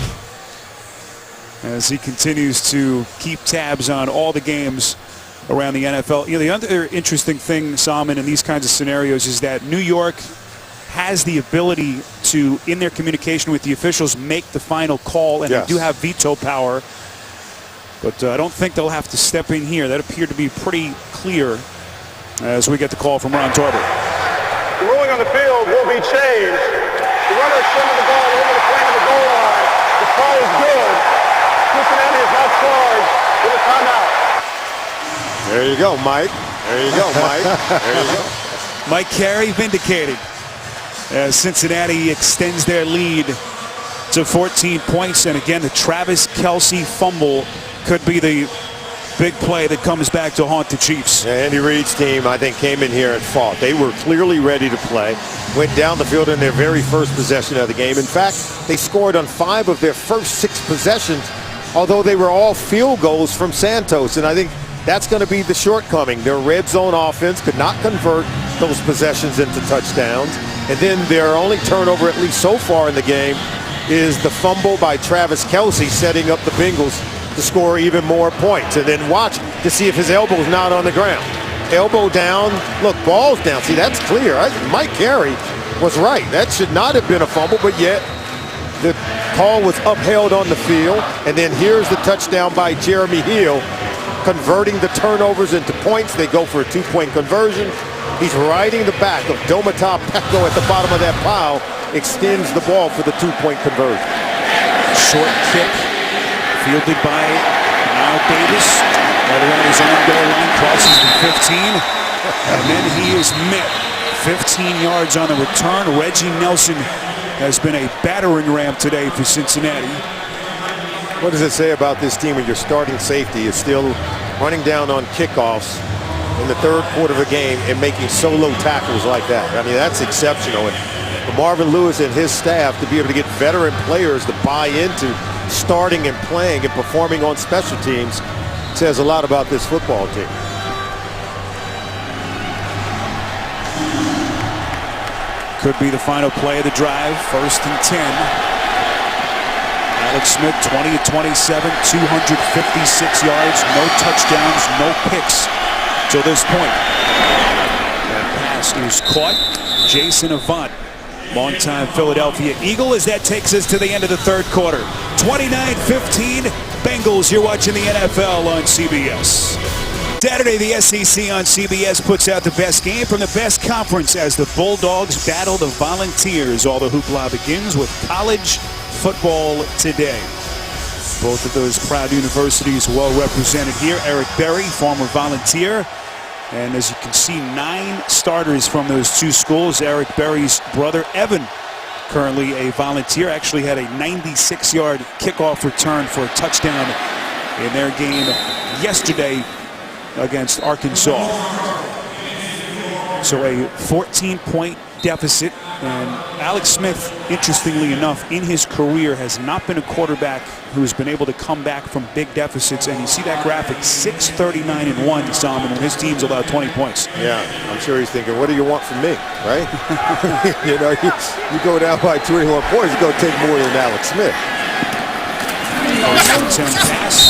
as he continues to keep tabs on all the games around the NFL. You know, the other interesting thing, Salman, in these kinds of scenarios is that New York has the ability to, in their communication with the officials, make the final call, and yes, they do have veto power. But I don't think they'll have to step in here. That appeared to be pretty clear as we get the call from Ron Torber. The ruling on the field will be changed. The runner extended the ball over the plane of the goal line. The call is good. Cincinnati is not charged with a timeout. There you go, Mike. There you go, Mike. There you go. Mike Carey vindicated as Cincinnati extends their lead to 14 points. And again, the Travis Kelce fumble could be the big play that comes back to haunt the Chiefs. Yeah, Andy Reid's team, I think, came in here and fought. They were clearly ready to play. Went down the field in their very first possession of the game. In fact, they scored on 5 of their first 6 possessions, although they were all field goals from Santos. And I think that's going to be the shortcoming. Their red zone offense could not convert those possessions into touchdowns. And then their only turnover, at least so far in the game, is the fumble by Travis Kelce, setting up the Bengals to score even more points. And then watch to see if his elbow's not on the ground. Elbow down, look, ball's down. See, that's clear. Mike Carey was right. That should not have been a fumble, but yet the call was upheld on the field. And then here's the touchdown by Jeremy Hill, converting the turnovers into points. They go for a 2-point conversion. He's riding the back of Domata Peko at the bottom of that pile, extends the ball for the 2-point conversion. Short kick fielded by now Davis, right around his own goal line, crosses the 15, and then he is met. 15 yards on the return. Reggie Nelson has been a battering ram today for Cincinnati. What does it say about this team when your starting safety is still running down on kickoffs in the third quarter of a game and making solo tackles like that? I mean, that's exceptional. And for Marvin Lewis and his staff to be able to get veteran players to buy into starting and playing and performing on special teams says a lot about this football team. Could be the final play of the drive. 1st and 10. Alex Smith, 20 of 27, 256 yards, no touchdowns, no picks till this point. That pass is caught. Jason Avant, longtime Philadelphia Eagle, as that takes us to the end of the third quarter. 29-15, Bengals. You're watching the NFL on CBS. Saturday, the SEC on CBS puts out the best game from the best conference as the Bulldogs battle the Volunteers. All the hoopla begins with college football today. Both of those proud universities well represented here. Eric Berry, former Volunteer. And as you can see, 9 starters from those 2 schools. Eric Berry's brother, Evan, currently a Volunteer, actually had a 96-yard kickoff return for a touchdown in their game yesterday against Arkansas. So a 14-point deficit. And Alex Smith, interestingly enough, in his career has not been a quarterback who's been able to come back from big deficits. And you see that graphic, 6-39-1, Solomon, when his team's allowed 20 points. Yeah, I'm sure he's thinking, what do you want from me, right? You know, you go down by 21 points, you're going to take more than Alex Smith. First and 10 pass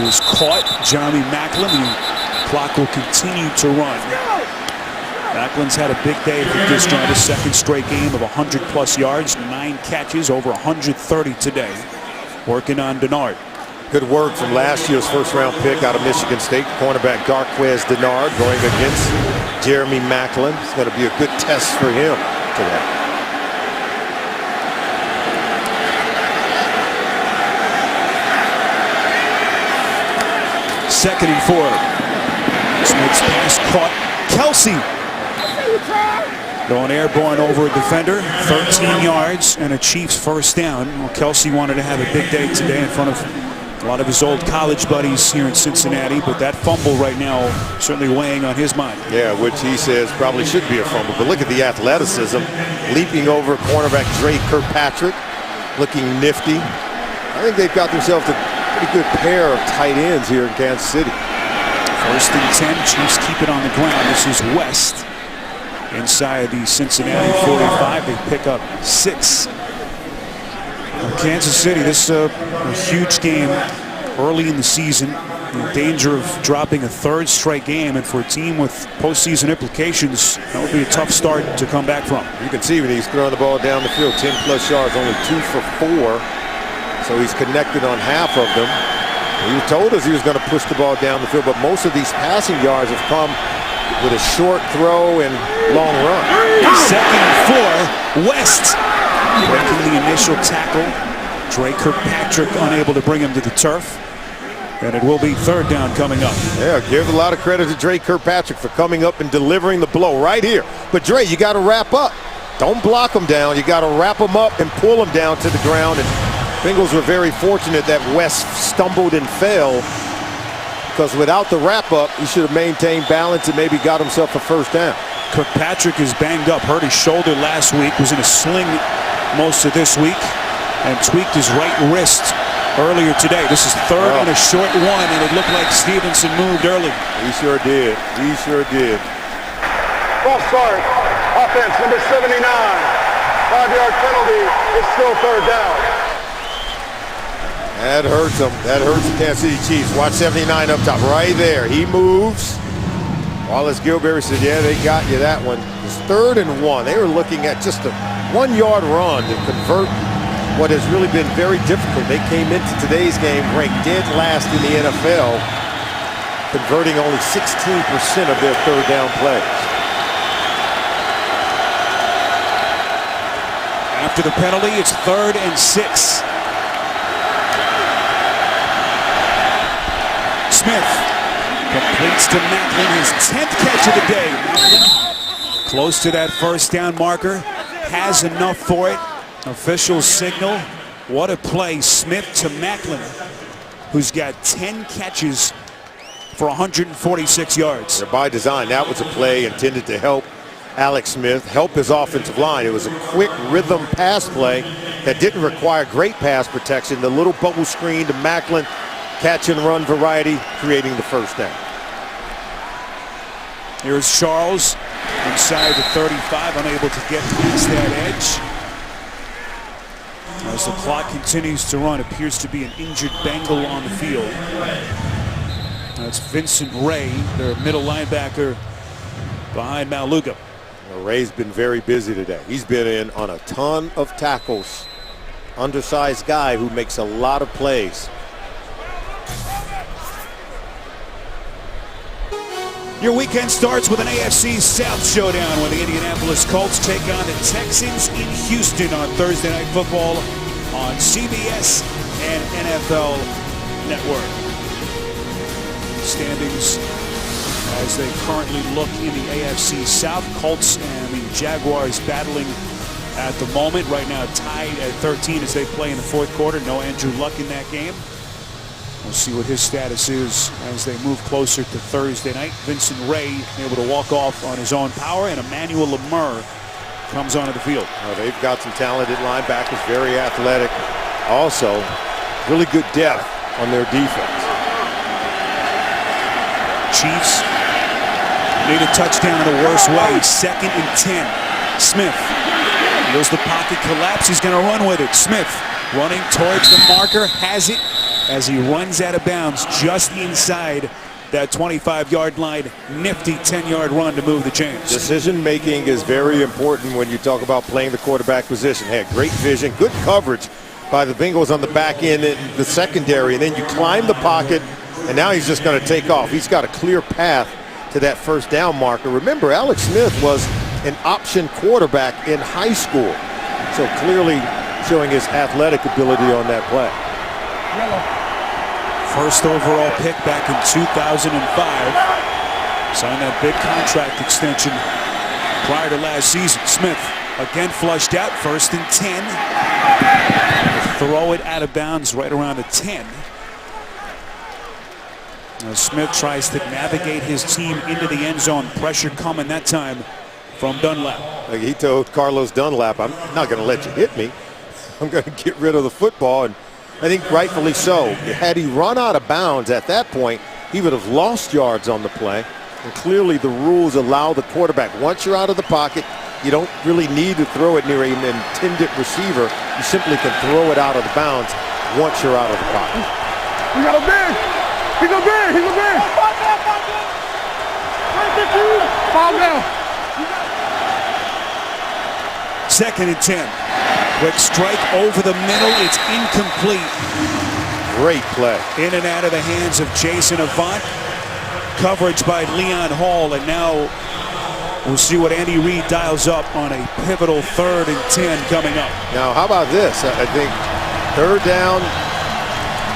is caught. Jeremy Maclin. The clock will continue to run. Macklin's had a big day for Disjoint, his second straight game of 100-plus yards, 9 catches, over 130 today. Working on Denard. Good work from last year's first-round pick out of Michigan State, cornerback Darquez Denard going against Jeremy Maclin. It's going to be a good test for him today. Second and 4. Smith's pass caught. Kelsey going airborne over a defender, 13 yards and a Chiefs first down. Well, Kelsey wanted to have a big day today in front of a lot of his old college buddies here in Cincinnati, but that fumble right now certainly weighing on his mind. Yeah, which he says probably should be a fumble, but look at the athleticism. Leaping over cornerback Dre Kirkpatrick, looking nifty. I think they've got themselves a pretty good pair of tight ends here in Kansas City. First and 10, Chiefs keep it on the ground. This is West inside the Cincinnati 45. They pick up 6. Kansas City, this is a huge game early in the season. In danger of dropping a 3rd straight game, and for a team with postseason implications, that would be a tough start to come back from. You can see when he's throwing the ball down the field, 10-plus yards, only 2 for 4. So he's connected on half of them. He told us he was going to push the ball down the field, but most of these passing yards have come with a short throw and long run. Second and 4, West breaking the initial tackle. Dre Kirkpatrick unable to bring him to the turf. And it will be 3rd down coming up. Yeah, give a lot of credit to Dre Kirkpatrick for coming up and delivering the blow right here. But Dre, you got to wrap up. Don't block him down. You got to wrap him up and pull him down to the ground. And Bengals were very fortunate that West stumbled and fell, because without the wrap-up, he should have maintained balance and maybe got himself a first down. Kirkpatrick is banged up, hurt his shoulder last week, was in a sling most of this week, and tweaked his right wrist earlier today. This is 3rd and a short 1, and it looked like Stevenson moved early. He sure did. He sure did. False start. Offense, number 79. 5-yard penalty. It's still 3rd down. That hurts him. That hurts the Kansas City Chiefs. Watch 79 up top. Right there. He moves. Wallace Gilberry said, yeah, they got you that one. It's 3rd and 1. They were looking at just a 1-yard run to convert what has really been very difficult. They came into today's game ranked dead last in the NFL, converting only 16% of their 3rd down plays. After the penalty, it's 3rd and 6. Smith completes to Maclin, his 10th catch of the day. Maclin close to that first down marker, has enough for it. Official signal. What a play. Smith to Maclin, who's got 10 catches for 146 yards. By design, that was a play intended to help Alex Smith, help his offensive line. It was a quick rhythm pass play that didn't require great pass protection. The little bubble screen to Maclin, catch and run variety, creating the first down. Here's Charles inside the 35, unable to get past that edge. As the clock continues to run, appears to be an injured Bengal on the field. That's Vincent Ray, their middle linebacker behind Maluga. Well, Ray's been very busy today. He's been in on a ton of tackles. Undersized guy who makes a lot of plays. Your weekend starts with an AFC South showdown where the Indianapolis Colts take on the Texans in Houston on Thursday Night Football on CBS and NFL Network. Standings as they currently look in the AFC South. Colts and the Jaguars battling at the moment. Right now tied at 13 as they play in the 4th quarter. No Andrew Luck in that game. We'll see what his status is as they move closer to Thursday night. Vincent Ray able to walk off on his own power, and Emmanuel Lemur comes onto the field. They've got some talented linebackers, very athletic. Also, really good depth on their defense. Chiefs need a touchdown in the worst way. 2nd and 10. Smith feels the pocket collapse. He's going to run with it. Smith running towards the marker, has it as he runs out of bounds just inside that 25-yard line. Nifty 10-yard run to move the chains. Decision making is very important when you talk about playing the quarterback position. Had great vision, good coverage by the Bengals on the back end in the secondary, and then you climb the pocket, and now he's just going to take off. He's got a clear path to that first down marker. Remember, Alex Smith was an option quarterback in high school, so clearly showing his athletic ability on that play. First overall pick back in 2005. Signed that big contract extension prior to last season. Smith again flushed out. 1st and 10. Throw it out of bounds right around the 10. Now Smith tries to navigate his team into the end zone. Pressure coming that time from Dunlap. Like he told Carlos Dunlap, I'm not going to let you hit me. I'm going to get rid of the football. And I think rightfully so. Had he run out of bounds at that point, he would have lost yards on the play. And clearly the rules allow the quarterback, once you're out of the pocket, you don't really need to throw it near an intended receiver. You simply can throw it out of the bounds once you're out of the pocket. He got a big. He's a big. He's a big. Fall down. 2nd and 10. Quick strike over the middle. It's incomplete. Great play. In and out of the hands of Jason Avant. Coverage by Leon Hall, and now we'll see what Andy Reid dials up on a pivotal 3rd and 10 coming up. Now, how about this? I think 3rd down,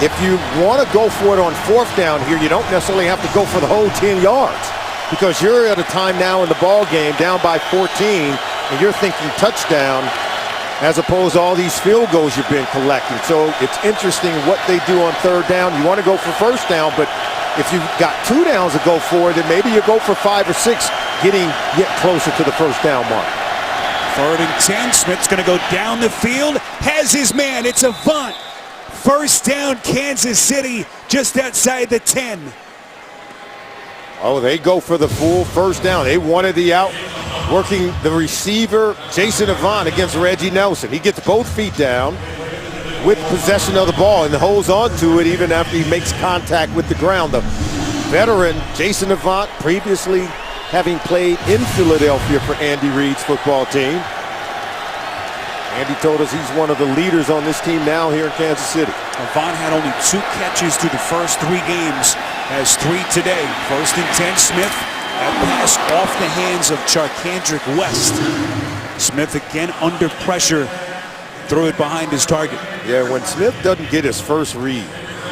if you want to go for it on 4th down here, you don't necessarily have to go for the whole 10 yards because you're at a time now in the ball game down by 14, and you're thinking touchdown as opposed to all these field goals you've been collecting. So it's interesting what they do on 3rd down. You want to go for 1st down, but if you've got 2 downs to go for, then maybe you go for 5 or 6, getting yet closer to the 1st down mark. 3rd and 10. Smith's going to go down the field. Has his man. It's Avant. 1st down, Kansas City, just outside the 10. Oh, they go for the full 1st down. They wanted the out, working the receiver, Jason Avant, against Reggie Nelson. He gets both feet down with possession of the ball and holds on to it even after he makes contact with the ground. The veteran, Jason Avant, previously having played in Philadelphia for Andy Reid's football team. Andy told us he's one of the leaders on this team now here in Kansas City. Avant had only 2 catches through the first 3 games, has 3 today. 1st and 10, Smith. That pass off the hands of Charkandrick West. Smith again under pressure. Threw it behind his target. Yeah, when Smith doesn't get his first read,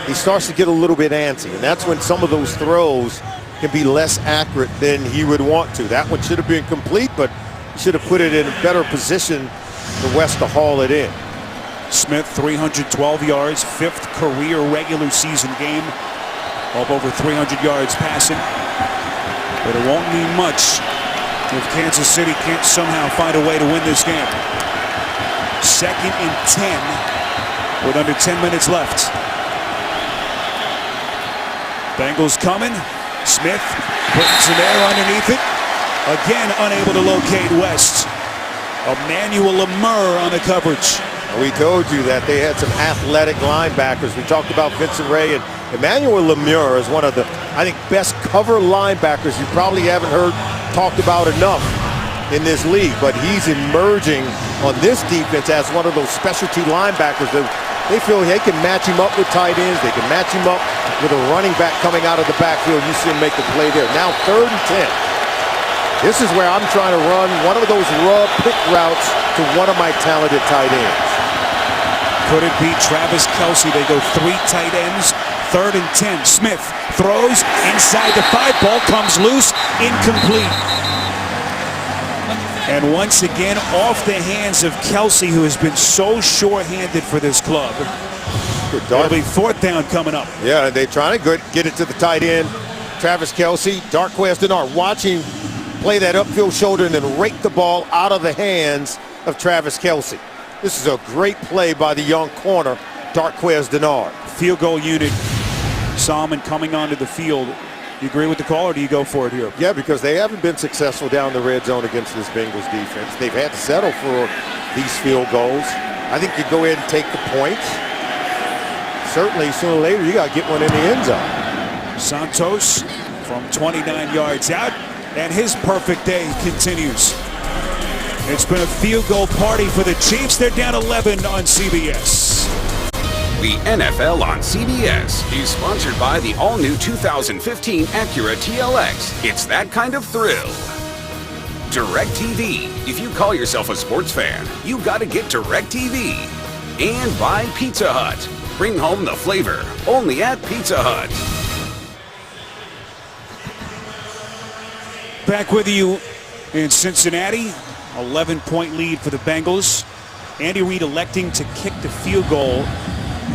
he starts to get a little bit antsy. And that's when some of those throws can be less accurate than he would want to. That one should have been complete, but he should have put it in a better position for West to haul it in. Smith, 312 yards, 5th career regular season game. Up over 300 yards passing. But it won't mean much if Kansas City can't somehow find a way to win this game. 2nd and 10 with under 10 minutes left. Bengals coming. Smith putting some air underneath it. Again, unable to locate West. Emmanuel Lemur on the coverage. We told you that they had some athletic linebackers. We talked about Vincent Ray, and Emmanuel Lemur is one of the, I think, best cover linebackers you probably haven't heard talked about enough in this league. But he's emerging on this defense as one of those specialty linebackers that they feel they can match him up with tight ends. They can match him up with a running back coming out of the backfield. You see him make the play there. Now 3rd and 10. This is where I'm trying to run one of those rub pick routes to one of my talented tight ends. Could it be Travis Kelce? They go 3 tight ends. 3rd and 10. Smith throws inside the 5. Ball comes loose. Incomplete. And once again, off the hands of Kelce, who has been so sure-handed for this club. It'll be fourth down coming up. Yeah, they're trying to get it to the tight end. Travis Kelce, Darqueze Dennard, watching play that upfield shoulder and then rake the ball out of the hands of Travis Kelce. This is a great play by the young corner, Darqueze Dennard. Field goal unit, Solomon coming onto the field. You agree with the call, or do you go for it here? Yeah, because they haven't been successful down the red zone against this Bengals defense. They've had to settle for these field goals. I think you go ahead and take the points. Certainly, sooner or later, you got to get one in the end zone. Santos from 29 yards out, and his perfect day continues. It's been a field goal party for the Chiefs. They're down 11 on CBS. The NFL on CBS is sponsored by the all-new 2015 Acura TLX. It's that kind of thrill. DirecTV. If you call yourself a sports fan, you gotta get DirecTV. And by Pizza Hut. Bring home the flavor, only at Pizza Hut. Back with you in Cincinnati. 11-point lead for the Bengals. Andy Reid electing to kick the field goal.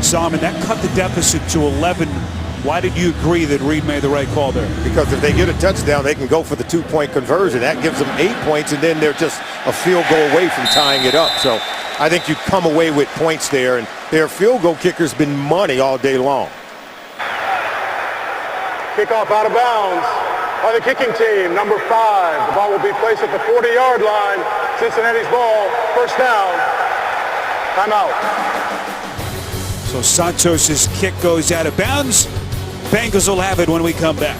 Solomon, that cut the deficit to 11. Why did you agree that Reid made the right call there? Because if they get a touchdown, they can go for the 2-point conversion. That gives them 8 points, and then they're just a field goal away from tying it up. So I think you come away with points there, and their field goal kicker's been money all day long. Kickoff out of bounds by the kicking team, number 5. The ball will be placed at the 40-yard line. Cincinnati's ball, first down. Timeout. So Santos' kick goes out of bounds. Bengals will have it when we come back.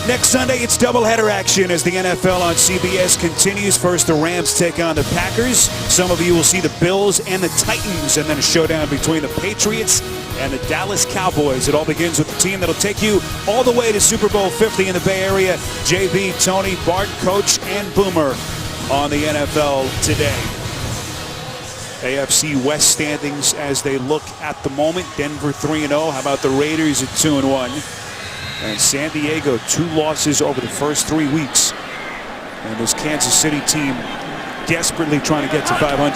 Next Sunday, it's doubleheader action as the NFL on CBS continues. First, the Rams take on the Packers. Some of you will see the Bills and the Titans, and then a showdown between the Patriots and the Dallas Cowboys. It all begins with the team that'll take you all the way to Super Bowl 50 in the Bay Area. JB, Tony, Bart, Coach, and Boomer on the NFL Today. AFC West standings as they look at the moment. Denver 3-0. How about the Raiders at 2-1? And San Diego, 2 losses over the first 3 weeks. And this Kansas City team desperately trying to get to 500.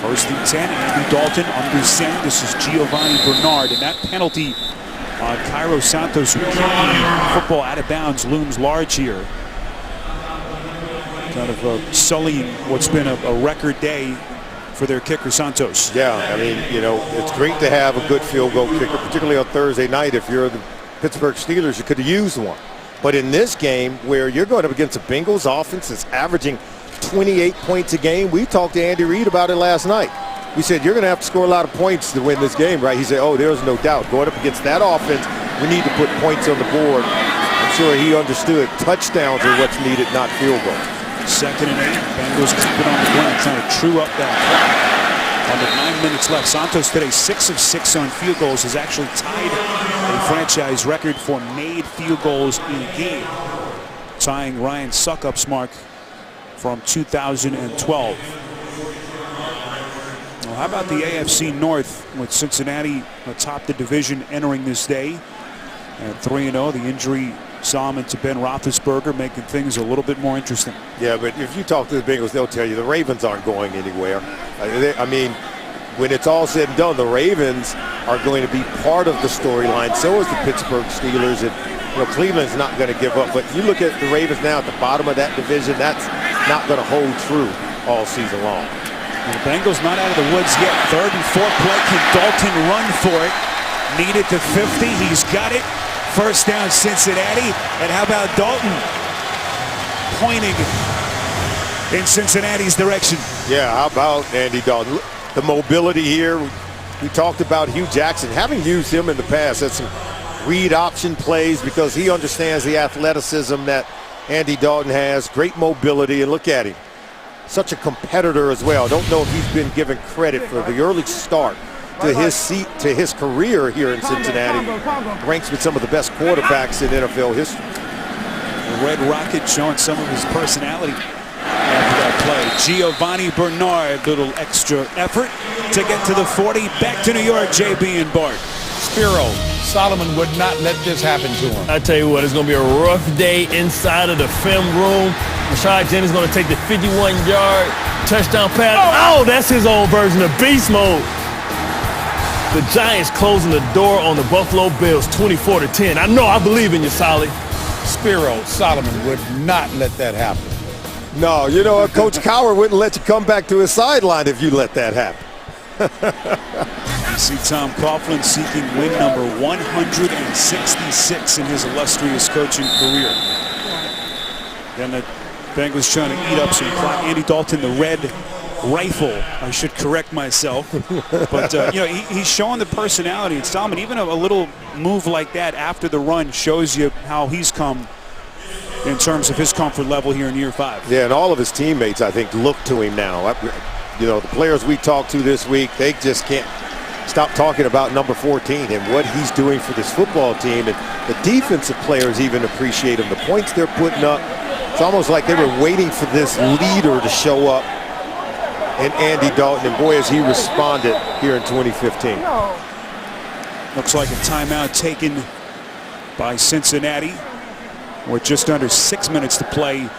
First and 10, Andy Dalton under center. This is Giovanni Bernard. And that penalty on Cairo Santos, who kicked the football out of bounds, looms large here. Kind of sullying what's been a record day for their kicker, Santos. Yeah, I mean, you know, it's great to have a good field goal kicker, particularly on Thursday night. If you're the Pittsburgh Steelers, you could have used one. But in this game, where you're going up against a Bengals offense that's averaging 28 points a game, we talked to Andy Reid about it last night. We said, you're going to have to score a lot of points to win this game, right? He said, oh, there's no doubt. Going up against that offense, we need to put points on the board. I'm sure he understood touchdowns are what's needed, not field goals. 2nd and 8. Bengals keep it on the ground, trying to true up that clock. Under 9 minutes left. Santos today 6 of 6 on field goals, has actually tied a franchise record for made field goals in a game, tying Ryan Suckup's mark from 2012. Well, how about the AFC North with Cincinnati atop the division entering this day at 3-0? The injury, Solomon, to Ben Roethlisberger, making things a little bit more interesting. Yeah, but if you talk to the Bengals, they'll tell you the Ravens aren't going anywhere. I mean, when it's all said and done, the Ravens are going to be part of the storyline. So is the Pittsburgh Steelers. And you know, Cleveland's not going to give up. But you look at the Ravens now at the bottom of that division, that's not going to hold true all season long. And the Bengals not out of the woods yet. 3rd and 4 play. Can Dalton run for it? Need it to 50. He's got it. First down, Cincinnati. And how about Dalton pointing in Cincinnati's direction? Yeah, how about Andy Dalton? The mobility here. We talked about Hugh Jackson. Having used him in the past, that's some read option plays because he understands the athleticism that Andy Dalton has. Great mobility, and look at him. Such a competitor as well. Don't know if he's been given credit for the early start to his career here in Cincinnati. Ranks with some of the best quarterbacks in NFL history. The Red Rocket showing some of his personality after that play. Giovanni Bernard, little extra effort to get to the 40. Back to New York, JB and Bart. Spiro, Solomon would not let this happen to him. I tell you what, it's going to be a rough day inside of the film room. Rashad Jennings going to take the 51-yard touchdown pass. Oh, that's his own version of beast mode. The Giants closing the door on the Buffalo Bills 24-10. I believe in you, Solly. Spiro Solomon would not let that happen. No, you know what? Coach Cowher wouldn't let you come back to his sideline if you let that happen. You see Tom Coughlin seeking win number 166 in his illustrious coaching career. Then the Bengals trying to eat up some clock. Andy Dalton, the red rifle. I should correct myself. But, you know, he's showing the personality. And Solomon, even a little move like that after the run shows you how he's come in terms of his comfort level here in year 5. Yeah, and all of his teammates, I think, look to him now. You know, the players we talked to this week, they just can't stop talking about number 14 and what he's doing for this football team. And the defensive players even appreciate him. The points they're putting up, it's almost like they were waiting for this leader to show up in Andy Dalton. And boy, has he responded here in 2015. Looks like a timeout taken by Cincinnati. With just under 6 minutes to play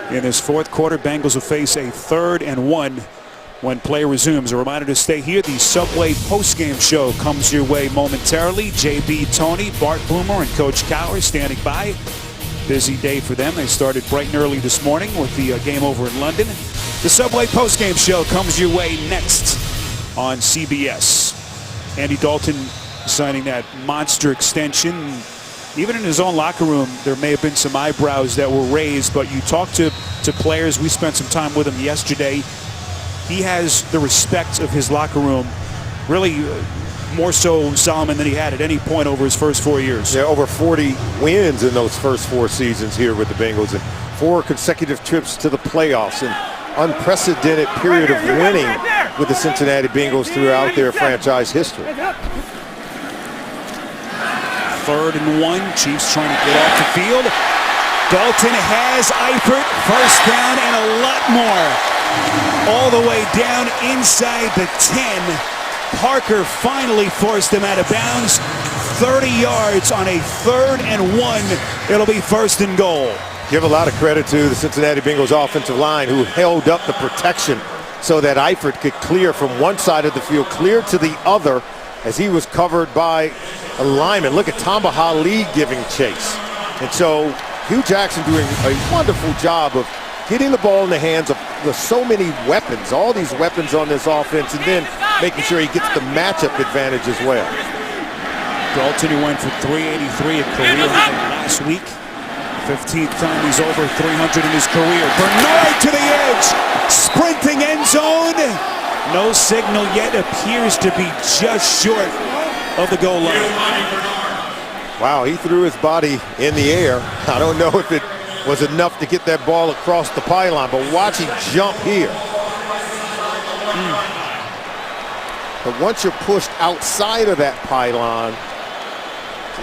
in this fourth quarter. Bengals will face a 3rd and 1 when play resumes. A reminder to stay here. The Subway postgame show comes your way momentarily. JB, Tony, Bart Boomer, and Coach Cowher standing by. Busy day for them. They started bright and early this morning with the game over in London. The Subway postgame show comes your way next on CBS. Andy Dalton signing that monster extension. Even in his own locker room, there may have been some eyebrows that were raised, but you talk to players. We spent some time with him yesterday. He has the respect of his locker room, really more so, Solomon, than he had at any point over his first 4 years. Yeah, over 40 wins in those first 4 seasons here with the Bengals, and 4 consecutive trips to the playoffs, an unprecedented period of winning with the Cincinnati Bengals throughout their franchise history. 3rd and 1. Chiefs trying to get off the field. Dalton has Eifert. First down and a lot more. All the way down inside the 10. Parker finally forced him out of bounds. 30 yards on a 3rd and 1. It'll be 1st and goal. Give a lot of credit to the Cincinnati Bengals offensive line, who held up the protection so that Eifert could clear from one side of the field, clear to the other, as he was covered by a lineman. Look at Tamba Hali giving chase. And so Hugh Jackson doing a wonderful job of getting the ball in the hands of so many weapons, all these weapons on this offense, and then making sure he gets the matchup advantage as well. Dalton, who went for 383 at career last week. 15th time he's over 300 in his career. Bernard to the edge. Sprinting end zone. No signal yet. Appears to be just short of the goal line. Wow, he threw his body in the air. I don't know if it was enough to get that ball across the pylon, but watch him jump here. But once you're pushed outside of that pylon,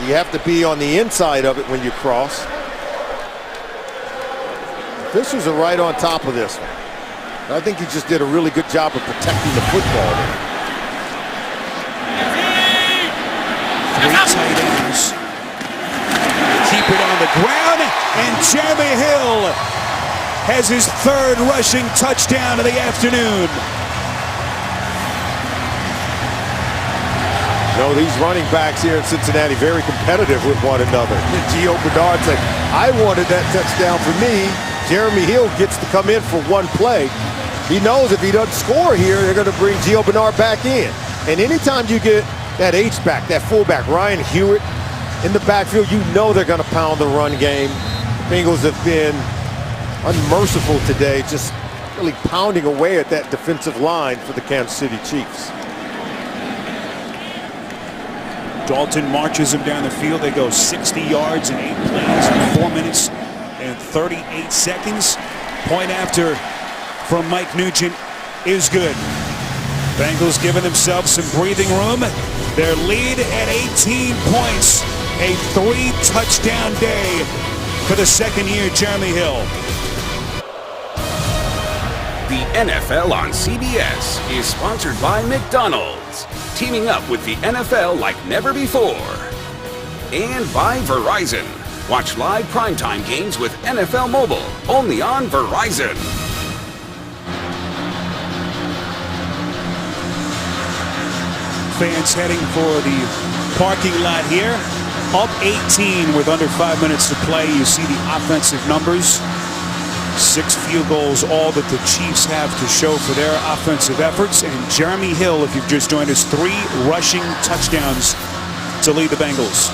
you have to be on the inside of it when you cross. Officials are right on top of this one. I think he just did a really good job of protecting the football there. 3 tight ends. Keep it on the ground, and Jeremy Hill has his 3rd rushing touchdown of the afternoon. You know, these running backs here in Cincinnati very competitive with one another. Gio Bernard said, I wanted that touchdown for me. Jeremy Hill gets to come in for one play. He knows if he doesn't score here, they're going to bring Gio Bernard back in. And anytime you get that H-back, that fullback, Ryan Hewitt, in the backfield, you know they're going to pound the run game. The Bengals have been unmerciful today, just really pounding away at that defensive line for the Kansas City Chiefs. Dalton marches him down the field. They go 60 yards in 8 plays in 4 minutes and 38 seconds. Point after from Mike Nugent is good. Bengals giving themselves some breathing room. Their lead at 18 points. A 3-touchdown day for the 2nd year, Jeremy Hill. The NFL on CBS is sponsored by McDonald's, teaming up with the NFL like never before. And by Verizon. Watch live primetime games with NFL Mobile, only on Verizon. fans heading for the parking lot here. Up 18 with under 5 minutes to play. You see the offensive numbers. 6 field goals, all that the Chiefs have to show for their offensive efforts. And Jeremy Hill, if you've just joined us, 3 rushing touchdowns to lead the Bengals.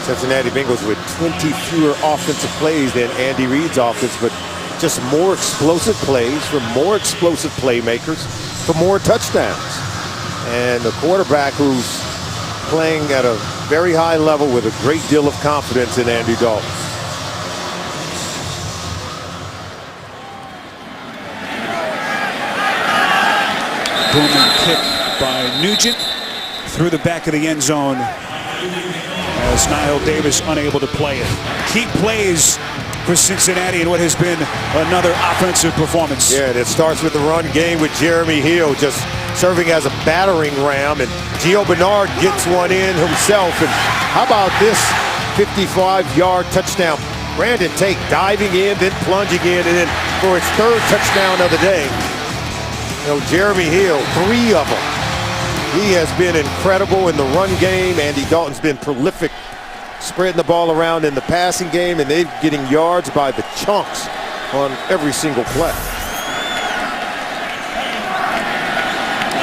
Cincinnati Bengals with 20 fewer offensive plays than Andy Reid's offense, but just more explosive plays from more explosive playmakers for more touchdowns. And the quarterback who's playing at a very high level with a great deal of confidence in Andy Dalton. Booming kick by Nugent through the back of the end zone as Niall Davis unable to play it. Key plays for Cincinnati in what has been another offensive performance. Yeah, and it starts with the run game with Jeremy Hill just serving as a battering ram, and Gio Bernard gets one in himself. And how about this 55-yard touchdown? Brandon Tate diving in, then plunging in, and then for his 3rd touchdown of the day. You know, Jeremy Hill, 3 of them. He has been incredible in the run game. Andy Dalton's been prolific spreading the ball around in the passing game, and they're getting yards by the chunks on every single play.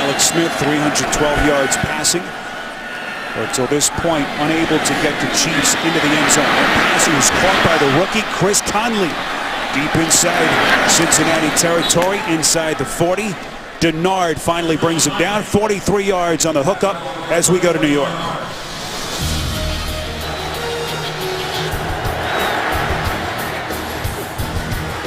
Alex Smith, 312 yards passing. But until this point, unable to get the Chiefs into the end zone. That pass was caught by the rookie, Chris Conley. Deep inside Cincinnati territory, inside the 40. Denard finally brings him down. 43 yards on the hookup as we go to New York.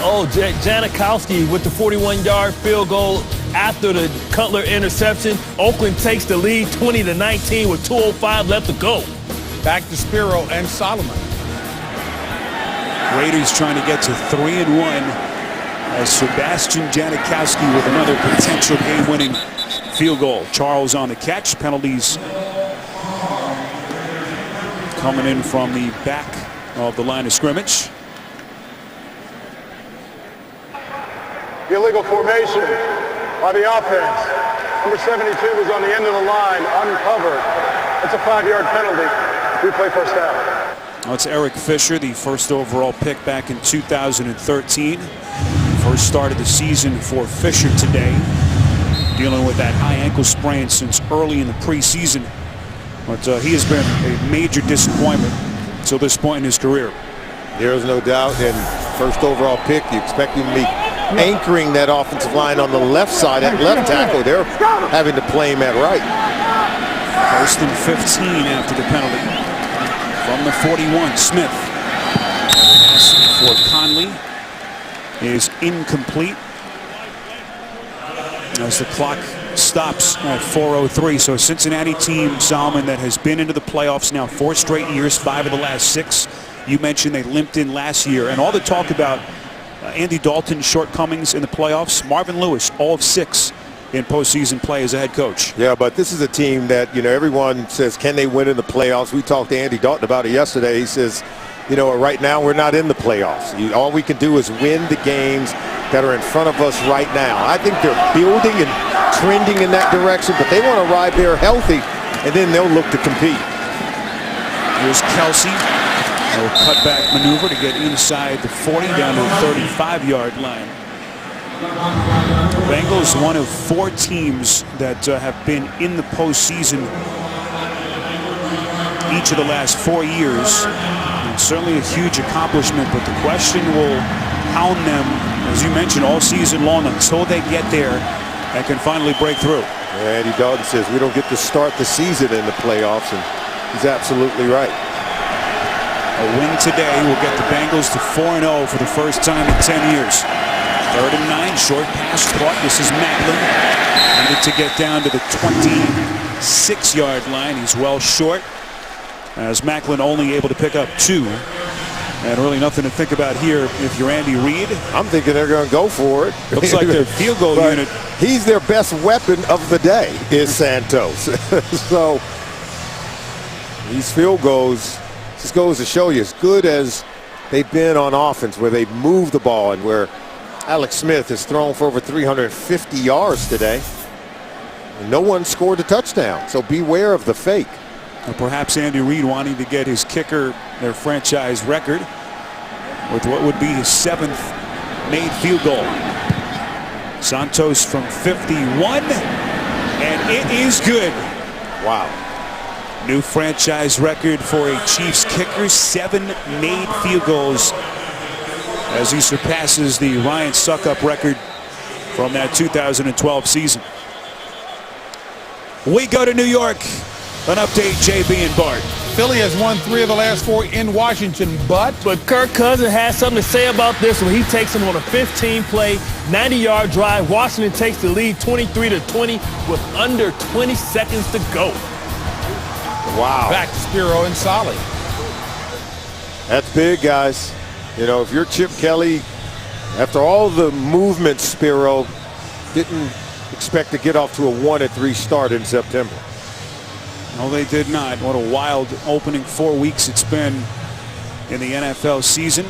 Oh, Janikowski with the 41-yard field goal after the Cutler interception. Oakland takes the lead 20-19 with 2:05 left to go. Back to Spiro and Solomon. Raiders trying to get to 3-1 as Sebastian Janikowski with another potential game-winning field goal. Charles on the catch. Penalties coming in from the back of the line of scrimmage. Illegal formation by the offense. Number 72 was on the end of the line, uncovered. That's a 5-yard penalty. Replay first down. Well, it's Eric Fisher, the first overall pick back in 2013. First start of the season for Fisher today. Dealing with that high ankle sprain since early in the preseason. But he has been a major disappointment until this point in his career. There's no doubt. And first overall pick, you expect him to be anchoring that offensive line on the left side at left tackle. They're having to play him at right. 1st and 15 after the penalty. From the 41, Smith. Pass for Conley is incomplete as the clock stops at 4:03. So a Cincinnati team, Solomon, that has been into the playoffs now 4 straight years, 5 of the last 6. You mentioned they limped in last year, and all the talk about Andy Dalton's shortcomings in the playoffs. Marvin Lewis, all of 6 in postseason play as a head coach. Yeah, but this is a team that, you know, everyone says, can they win in the playoffs? We talked to Andy Dalton about it yesterday. He says, you know, right now we're not in the playoffs. All we can do is win the games that are in front of us right now. I think they're building and trending in that direction, but they want to arrive there healthy, and then they'll look to compete. Here's Kelsey. A cutback maneuver to get inside the 40 down to the 35-yard line. The Bengals, one of 4 teams that have been in the postseason each of the last 4 years. And certainly a huge accomplishment, but the question will hound them, as you mentioned, all season long until they get there and can finally break through. Yeah, Andy Dalton says we don't get to start the season in the playoffs, and he's absolutely right. A win today will get the Bengals to 4-0 for the first time in 10 years. 3rd and 9, short pass caught. This is Macklin. Needed to get down to the 26-yard line. He's well short, as Macklin only able to pick up 2. And really nothing to think about here if you're Andy Reid. I'm thinking they're going to go for it. Looks like their field goal unit. He's their best weapon of the day, is Santos. So these field goals just goes to show you, as good as they've been on offense, where they've moved the ball and where Alex Smith has thrown for over 350 yards today. No one scored a touchdown, so beware of the fake. Or perhaps Andy Reid wanting to get his kicker their franchise record with what would be his 7th made field goal. Santos from 51, and it is good. Wow. New franchise record for a Chiefs kicker, 7 made field goals as he surpasses the Ryan Suckup record from that 2012 season. We go to New York. An update, JB and Bart. Philly has won 3 of the last 4 in Washington, but Kirk Cousins has something to say about this when he takes them on a 15-play, 90-yard drive. Washington takes the lead 23-20 with under 20 seconds to go. Wow. Back to Spiro and Solly. That's big, guys. You know, if you're Chip Kelly, after all the movement, Spiro didn't expect to get off to a 1-3 start in September. No, they did not. What a wild opening 4 weeks it's been in the NFL season.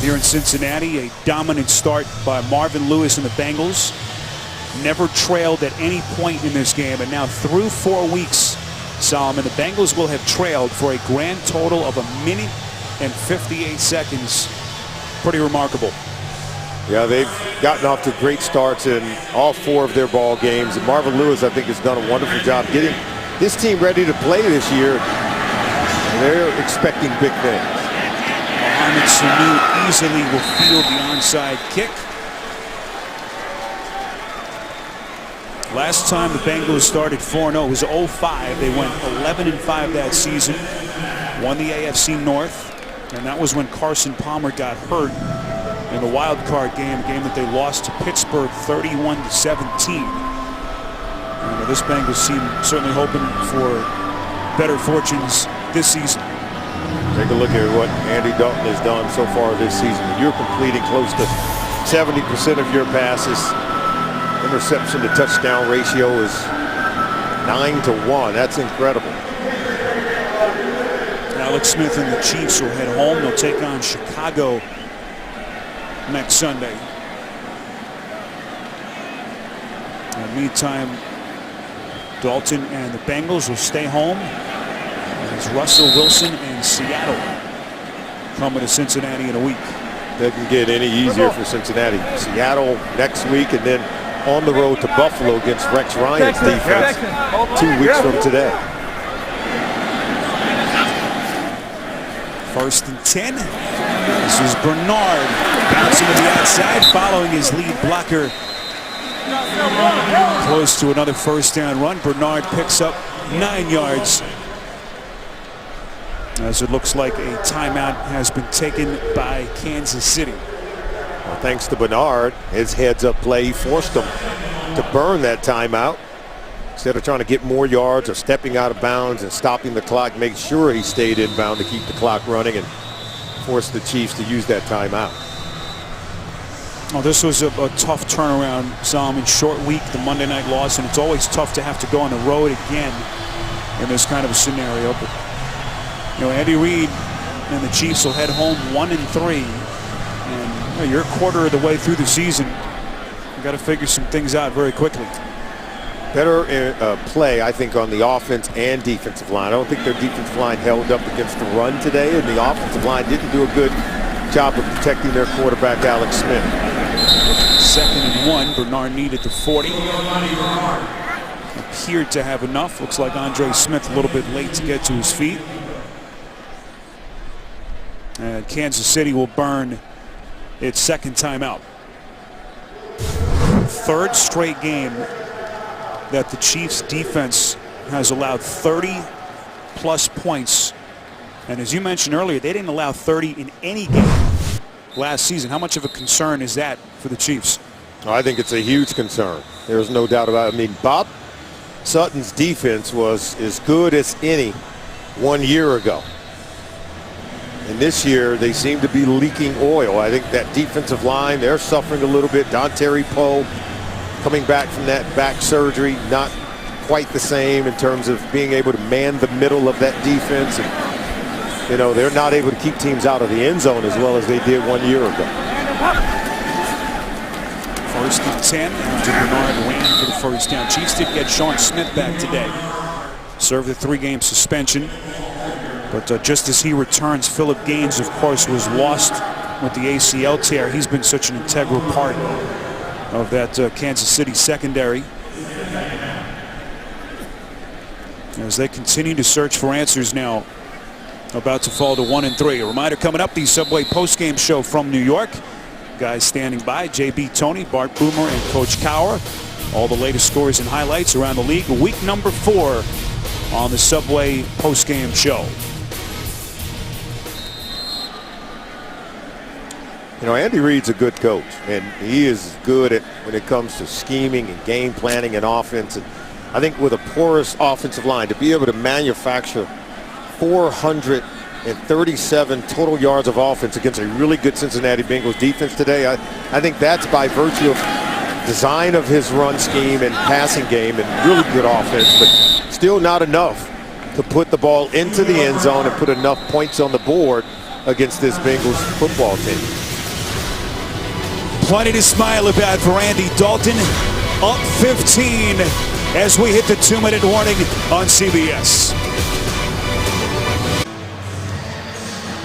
Here in Cincinnati, a dominant start by Marvin Lewis and the Bengals. Never trailed at any point in this game, and now through 4 weeks, Solomon, the Bengals will have trailed for a grand total of 1 minute and 58 seconds. Pretty remarkable. Yeah, they've gotten off to great starts in all 4 of their ball games, and Marvin Lewis, I think, has done a wonderful job getting this team ready to play this year. They're expecting big things. Mohamed Sanu easily will field the onside kick. Last time the Bengals started 4-0 was 05. They went 11-5 that season. Won the AFC North, and that was when Carson Palmer got hurt in the wild card game, a game that they lost to Pittsburgh 31-17. This Bengals team certainly hoping for better fortunes this season. Take a look at what Andy Dalton has done so far this season. You're completing close to 70% of your passes. Interception to touchdown ratio is 9-1. That's incredible. Alex Smith and the Chiefs will head home. They'll take on Chicago next Sunday. In the meantime, Dalton and the Bengals will stay home as Russell Wilson and Seattle coming to Cincinnati in a week. Doesn't get any easier for Cincinnati. Seattle next week, and then on the road to Buffalo against Rex Ryan's defense 2 weeks from today. 1st and 10. This is Bernard bouncing to the outside, following his lead blocker. Close to another 1st down run. Bernard picks up 9 yards. As it looks like a timeout has been taken by Kansas City. Well, thanks to Bernard, his heads-up play, he forced them to burn that timeout. Instead of trying to get more yards or stepping out of bounds and stopping the clock, make sure he stayed inbound to keep the clock running and force the Chiefs to use that timeout. Oh, this was a tough turnaround, Solomon. Short week, the Monday night loss, and it's always tough to have to go on the road again in this kind of a scenario. But you know, Andy Reid and the Chiefs will head home 1-3, and you know, you're a quarter of the way through the season. You got to figure some things out very quickly. Better play, I think, on the offense and defensive line. I don't think their defensive line held up against the run today, and the offensive line didn't do a good job of protecting their quarterback, Alex Smith. 2nd and 1. Bernard needed the 40. Appeared to have enough. Looks like Andre Smith a little bit late to get to his feet. And Kansas City will burn its 2nd timeout. 3rd straight game that the Chiefs defense has allowed 30+ points. And as you mentioned earlier, they didn't allow 30 in any game last season. How much of a concern is that for the Chiefs? I think it's a huge concern. There's no doubt about it. I mean, Bob Sutton's defense was as good as any 1 year ago. And this year, they seem to be leaking oil. I think that defensive line, they're suffering a little bit. Dontari Poe coming back from that back surgery, not quite the same in terms of being able to man the middle of that defense. And, you know, they're not able to keep teams out of the end zone as well as they did 1 year ago. First and 10 after Bernard ran for the first down. Chiefs did get Sean Smith back today. Served a 3-game suspension. But just as he returns, Philip Gaines, of course, was lost with the ACL tear. He's been such an integral part of that Kansas City secondary. As they continue to search for answers now, about to fall to 1-3. A reminder coming up, the Subway postgame show from New York. Guys standing by, JB Toney, Bart Boomer, and Coach Cowher. All the latest scores and highlights around the league. Week number 4 on the Subway postgame show. You know, Andy Reid's a good coach, and he is good at when it comes to scheming and game planning and offense. And I think with a porous offensive line, to be able to manufacture 437 total yards of offense against a really good Cincinnati Bengals defense today, I think that's by virtue of design of his run scheme and passing game and really good offense, but still not enough to put the ball into the end zone and put enough points on the board against this Bengals football team. Plenty to smile about for Andy Dalton. Up 15 as we hit the 2-minute warning on CBS.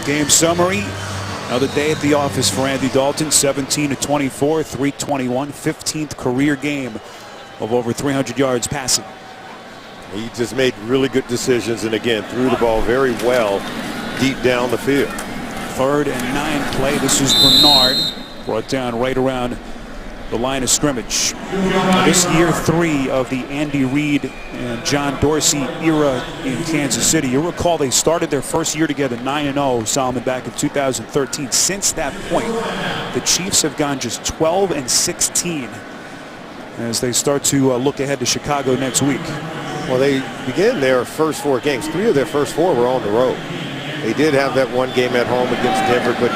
Game summary. Another day at the office for Andy Dalton. 17-24, 321, 15th career game of over 300 yards passing. He just made really good decisions and again threw the ball very well deep down the field. 3rd and 9 play. This is Bernard. Brought down right around the line of scrimmage. This year 3 of the Andy Reid and John Dorsey era in Kansas City. You'll recall they started their first year together 9-0, Solomon, back in 2013. Since that point, the Chiefs have gone just 12-16 as they start to look ahead to Chicago next week. Well, they began their first 4 games. 3 of their first 4 were on the road. They did have that one game at home against Denver, but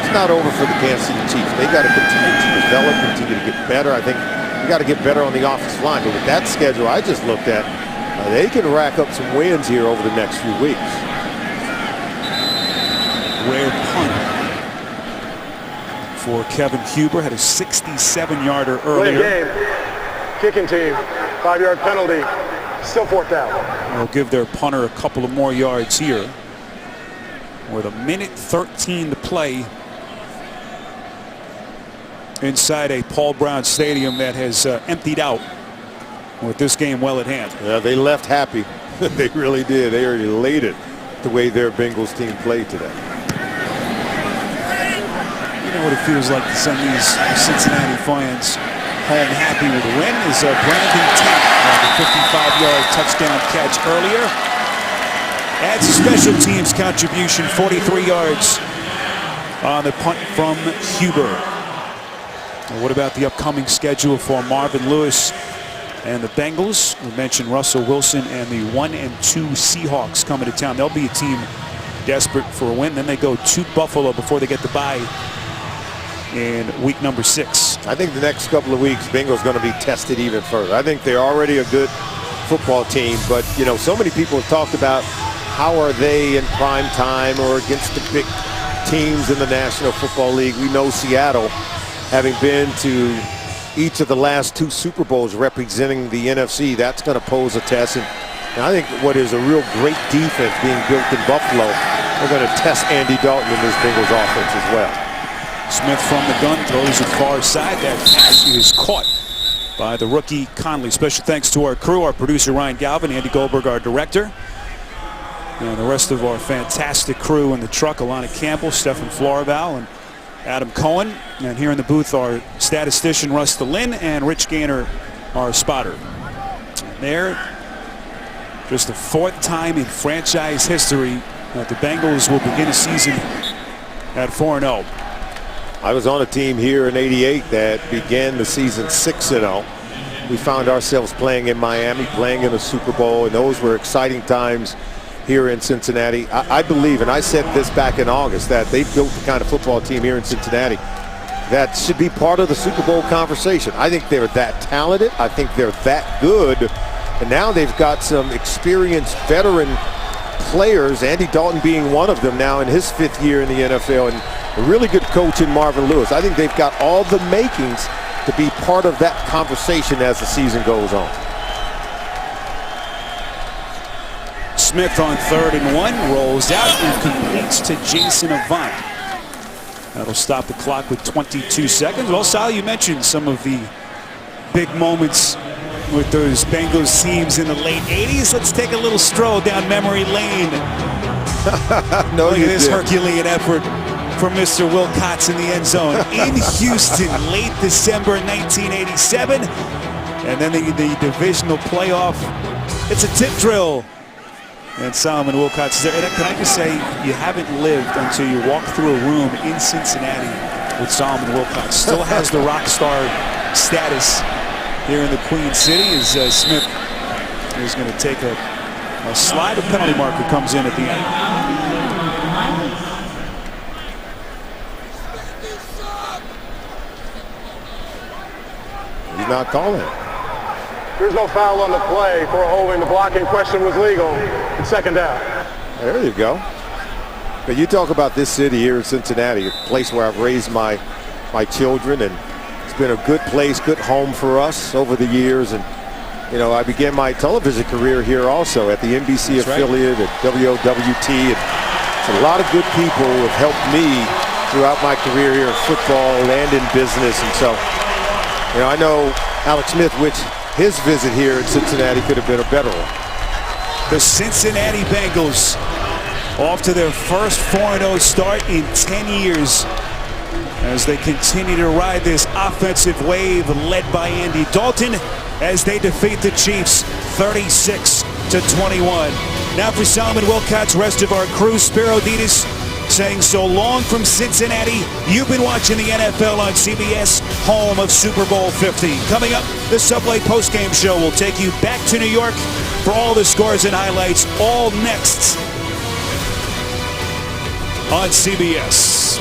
it's not over for the Kansas City Chiefs. They got to continue to develop, continue to get better. I think we got to get better on the offensive line. But with that schedule I just looked at, they can rack up some wins here over the next few weeks. Rare punt for Kevin Huber. Had a 67-yarder earlier. Game. Kicking team. 5-yard penalty. Still 4th down. They'll give their punter a couple of more yards here. With 1:13 to play inside a Paul Brown Stadium that has emptied out with this game well at hand. Yeah, they left happy. They really did. They are elated the way their Bengals team played today. You know what it feels like to send these Cincinnati fans home happy with a win is Brandon Tank on the 55-yard touchdown catch earlier. Adds a special teams contribution, 43 yards on the punt from Huber. And what about the upcoming schedule for Marvin Lewis and the Bengals? We mentioned Russell Wilson and the 1-2 Seahawks coming to town. They'll be a team desperate for a win. Then they go to Buffalo before they get the bye in week number 6. I think the next couple of weeks, Bengals going to be tested even further. I think they're already a good football team, but you know, so many people have talked about how are they in prime time or against the big teams in the National Football League. We know Seattle, having been to each of the last 2 Super Bowls representing the NFC, that's going to pose a test. And I think what is a real great defense being built in Buffalo, they're going to test Andy Dalton in this Bengals offense as well. Smith from the gun throws it far side. That pass is caught by the rookie Conley. Special thanks to our crew, our producer Ryan Galvin, Andy Goldberg, our director, and the rest of our fantastic crew in the truck, Alana Campbell, Stephen Florival, and Adam Cohen. And here in the booth, our statistician Russ DeLynn and Rich Gaynor, our spotter. And there, just the 4th time in franchise history that the Bengals will begin a season at 4-0. I was on a team here in '88 that began the season 6-0. We found ourselves playing in Miami, playing in a Super Bowl, and those were exciting times here in Cincinnati. I believe, and I said this back in August, that they built the kind of football team here in Cincinnati that should be part of the Super Bowl conversation. I think they're that talented. I think they're that good. And now they've got some experienced veteran players, Andy Dalton being one of them now in his 5th year in the NFL, and a really good coach in Marvin Lewis. I think they've got all the makings to be part of that conversation as the season goes on. Smith on 3rd and 1, rolls out and completes to Jason Avant. That'll stop the clock with 22 seconds. Well, Sal, you mentioned some of the big moments with those Bengals teams in the late 80s. Let's take a little stroll down memory lane. No, Look at this Herculean effort from Mr. Wilcox in the end zone in Houston, late December 1987. And then the divisional playoff. It's a tip drill. And Solomon Wilcox is there. And can I just say, you haven't lived until you walk through a room in Cincinnati with Solomon Wilcox. Still has the rock star status here in the Queen City as Smith is going to take a slide. A penalty marker comes in at the end. He's not calling. There's no foul on the play for a holding. The blocking question was legal. It's second down. There you go. But you talk about this city here in Cincinnati, a place where I've raised my children, and it's been a good place, good home for us over the years. And you know, I began my television career here also at the NBC affiliate at WOWT. And a lot of good people have helped me throughout my career here in football and in business. And so, you know, I know Alex Smith, which his visit here in Cincinnati could have been a better one. The Cincinnati Bengals off to their first 4-0 start in 10 years as they continue to ride this offensive wave led by Andy Dalton as they defeat the Chiefs 36-21. Now for Solomon Wilcox, rest of our crew, Spiro Ditas saying so long from Cincinnati. You've been watching the NFL on CBS, home of Super Bowl 50. Coming up, the Subway postgame show will take you back to New York for all the scores and highlights, all next on CBS.